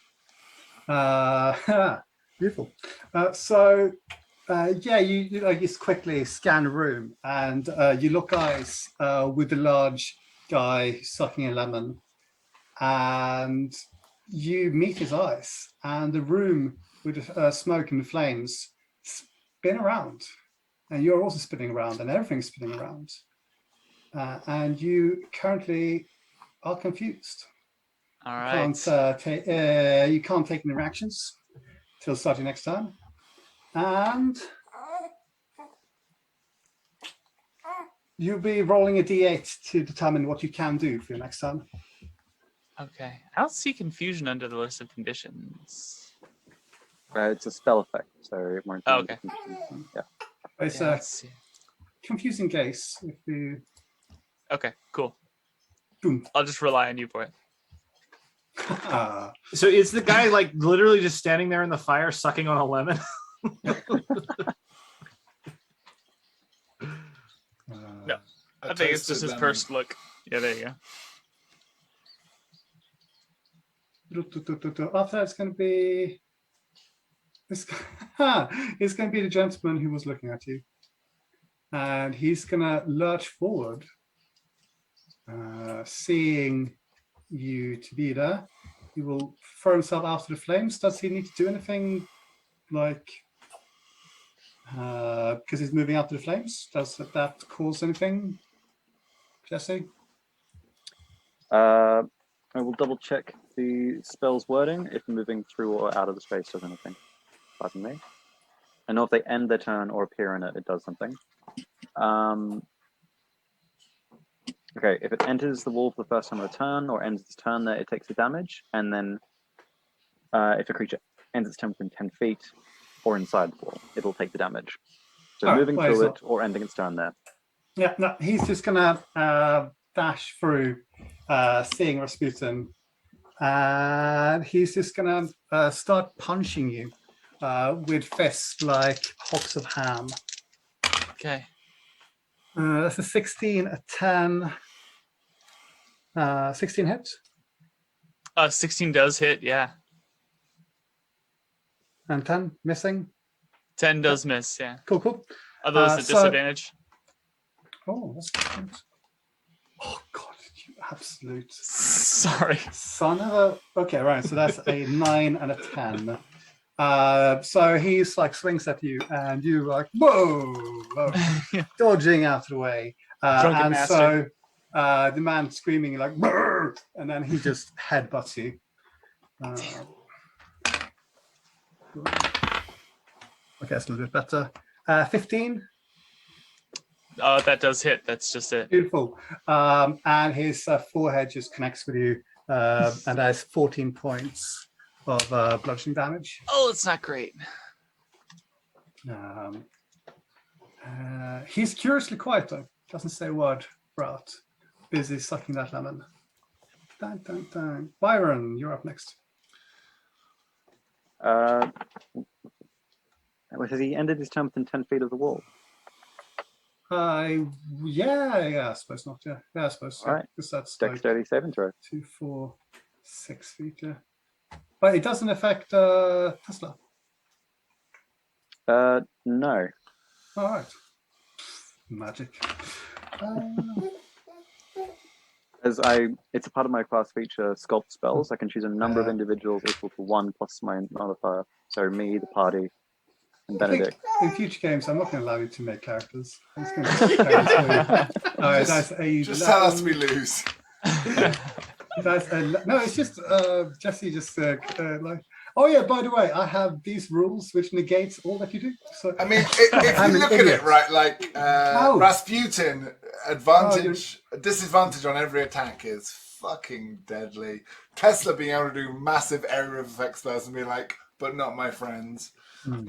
Beautiful. So yeah, you just quickly scan the room, and you look eyes with the large guy sucking a lemon, and you meet his eyes, and the room with smoke and flames spin around, and you're also spinning around, and everything's spinning around, and you currently are confused. All right. You can't take any reactions till starting next turn, and you'll be rolling a d8 to determine what you can do for your next turn. Okay. I don't see confusion under the list of conditions. It's a spell effect, so it won't. Oh, okay. Yeah. It's Yeah, a let's see. confusing case. If you Okay, cool. boom. I'll just rely on you for it. So is the guy like literally just standing there in the fire sucking on a lemon? No. I think it's just his first look. Yeah, there you go. After that, it's going to be it's going to be the gentleman who was looking at you, and he's going to lurch forward, seeing you to be there. He will throw himself after the flames. Does he need to do anything, like because he's moving after the flames? Does that cause anything, Jesse? I will double check the spell's wording if moving through or out of the space does anything. Pardon me. I know if they end their turn or appear in it, it does something. Okay, if it enters the wall for the first time of the turn or ends its turn there, it takes the damage. And then if a creature ends its turn within 10 feet or inside the wall, it'll take the damage. So moving through it or ending its turn there. Yeah, no, he's just gonna dash through, seeing Rasputin, and he's just gonna start punching you with fists like hocks of ham. Okay. That's a 16, a 10, 16 hits, 16 does hit, yeah. and 10 missing. 10 does miss, yeah. Cool. Are those at disadvantage? Oh, that's good. Oh God, you absolute Sorry. son of a. Okay, right. So that's a 9 and a 10. So he's like swings at you, and you like whoa, Yeah. dodging out of the way, Drunken and master. so the man screaming like, "Brr!" And then he just headbutts you. Okay, that's a little bit better. 15. Oh, that does hit. That's just it. Beautiful. And his forehead just connects with you, and has 14 points of bludgeoning damage. Oh, it's not great. He's curiously quiet though. Doesn't say a word. Right. Busy sucking that lemon. Dun, dun, dun. Byron, you're up next. Has he ended his turn within 10 feet of the wall? Yeah, I suppose not. Yeah, I suppose so. All right. Because that's Dexterity saving throw. 2, 4, 6 feet. Yeah, but it doesn't affect Tesla. No. All right. Magic. It's a part of my class feature, sculpt spells. I can choose a number of individuals equal to 1 plus my modifier. So me, the party, and I think Benedict. in future games, I'm not going to allow you to make characters. I'm just going to characters for you. All right, that's A11. Just tell us we lose. No, it's just Jesse just like. Oh yeah, by the way, I have these rules which negates all that you do. So I mean, if I'm you an look at idiot. it, right, like No. Rasputin, disadvantage on every attack is fucking deadly. Tesla being able to do massive area of effect spells and be like, but not my friends. And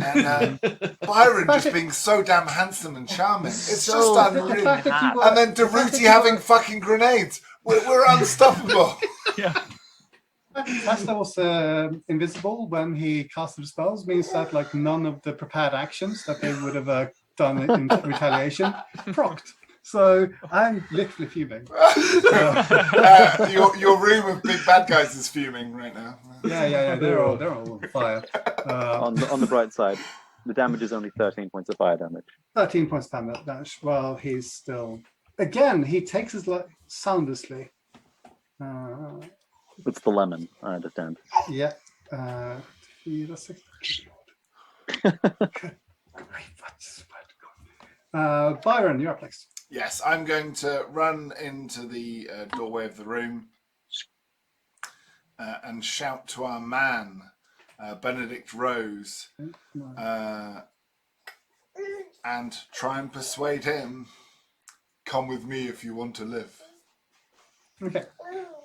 Byron just being so damn handsome and charming. It's So just the unreal. fact that you were, And then the fact that Daruti you having were- fucking grenades. We're unstoppable. Tesla was invisible when he casted the spells, means that like none of the prepared actions that they would have done in retaliation procced. So I'm literally fuming. Your room of big bad guys is fuming right now. Yeah. They're all on fire. On the bright side, the damage is only 13 points of fire damage. 13 points damage. Well, he's still again. He takes his life soundlessly. It's the lemon, I understand. Yeah. 4, 6. Byron, you're up next. Yes, I'm going to run into the doorway of the room and shout to our man, Benedict Rose, and try and persuade him, come with me if you want to live. Okay.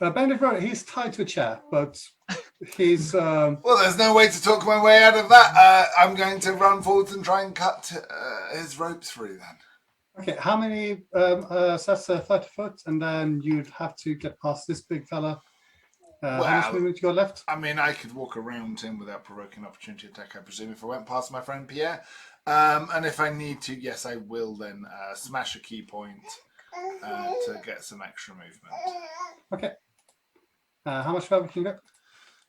Benedict Rose, he's tied to a chair, but he's... Well, there's no way to talk my way out of that. I'm going to run forwards and try and cut his ropes free then. Okay, how many... so that's 30 foot, and then you'd have to get past this big fella. How much movement you got left? I mean, I could walk around him without provoking opportunity attack, I presume, if I went past my friend Pierre. And if I need to, yes, I will then smash a key point to get some extra movement. Okay. How much further can you get?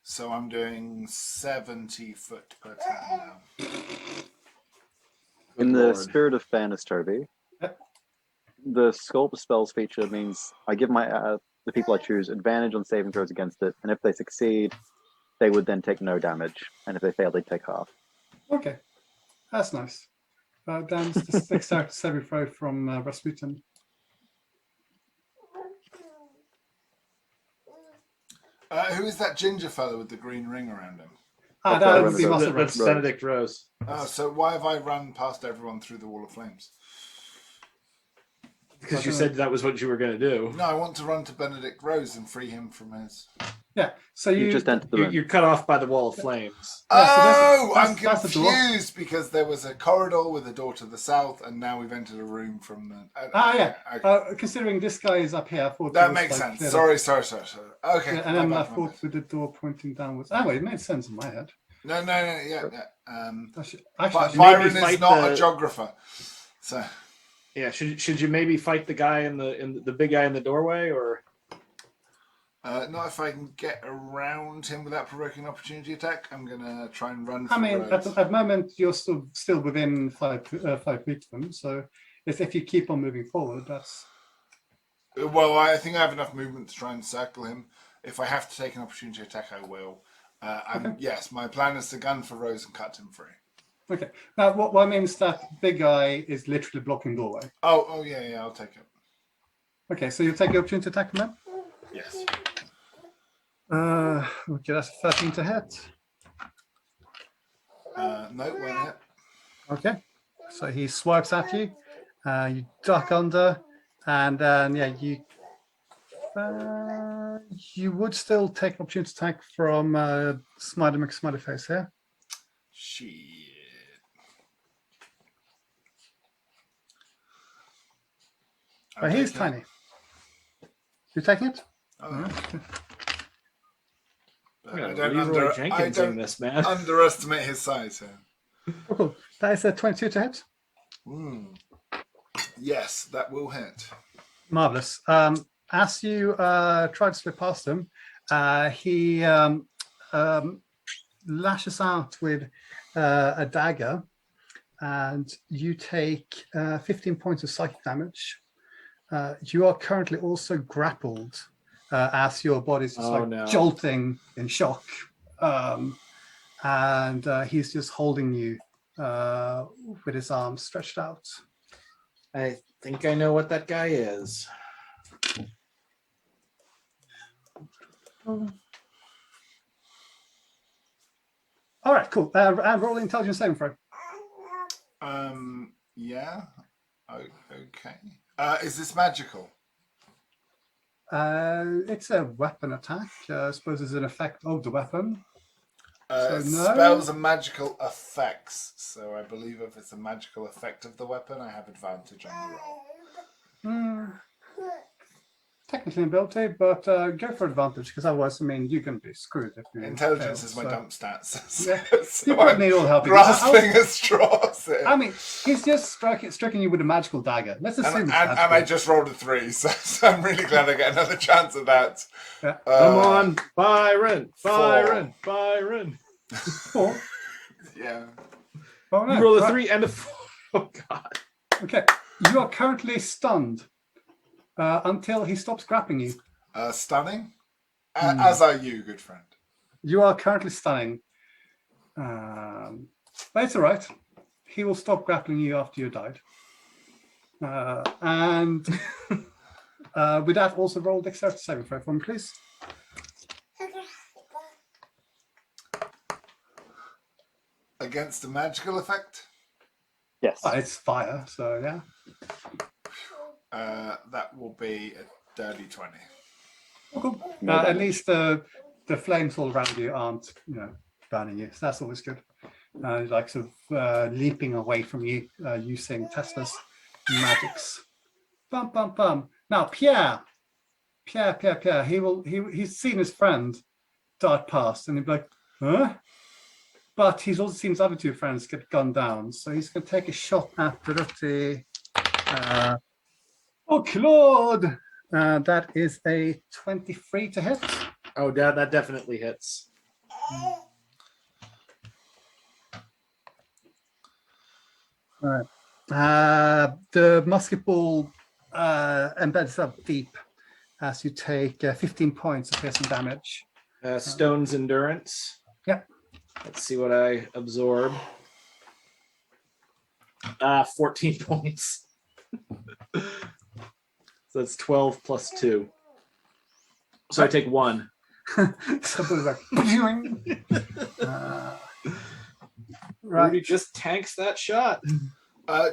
So I'm doing 70 foot per turn now. In the Lord. spirit of fairness, Toby, Yep. the sculpt spells feature means I give my the people I choose advantage on saving throws against it, and if they succeed, they would then take no damage, and if they fail, they take half. Okay. That's nice. Then the dexterity saving throw from Rasputin. Who is that ginger fellow with the green ring around him? That Byron would be Rose. Muscle That's Rose. Benedict Rose. Oh, so why have I run past everyone through the wall of flames? Because you said that was what you were going to do. No, I want to run to Benedict Rose and free him from his... Yeah, so You just entered the room. You're cut off by the wall of flames. Yeah, so Oh, that's- I'm that's the door. confused because there was a corridor with a door to the south, and now we've entered a room from the... yeah. Okay. Considering this guy is up here, I thought it That was, makes like, sense. clear. Sorry. Okay. Yeah, and then my I bad. thought with the door pointing downwards. Oh, it made sense in my head. No, yeah. Actually, Byron maybe is not fight a geographer, so... Yeah, should you maybe fight the guy in the big guy in the doorway, or not if I can get around him without provoking an opportunity attack. I'm gonna try and run. I for mean, Rose. at the moment, you're still within 5 feet of them. So if you keep on moving forward, that's... Well, I think I have enough movement to try and circle him. If I have to take an opportunity attack, I will. Yes, my plan is to gun for Rose and cut him free. Okay. Now, what means that big guy is literally blocking doorway. Oh yeah, I'll take it. Okay, so you take the opportunity to attack him Yes. then? Okay, that's 13 to hit. No, won't hit. Okay, so he swipes at you. You duck under, and then you would still take an opportunity attack from Smiley McSmiley here. Shit. But he's taking it. tiny. You taking it? Oh, but Yeah, I don't, Leroy Jenkins in don't this, man. underestimate his size here. Oh, cool. That is a 22 to hit. Yes, that will hit. Marvelous. As you try to slip past him, he lashes out with a dagger, and you take 15 points of psychic damage. You are currently also grappled as your body's just jolting in shock. And he's just holding you with his arms stretched out. I think I know what that guy is. All right, cool. And roll intelligence saving throw. Yeah. Okay. Is this magical? It's a weapon attack. I suppose it's an effect of the weapon. So no. Spells are magical effects. So I believe if it's a magical effect of the weapon, I have advantage on the roll. Technically ability, but go for advantage because otherwise, I mean, you can be screwed if you Intelligence fail, is my so. dump stats. Yeah. So You probably need all the help. grasping at straws here. I mean, he's just striking you with a magical dagger. Let's assume. And I just rolled a 3, so I'm really glad I get another chance at that. Yeah. Come on, Byron! 4. Byron! 4. Yeah. Oh, no. You roll a Right. 3 and a 4. Oh, God. Okay. You are currently stunned until he stops grappling you. Stunning. As are you, good friend. You are currently stunning. But it's all right. He will stop grappling you after you died. And with that, also roll dexterity saving throw for me, please. Against a magical effect? Yes. It's fire, so yeah. That will be a dirty 20. Oh, cool. No At damage. least the flames all around you aren't, burning you. So that's always good. Like sort of leaping away from you using Tesla's magics. Bum bum bum. Now Pierre. He's seen his friend dart past, and he'd be like, huh? But he's also seen his other 2 friends get gunned down, so he's going to take a shot at the dirty. Claude. That is a 23 to hit. Oh, Dad, that definitely hits. All right. The musket ball embeds itself deep as you take 15 points of piercing damage. Stone's endurance. Yep. Let's see what I absorb. 14 points. So that's 12 plus 2. So I take 1. Somebody's like, Rudy right. just tanks that shot.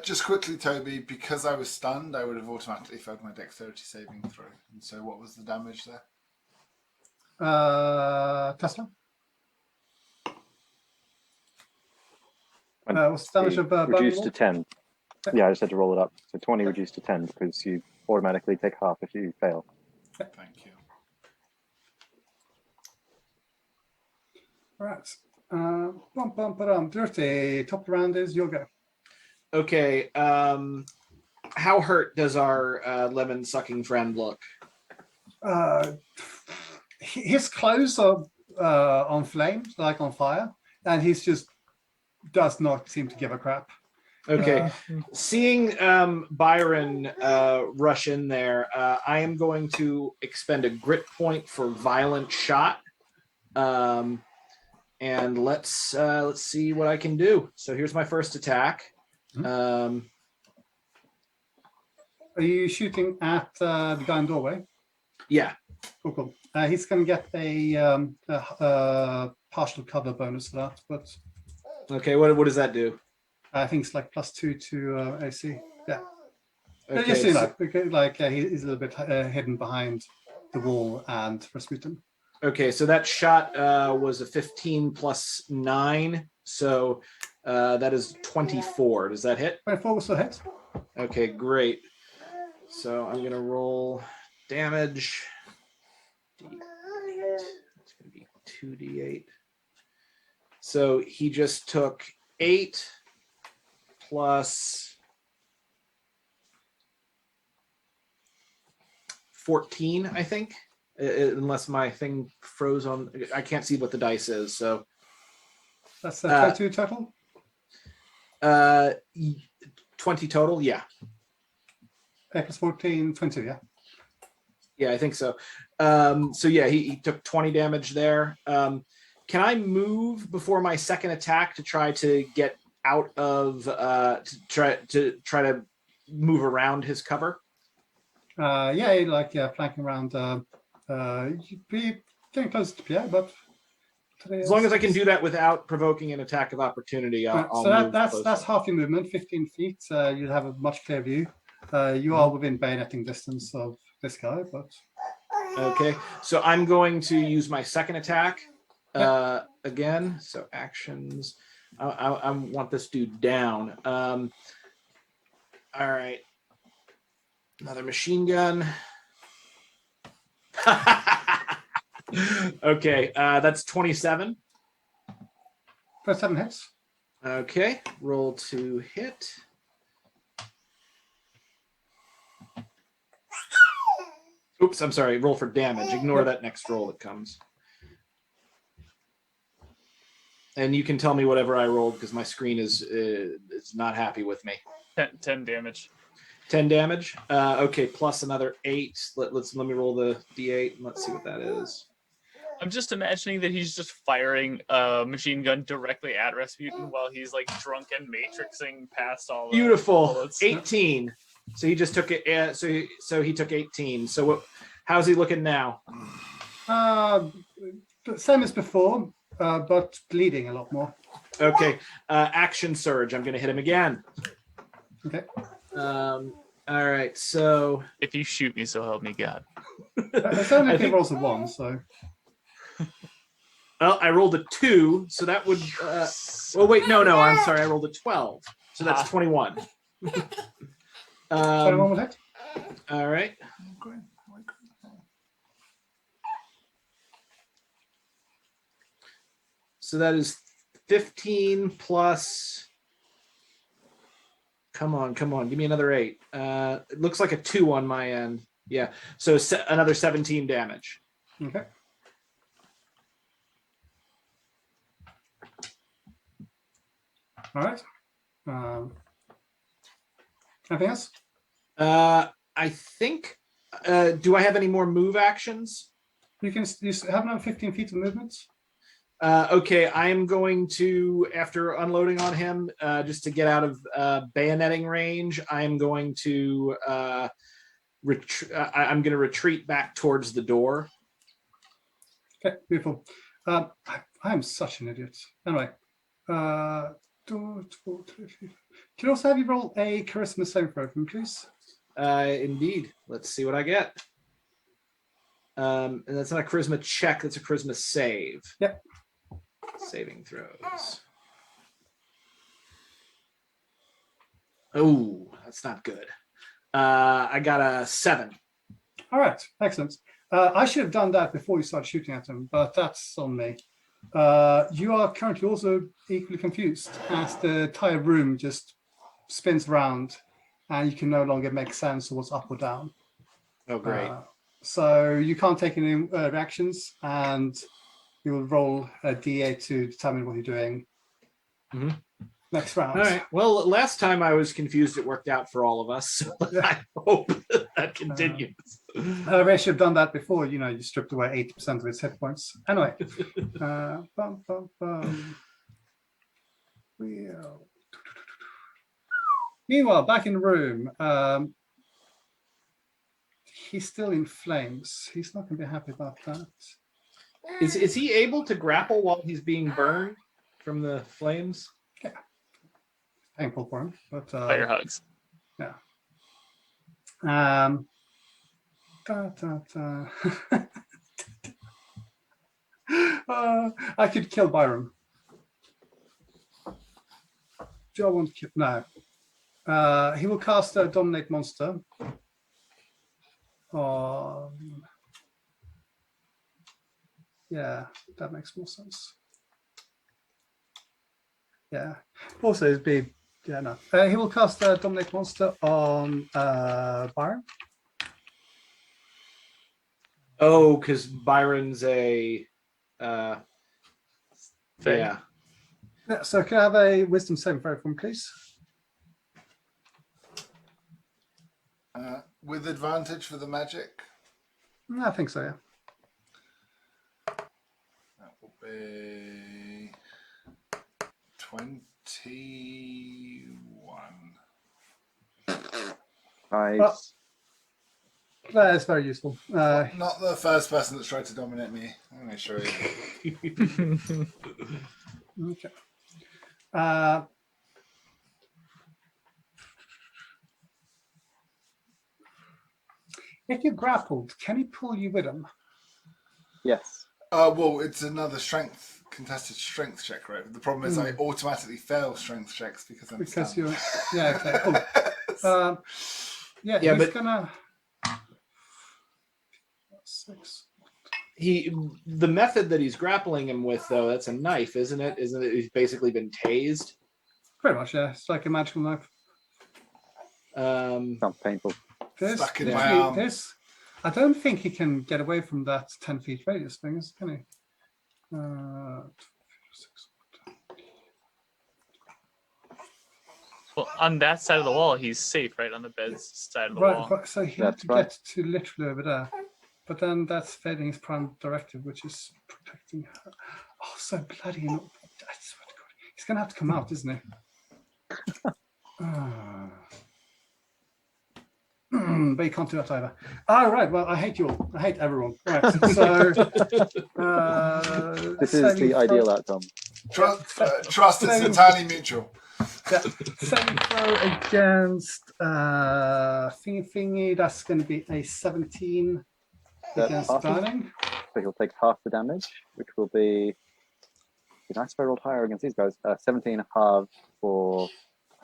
Just quickly, Toby, because I was stunned, I would have automatically failed my dexterity saving throw. And so what was the damage there? Tesla? What's the damage of reduced to burning 10. Yeah, I just had to roll it up. So 20 reduced to 10 because you automatically take half if you fail. Thank you. Right. Dirty. Top of the round is your go. Okay. How hurt does our lemon sucking friend look? His clothes are on flames, like on fire, and he's just does not seem to give a crap. Okay. Seeing Byron rush in there, I am going to expend a grit point for violent shot. And let's see what I can do. So here's my first attack. Are you shooting at the guy in the doorway? Yeah. Cool. He's going to get a partial cover bonus for that, but Okay. What does that do? I think it's like +2 to AC. Yeah. Okay. Just so you know, because, like he's a little bit hidden behind the wall and Rasputin. Okay, so that shot was a 15 plus 9, so that is 24. Does that hit? 24 will still hit. Okay, great. So I'm gonna roll damage. D8. It's gonna be 2d8. So he just took 8 plus 14, I think. Unless my thing froze on, I can't see what the dice is. So That's 22 total. 20 total. Yeah. 8 plus 14, 22, yeah. Yeah, I think so. So yeah, he took 20 damage there. Can I move before my second attack to try to get out of to try to move around his cover? Yeah, like flanking around. You'd be getting close to Pierre, but As long as I can do that without provoking an attack of opportunity, I'll so move that's closer. half your movement, 15 feet. You'll have a much clearer view. You are within bayoneting distance of this guy, but Okay, so I'm going to use my second attack again. So actions. I want this dude down. All right, another machine gun. Okay, that's 27. 7 hits. Okay, roll to hit. Oops, I'm sorry. Roll for damage. Ignore that next roll that comes. And you can tell me whatever I rolled because my screen is not happy with me. 10 damage. 10 damage. Okay, plus another 8. Let me roll the d8 and let's see what that is. I'm just imagining that he's just firing a machine gun directly at Rasputin while he's like drunk and matrixing past all the Beautiful. bullets. 18. So he just took it. So he took 18. So how's he looking now? Same as before, but bleeding a lot more. Okay. Action surge. I'm going to hit him again. Okay. All right. So If you shoot me, so help me God. It's only I if he think- rolls a 1, so. well, I rolled a 2, so that would. Well, wait, no. I'm sorry. I rolled a 12, so that's 21. 21 will hit. All right. So that is 15 plus. Come on. Give me another 8. It looks like a 2 on my end. Yeah. So another 17 damage. Okay. All right. Anything else? I think. Do I have any more move actions? You have another 15 feet of movement. Okay, I am going to, after unloading on him, just to get out of bayoneting range, I am going to I'm going to retreat back towards the door. Okay, beautiful. I am such an idiot. Anyway, can you also have you roll a charisma saving throw for me, please? Indeed. Let's see what I get. And that's not a charisma check, that's a charisma save. Yep. Saving throws. Oh, that's not good. I got a 7. All right, excellent. I should have done that before you started shooting at him, but that's on me. You are currently also equally confused as the entire room just spins around and you can no longer make sense of what's up or down. Oh, great. So you can't take any reactions, and you will roll a d8 to determine what you're doing next round. All right. Well, last time I was confused, it worked out for all of us. So I hope that continues. I should have done that before. You stripped away 80% of its hit points. Anyway. Meanwhile, back in the room, he's still in flames. He's not going to be happy about that. Is he able to grapple while he's being burned from the flames? Yeah. Painful for him, but Fire hugs. yeah. I could kill Byron. Do I want to kill? No. He will cast a Dominate Monster. Yeah, that makes more sense. Yeah. Also, it'd be no. He will cast a Dominate Monster on Byron. Oh, because Byron's a Thing. yeah. Yeah, so can I have a Wisdom saving throw from, please? With advantage for the magic? I think so, yeah. That will be 21. Nice. That is very useful. Not the first person that's tried to dominate me. I'm going to show you. Okay. If you're grappled, can he pull you with him? Yes. Well, it's another contested strength check, right? The problem is I automatically fail strength checks because I'm stunned. you're. Yeah, okay. Cool. Yeah, Yeah, he's but- gonna. 6. The method that he's grappling him with, though, that's a knife, isn't it? Isn't it? He's basically been tased. Pretty much, yeah. It's like a magical knife. Sounds painful. Stuck in my arm. I don't think he can get away from that 10 feet radius thing, can he? 6. Well, on that side of the wall, he's safe, right? On the bed's side of the wall. Right, so he had to get to literally over there. But then that's failing his prime directive, which is protecting her. Oh, so bloody. I swear to God. He's going to have to come out, isn't he? But you can't do that either. All right, well, I hate you all. I hate everyone. Right, so. This is the ideal outcome. Trust is entirely mutual. Yeah, saving throw against Thingy. That's going to be a 17 against That's awesome. Darling. So he'll take half the damage, which will be nice if I rolled higher against these guys. 17 half for,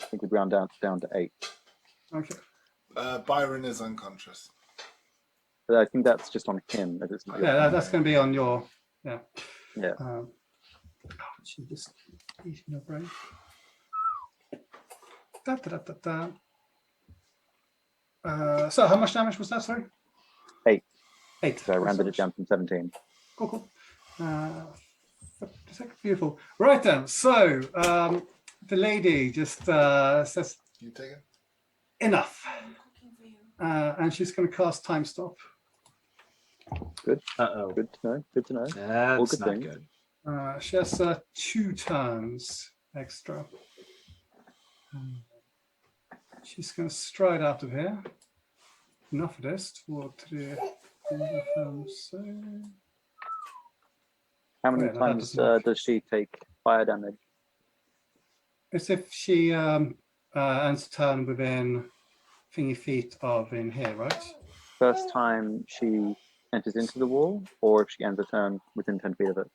I think we'd round down to 8. Okay. Byron is unconscious. But I think that's just on him. It's not Yeah, that's going to be on your. Yeah. Yeah. She just eating your brain. Da, da, da, da, da. So how much damage was that? Sorry. 8. 8. So I rounded it down from 17. Cool. Beautiful. Right then. So the lady just says, You take it? enough. And she's going to cast Time Stop. Good. Uh-oh. Good to know. Good to know. That's good not things. good. She has 2 turns extra. She's going to stride out of here. Enough of this. 2, 3, 4, 5, 6. How many Yeah, no, that times doesn't work. does she take fire damage? It's if she ends a turn within thingy feet of in here, right? First time she enters into the wall, or if she ends a turn within 10 feet of it?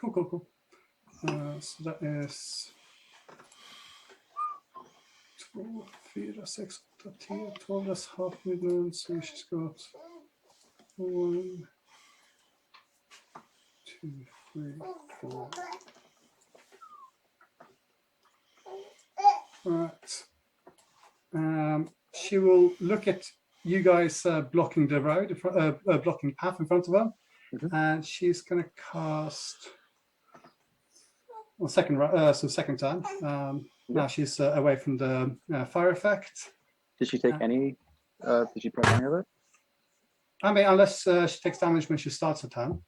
Cool. So that is 12, 4, 6, 10, 12. That's half movement. So she's got 1, 2, 3, 4. Right. She will look at you guys blocking the road, blocking the path in front of her, and she's going to cast. Well, second time. Now she's away from the fire effect. Did she take any? Did she press any of it? I mean, unless she takes damage when she starts her turn.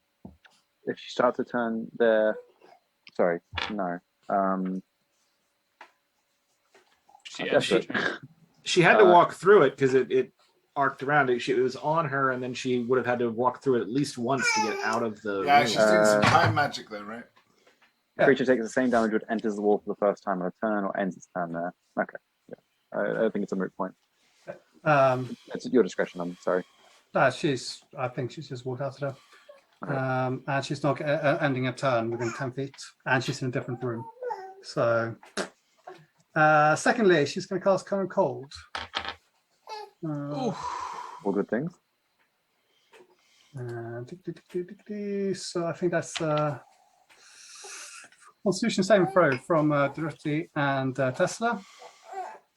If she starts a turn there, sorry, no. She had to walk through it because it arced around it. It was on her, and then she would have had to walk through it at least once to get out of the Yeah, room. she's doing some time magic though, right? Creature takes the same damage when it enters the wall for the first time on a turn or ends its turn there. Okay. Yeah. I don't think it's a moot point. It's at your discretion, I'm sorry. I think she's just walked out of there. And she's not ending a turn within 10 feet. And she's in a different room. So, secondly, she's going to cast Current Cold. All good things. So I think that's Constitution saving throw from Dorothy and Tesla.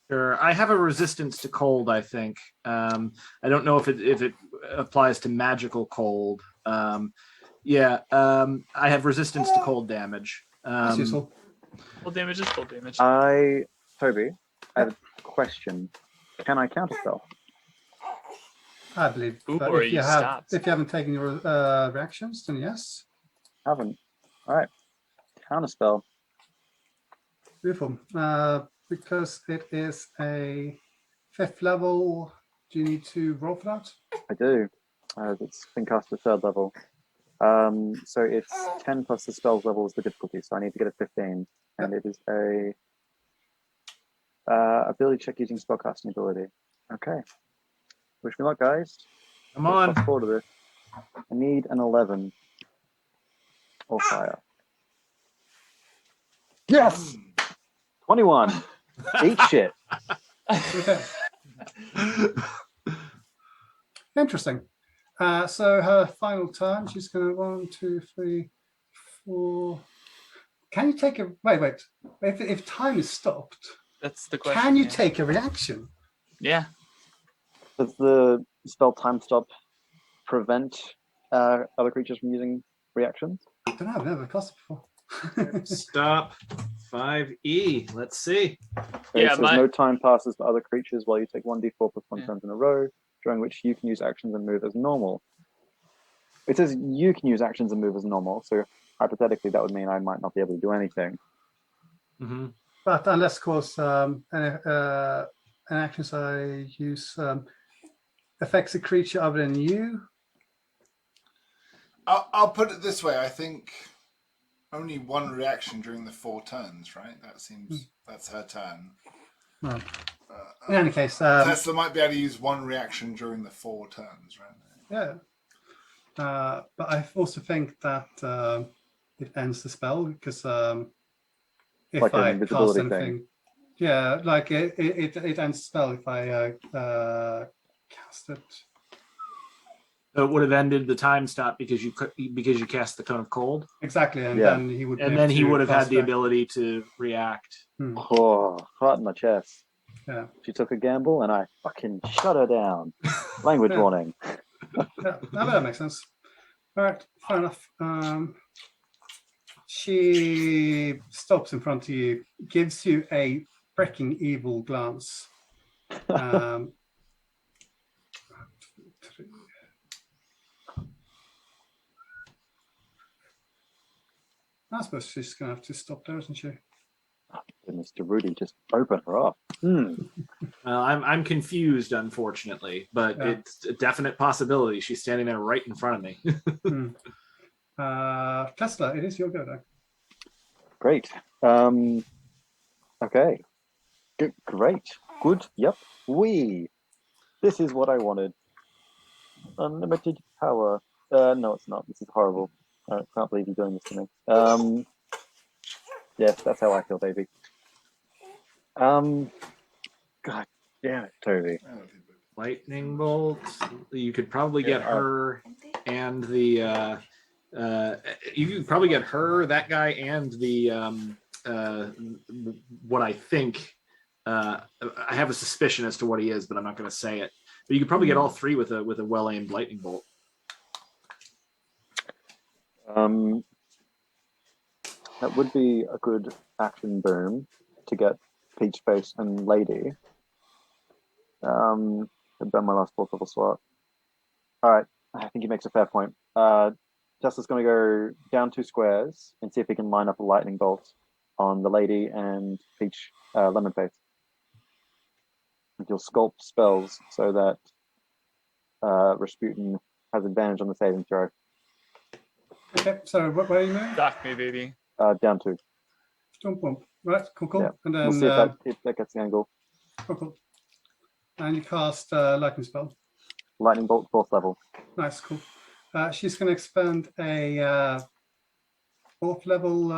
Sure. I have a resistance to cold, I think. I don't know if it applies to magical cold. I have resistance to cold damage. That's useful. Cold damage is cold damage. Toby, I have a question. Can I counterspell? I believe. Ooh, But or if you you have, stopped. if you haven't taken your reactions, then yes. Haven't. All right. Counterspell. Beautiful. Because it is a 5th level, do you need to roll for that? I do. It's been cast at 3rd level. So it's 10 plus the spell's level is the difficulty. So I need to get a 15, and it is a ability check using spellcasting ability. Okay. Wish me luck, guys. Come on. +4 to this. I need an 11 or higher. Yes. 21. Eat shit. Okay. Interesting. So her final turn, she's going to 1, 2, 3, 4. Can you take a wait? If time is stopped, That's the question. can you yeah. take a reaction? Yeah. Does the spell time stop prevent other creatures from using reactions? I don't know. I've never cast it before. Stop. 5E. Let's see. Okay, Yeah, it says my- no time passes for other creatures while you take 1d4 plus 1 Yeah. turns in a row, during which you can use actions and move as normal. It says you can use actions and move as normal, so hypothetically that would mean I might not be able to do anything. Mm-hmm. But unless, of course, an actions I use affects a creature other than you. I'll put it this way. I think only one reaction during the 4 turns, right? That seems that's her turn. Well, in any case, Tesla might be able to use one reaction during the 4 turns, right? yeah. But I also think that it ends the spell because if Like an I cast invisibility anything, thing. yeah, like it ends the spell if I cast it. So it would have ended the time stop because you cast the cone of cold, Exactly, and Yeah. then he would. be and able then he to would have had cast the back. ability to react. Oh, heart in my chest. Yeah. She took a gamble and I fucking shut her down. Language Yeah. warning. Yeah, that makes sense. All right, fair enough. She stops in front of you, gives you a freaking evil glance. I suppose she's going to have to stop there, isn't she? Goodness, to Rudy, just open her up. I'm confused, unfortunately, but Yeah. it's a definite possibility. She's standing there right in front of me. Tesla, it is your go, though. Great. Okay. Great. Good. Yep. This is what I wanted. Unlimited power. No, it's not. This is horrible. I can't believe you're doing this to me. Yes, that's how I feel, baby. God damn it, Toby. Lightning bolt. You could probably get her and the you could probably get her, that guy, and the what I think I have a suspicion as to what he is, but I'm not going to say it. But you could probably get all 3 with a well-aimed lightning bolt. That would be a good action boom to get Peach Face and Lady. I've done my last 4th level slot. All right, I think he makes a fair point. Justice's going to go down 2 squares and see if he can line up a lightning bolt on the Lady and Peach Lemon Face. And he'll sculpt spells so that Rasputin has advantage on the saving throw. Okay, so where are you moving? Dock me, baby. Down 2. Boom. Right, cool. Yeah. And then We'll see if that gets the angle. cool. And you cast lightning spell. Lightning bolt, 4th level. Nice, cool. She's going to expend a 4th level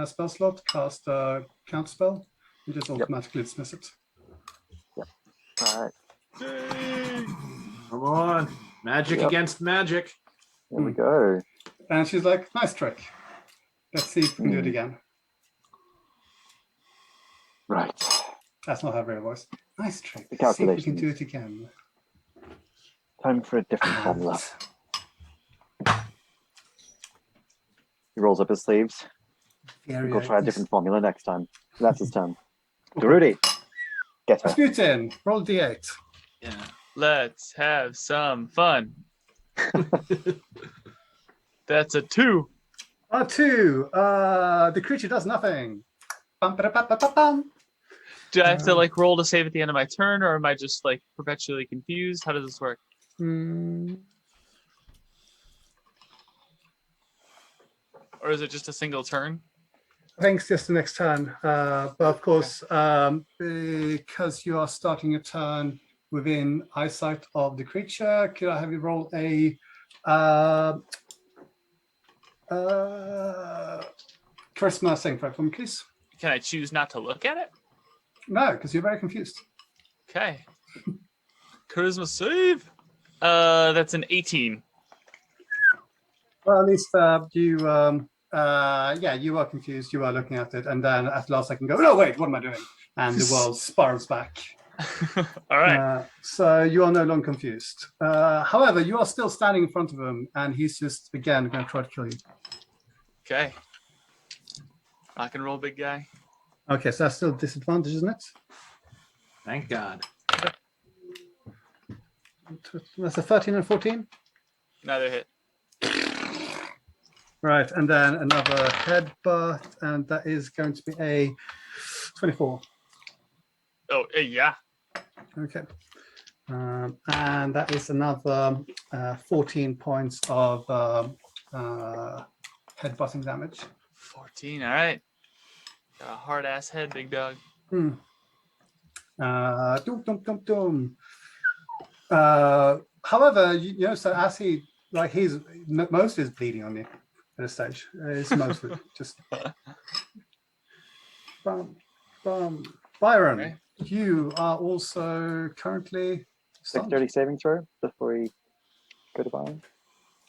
spell slot, cast counter spell, and just automatically dismiss it. Yep. All right. Come on, magic against magic. There we go. And she's like, nice trick. Let's see if we can do it again. Right. That's not her real voice. Nice trick. The See if we can calculations. do it again. Time for a different formula. He rolls up his sleeves. We'll try a different formula next time. That's his turn. Rudy, get her. Rasputin, roll d8. Yeah. Let's have some fun. That's a 2. 2. The creature does nothing. Bum, ba, da, ba, ba, ba, bum. Do I have to like roll to save at the end of my turn, or am I just like perpetually confused? How does this work? Or is it just a single turn? I think it's just the next turn. But of course, because you are starting a turn within eyesight of the creature, could I have you roll a charisma saving throw for me, please? Can I choose not to look at it? No, because you're very confused. Okay. Charisma save. That's an 18. Well, at least you you are confused. You are looking at it, and then at last I can go, no, wait, what am I doing? And the world spirals back. All right. So you are no longer confused. However, you are still standing in front of him, and he's just, again, going to try to kill you. Okay. Rock and roll, big guy. Okay, so that's still a disadvantage, isn't it? Thank God. That's a 13 and 14. Neither hit. Right, and then another headbutt, and that is going to be a 24. Oh, yeah. Okay. And that is another 14 points of headbutting damage. 14. All right. Got a hard ass head, big dog. Dum, dum, dum, dum. However, you know, so as he, like, he's most is bleeding on you at this stage. It's mostly just. Byron, Okay. you are also currently stunned. Dexterity saving throw before we go to Byron.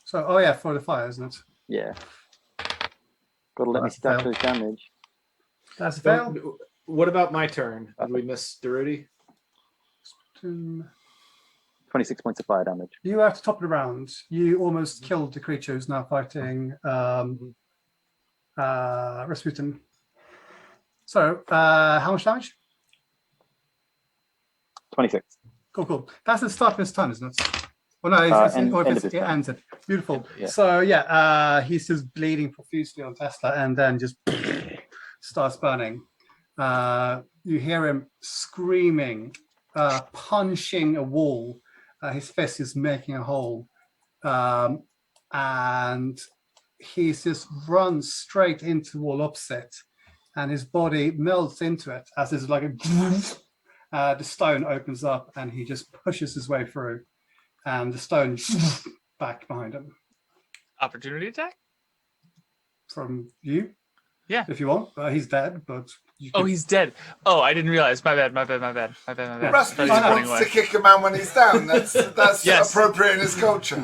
So, oh yeah, for the fire, isn't it? Yeah. Got to let me That's a stack fail. those damage. That's a fail. What about my turn? Did we miss Daruti? 26 points of fire damage. You are at the top of the round. You almost killed the creature who's now fighting Rasputin. So, how much damage? 26. Cool. That's the start of his turn, isn't it? Oh no, End of his it turn. ends it. Beautiful. Yeah. So he's just bleeding profusely on Tesla, and then just starts burning. You hear him screaming, punching a wall. His fist is making a hole, and he just runs straight into the wall opposite, and his body melts into it as there's like a the stone opens up, and he just pushes his way through, and the stone back behind him. Opportunity attack? From you, Yeah. if you want. He's dead, but you Oh, could- he's dead. Oh, I didn't realize. My bad. Rasputin I know. wants to kick a man when he's down. That's Yes. appropriate in his culture.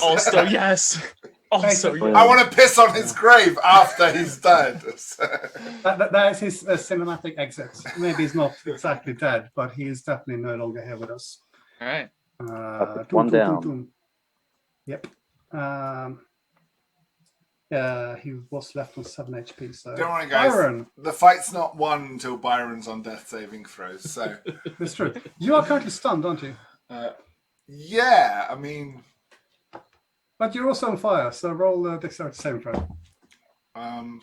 Also, yes. Also, Basically. yes. I want to piss on his grave after he's dead. that is his cinematic exit. Maybe he's not exactly dead, but he is definitely no longer here with us. All right. That's one down. Yep. He was left on 7 HP. So Don't worry, guys. Byron, The fight's not won until Byron's on death saving throws. So, it's true. You are currently stunned, aren't you? yeah, I mean, But you're also on fire, so roll the dexterity saving throw. I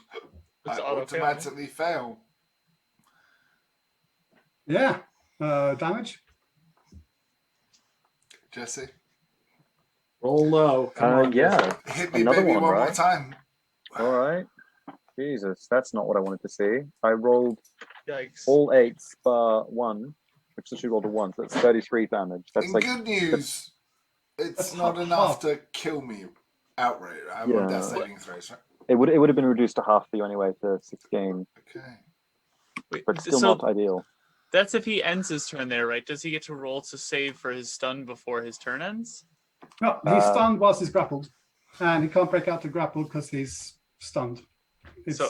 It's auto-fail. automatically fail. Yeah. Damage. Jesse, Roll low. Come on. Yeah. hit me, Another baby, one, one more right? time. All right. Jesus, that's not what I wanted to see. I rolled Yikes. all 8s bar 1, which literally rolled a 1, so that's 33 damage. That's In like good news, it's that's not half. enough to kill me outright. I'm on Yeah. death saving throws, right? it would have been reduced to half for you anyway to 16, Okay. Wait, but still so not ideal. that's if he ends his turn there, right? Does he get to roll to save for his stun before his turn ends? No, he's stunned whilst he's grappled, and he can't break out the grapple because he's stunned. It's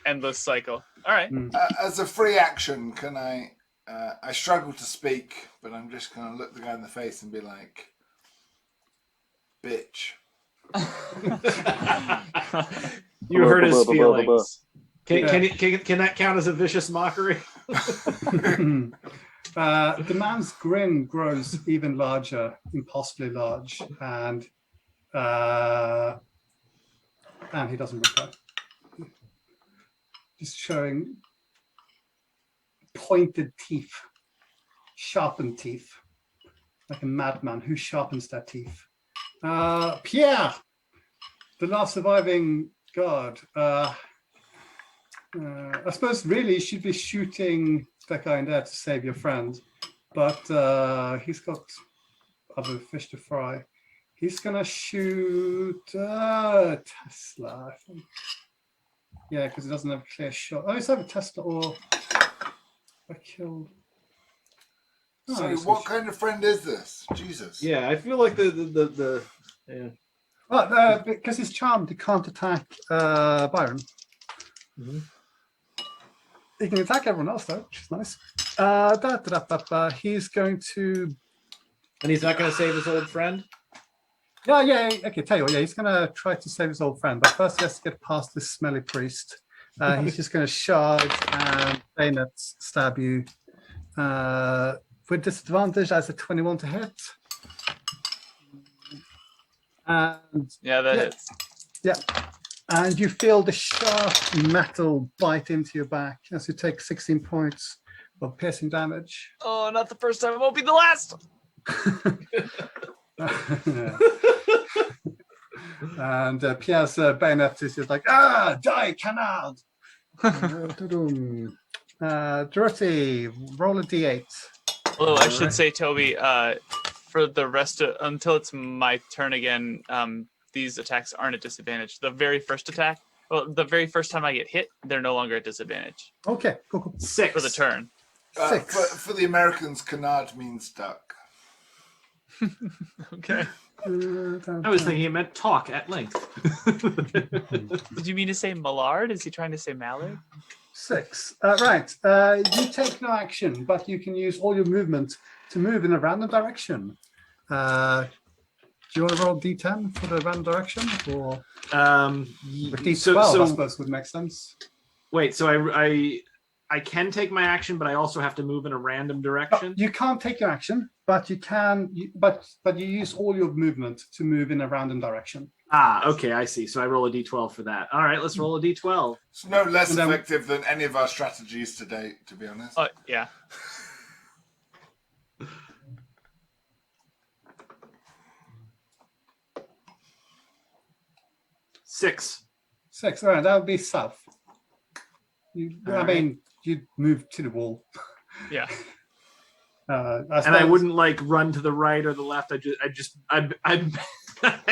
Endless cycle. All right. As a free action, can I? I struggle to speak, but I'm just gonna look the guy in the face and be like, "Bitch." You hurt his Blah, blah, blah, blah, blah. feelings. Can that count as a vicious mockery? The man's grin grows even larger, impossibly large, and he doesn't reply. Just showing pointed teeth, sharpened teeth, like a madman who sharpens their teeth. Pierre, the last surviving guard. I suppose really you should be shooting that guy in there to save your friend, but he's got other fish to fry. He's gonna shoot Tesla, I think. Yeah, because he doesn't have a clear shot. Oh, he's either Tesla or I killed. Oh, So he's what kind of friend is this? Jesus. Yeah, I feel like the yeah. Well, because he's charmed, he can't attack Byron. Mhm. He can attack everyone else though, which is nice. He's going to. And he's not going to save his old friend. Yeah. Okay, tell you what. Yeah, he's going to try to save his old friend, but first he has to get past this smelly priest. He's just going to charge and bayonet stab you with disadvantage as a 21 to hit. And Yeah, that hits. yeah, and you feel the sharp metal bite into your back as you take 16 points of piercing damage. Oh, not the first time. It won't be the last. And Pierre's bayonet is just like, die, canard. Dorothy, roll a d8. Although I should say, Toby, for the rest of until it's my turn again, these attacks aren't at disadvantage. The very first attack, the very first time I get hit, they're no longer at disadvantage Okay, cool. 6 for the turn. 6. For the Americans, canard means duck. Okay. I was thinking it meant talk at length. Did you mean to say Mallard? Is he trying to say Mallard? 6. Right. You take no action, but you can use all your movement to move in a random direction. Do you want to roll d10 for the random direction? Or with d12, I suppose would make sense. Wait, so I can take my action, but I also have to move in a random direction? You can't take your action, but you can. But you use all your movement to move in a random direction. Okay, I see. So I roll a d12 for that. All right, let's roll a d12. It's no less And then- effective than any of our strategies to date, to be honest. Oh, yeah. Six. 6. All right, that would be south. I mean, you'd move to the wall. Yeah. And I wouldn't like run to the right or the left. I just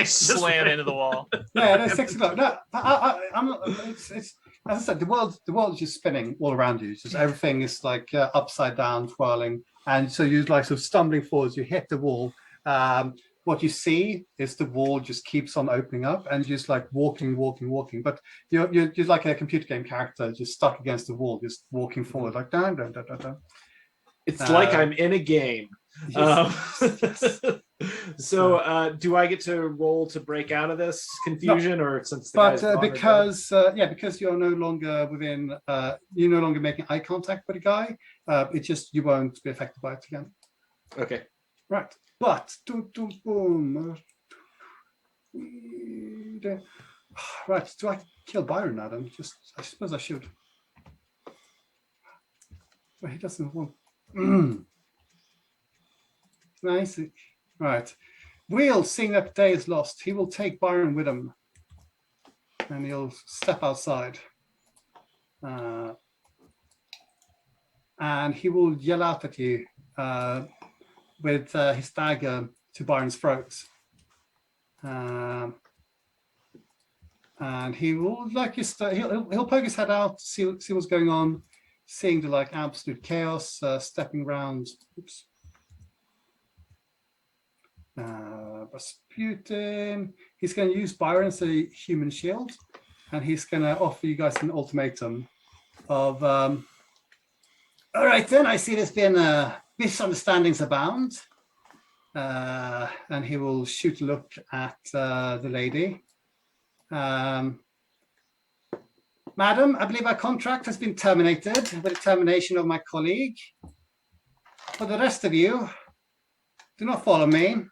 Slam into the wall. Yeah, that's 6 o'clock. No, I'm not. It's as I said, the world is just spinning all around you. It's just everything is like upside down, twirling, and so you're like sort of stumbling forwards. You hit the wall. What you see is the wall just keeps on opening up, and you're just like walking. But you're like a computer game character, just stuck against the wall, just walking forward, like down. It's like I'm in a game. Yes. So do I get to roll to break out of this confusion, or since the guy's But gone or because you're no longer within, you're no longer making eye contact with the guy. It just you won't be affected by it again. dead? Okay. Right, but boom. Right, do I kill Byron now? Then I suppose I should. But he doesn't want. Nice. Right. Will, seeing that the day is lost, he will take Byron with him. And he'll step outside. And he will yell out at you with his dagger to Byron's throat. And he will he'll poke his head out, see what's going on, seeing the like absolute chaos, stepping around. Oops. Rasputin. He's going to use Byron as a human shield, and he's going to offer you guys an ultimatum of, all right then, I see there's been misunderstandings abound. And he will shoot a look at the lady. Madam, I believe our contract has been terminated with the termination of my colleague. For the rest of you, do not follow me,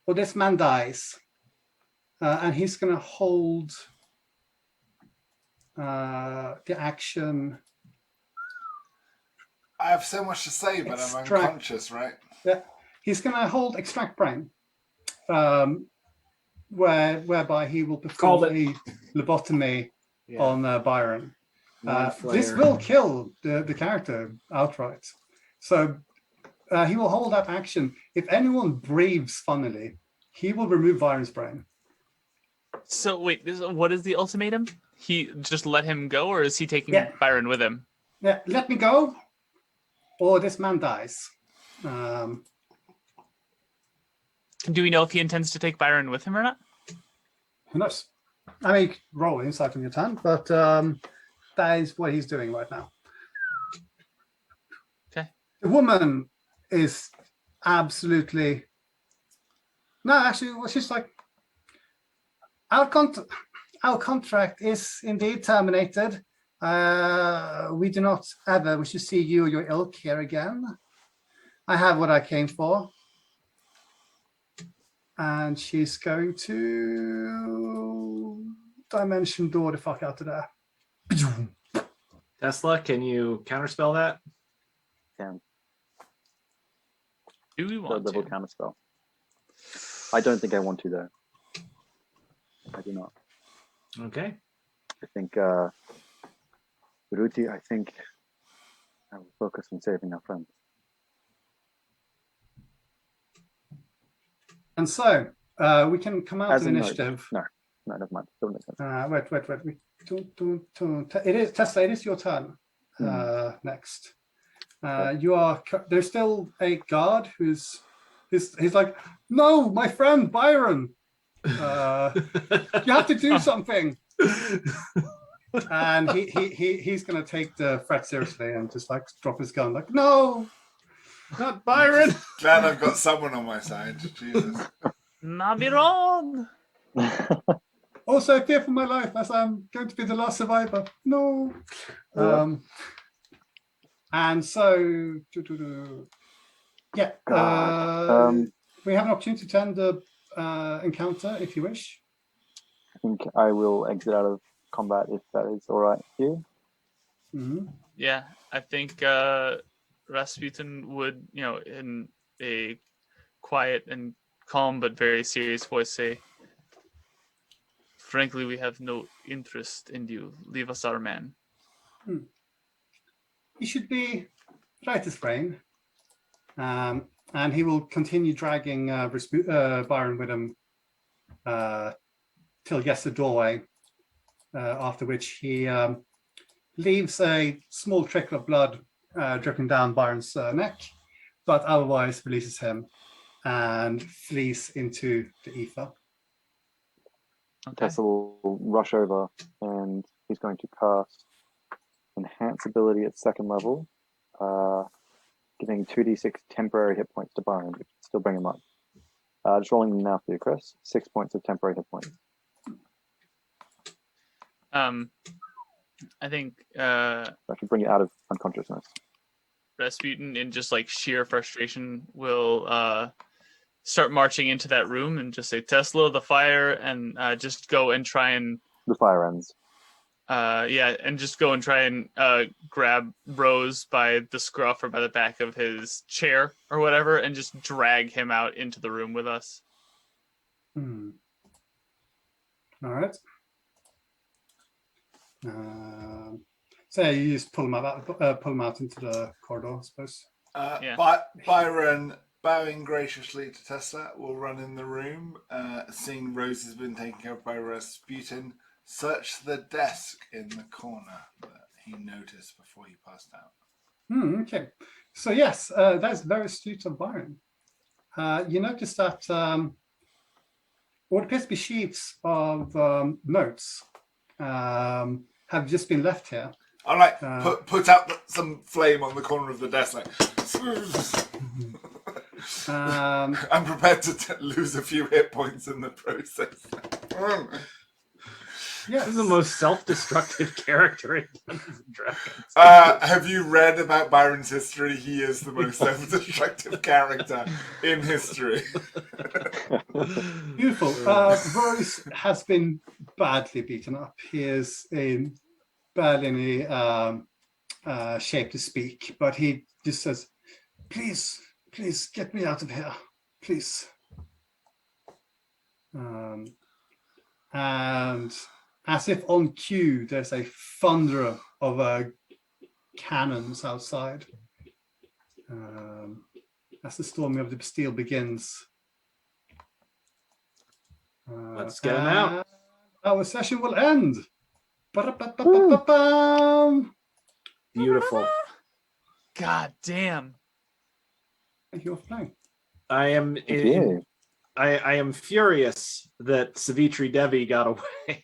or this man dies. And he's going to hold the action. I have so much to say, but I'm Extract. unconscious, right? Yeah, he's going to hold extract brain, whereby he will perform Called a lobotomy Yeah. on Byron. Mind This flayer. will kill the character outright. So he will hold that action. If anyone breathes funnily, he will remove Byron's brain. So wait, what is the ultimatum? He just let him go, or is he taking Yeah. Byron with him? Yeah, let me go, or this man dies. Do we know if he intends to take Byron with him or not? Who knows? I mean, roll insight on your turn, but that is what he's doing right now. Okay. The woman is absolutely no. Actually, well, she's like, our contract is indeed terminated. We do not ever wish to see you or your ilk here again. I have what I came for. And she's going to dimension door the fuck out of there. Tesla, can you counterspell that? Can Do we third want level to? counter spell. I don't think I want to though. I do not. Okay. I think Ruti, I think I will focus on saving our friends. And so we can come out As of a note. initiative. No, never mind. Don't make sense. Wait. It is Tesla. It is your turn next. You are. There's still a guard who's. He's like, no, my friend Byron. You have to do something. And he's going to take the threat seriously and just like drop his gun. Like, no, not Byron. Glad I've got someone on my side. Jesus. Not be wrong. Also, I fear for my life as I'm going to be the last survivor. No. Yeah. And so, yeah, we have an opportunity to end the encounter if you wish. I think I will exit out of combat if that is all right with you. Mm-hmm. Yeah, I think Rasputin would, in a quiet and calm but very serious voice say, frankly, we have no interest in you. Leave us our man. He should be right as brain. And he will continue dragging Byron with him till he gets to the doorway, after which he leaves a small trickle of blood dripping down Byron's neck, but otherwise releases him and flees into the ether. Okay. Tessa will rush over and he's going to cast Enhance ability at second level, giving 2d6 temporary hit points to Byron, which will still bring him up. Just rolling them now for you, Chris. 6 points of temporary hit points. I think That should bring you out of unconsciousness. Rasputin, in just like sheer frustration, will start marching into that room and just say, Tesla, the fire, and just go and try and The fire ends. and just go and try and grab Rose by the scruff or by the back of his chair or whatever, and just drag him out into the room with us. All right. So you just pull him out into the corridor, I suppose. Byron, bowing graciously to Tesla, will run in the room, seeing Rose has been taken care of by Rasputin. Search the desk in the corner that he noticed before he passed out. Okay. So yes, that's very astute of Byron. You notice that what appears to be sheets of notes have just been left here. All right, put out some flame on the corner of the desk. Like, I'm prepared to lose a few hit points in the process. Yes. This is the most self-destructive character in Dungeons and Dragons. Have you read about Byron's history? He is the most self-destructive character in history. Beautiful. Rose has been badly beaten up. He is in barely any shape to speak, but he just says, please get me out of here, please. And as if on cue, there's a thunder of cannons outside as the storming of the Bastille begins. Let's get him out. Our session will end. Ba-da-ba-ba-ba-bam. Beautiful. God damn. Thank you for playing. I am Thank you. I am furious that Savitri Devi got away.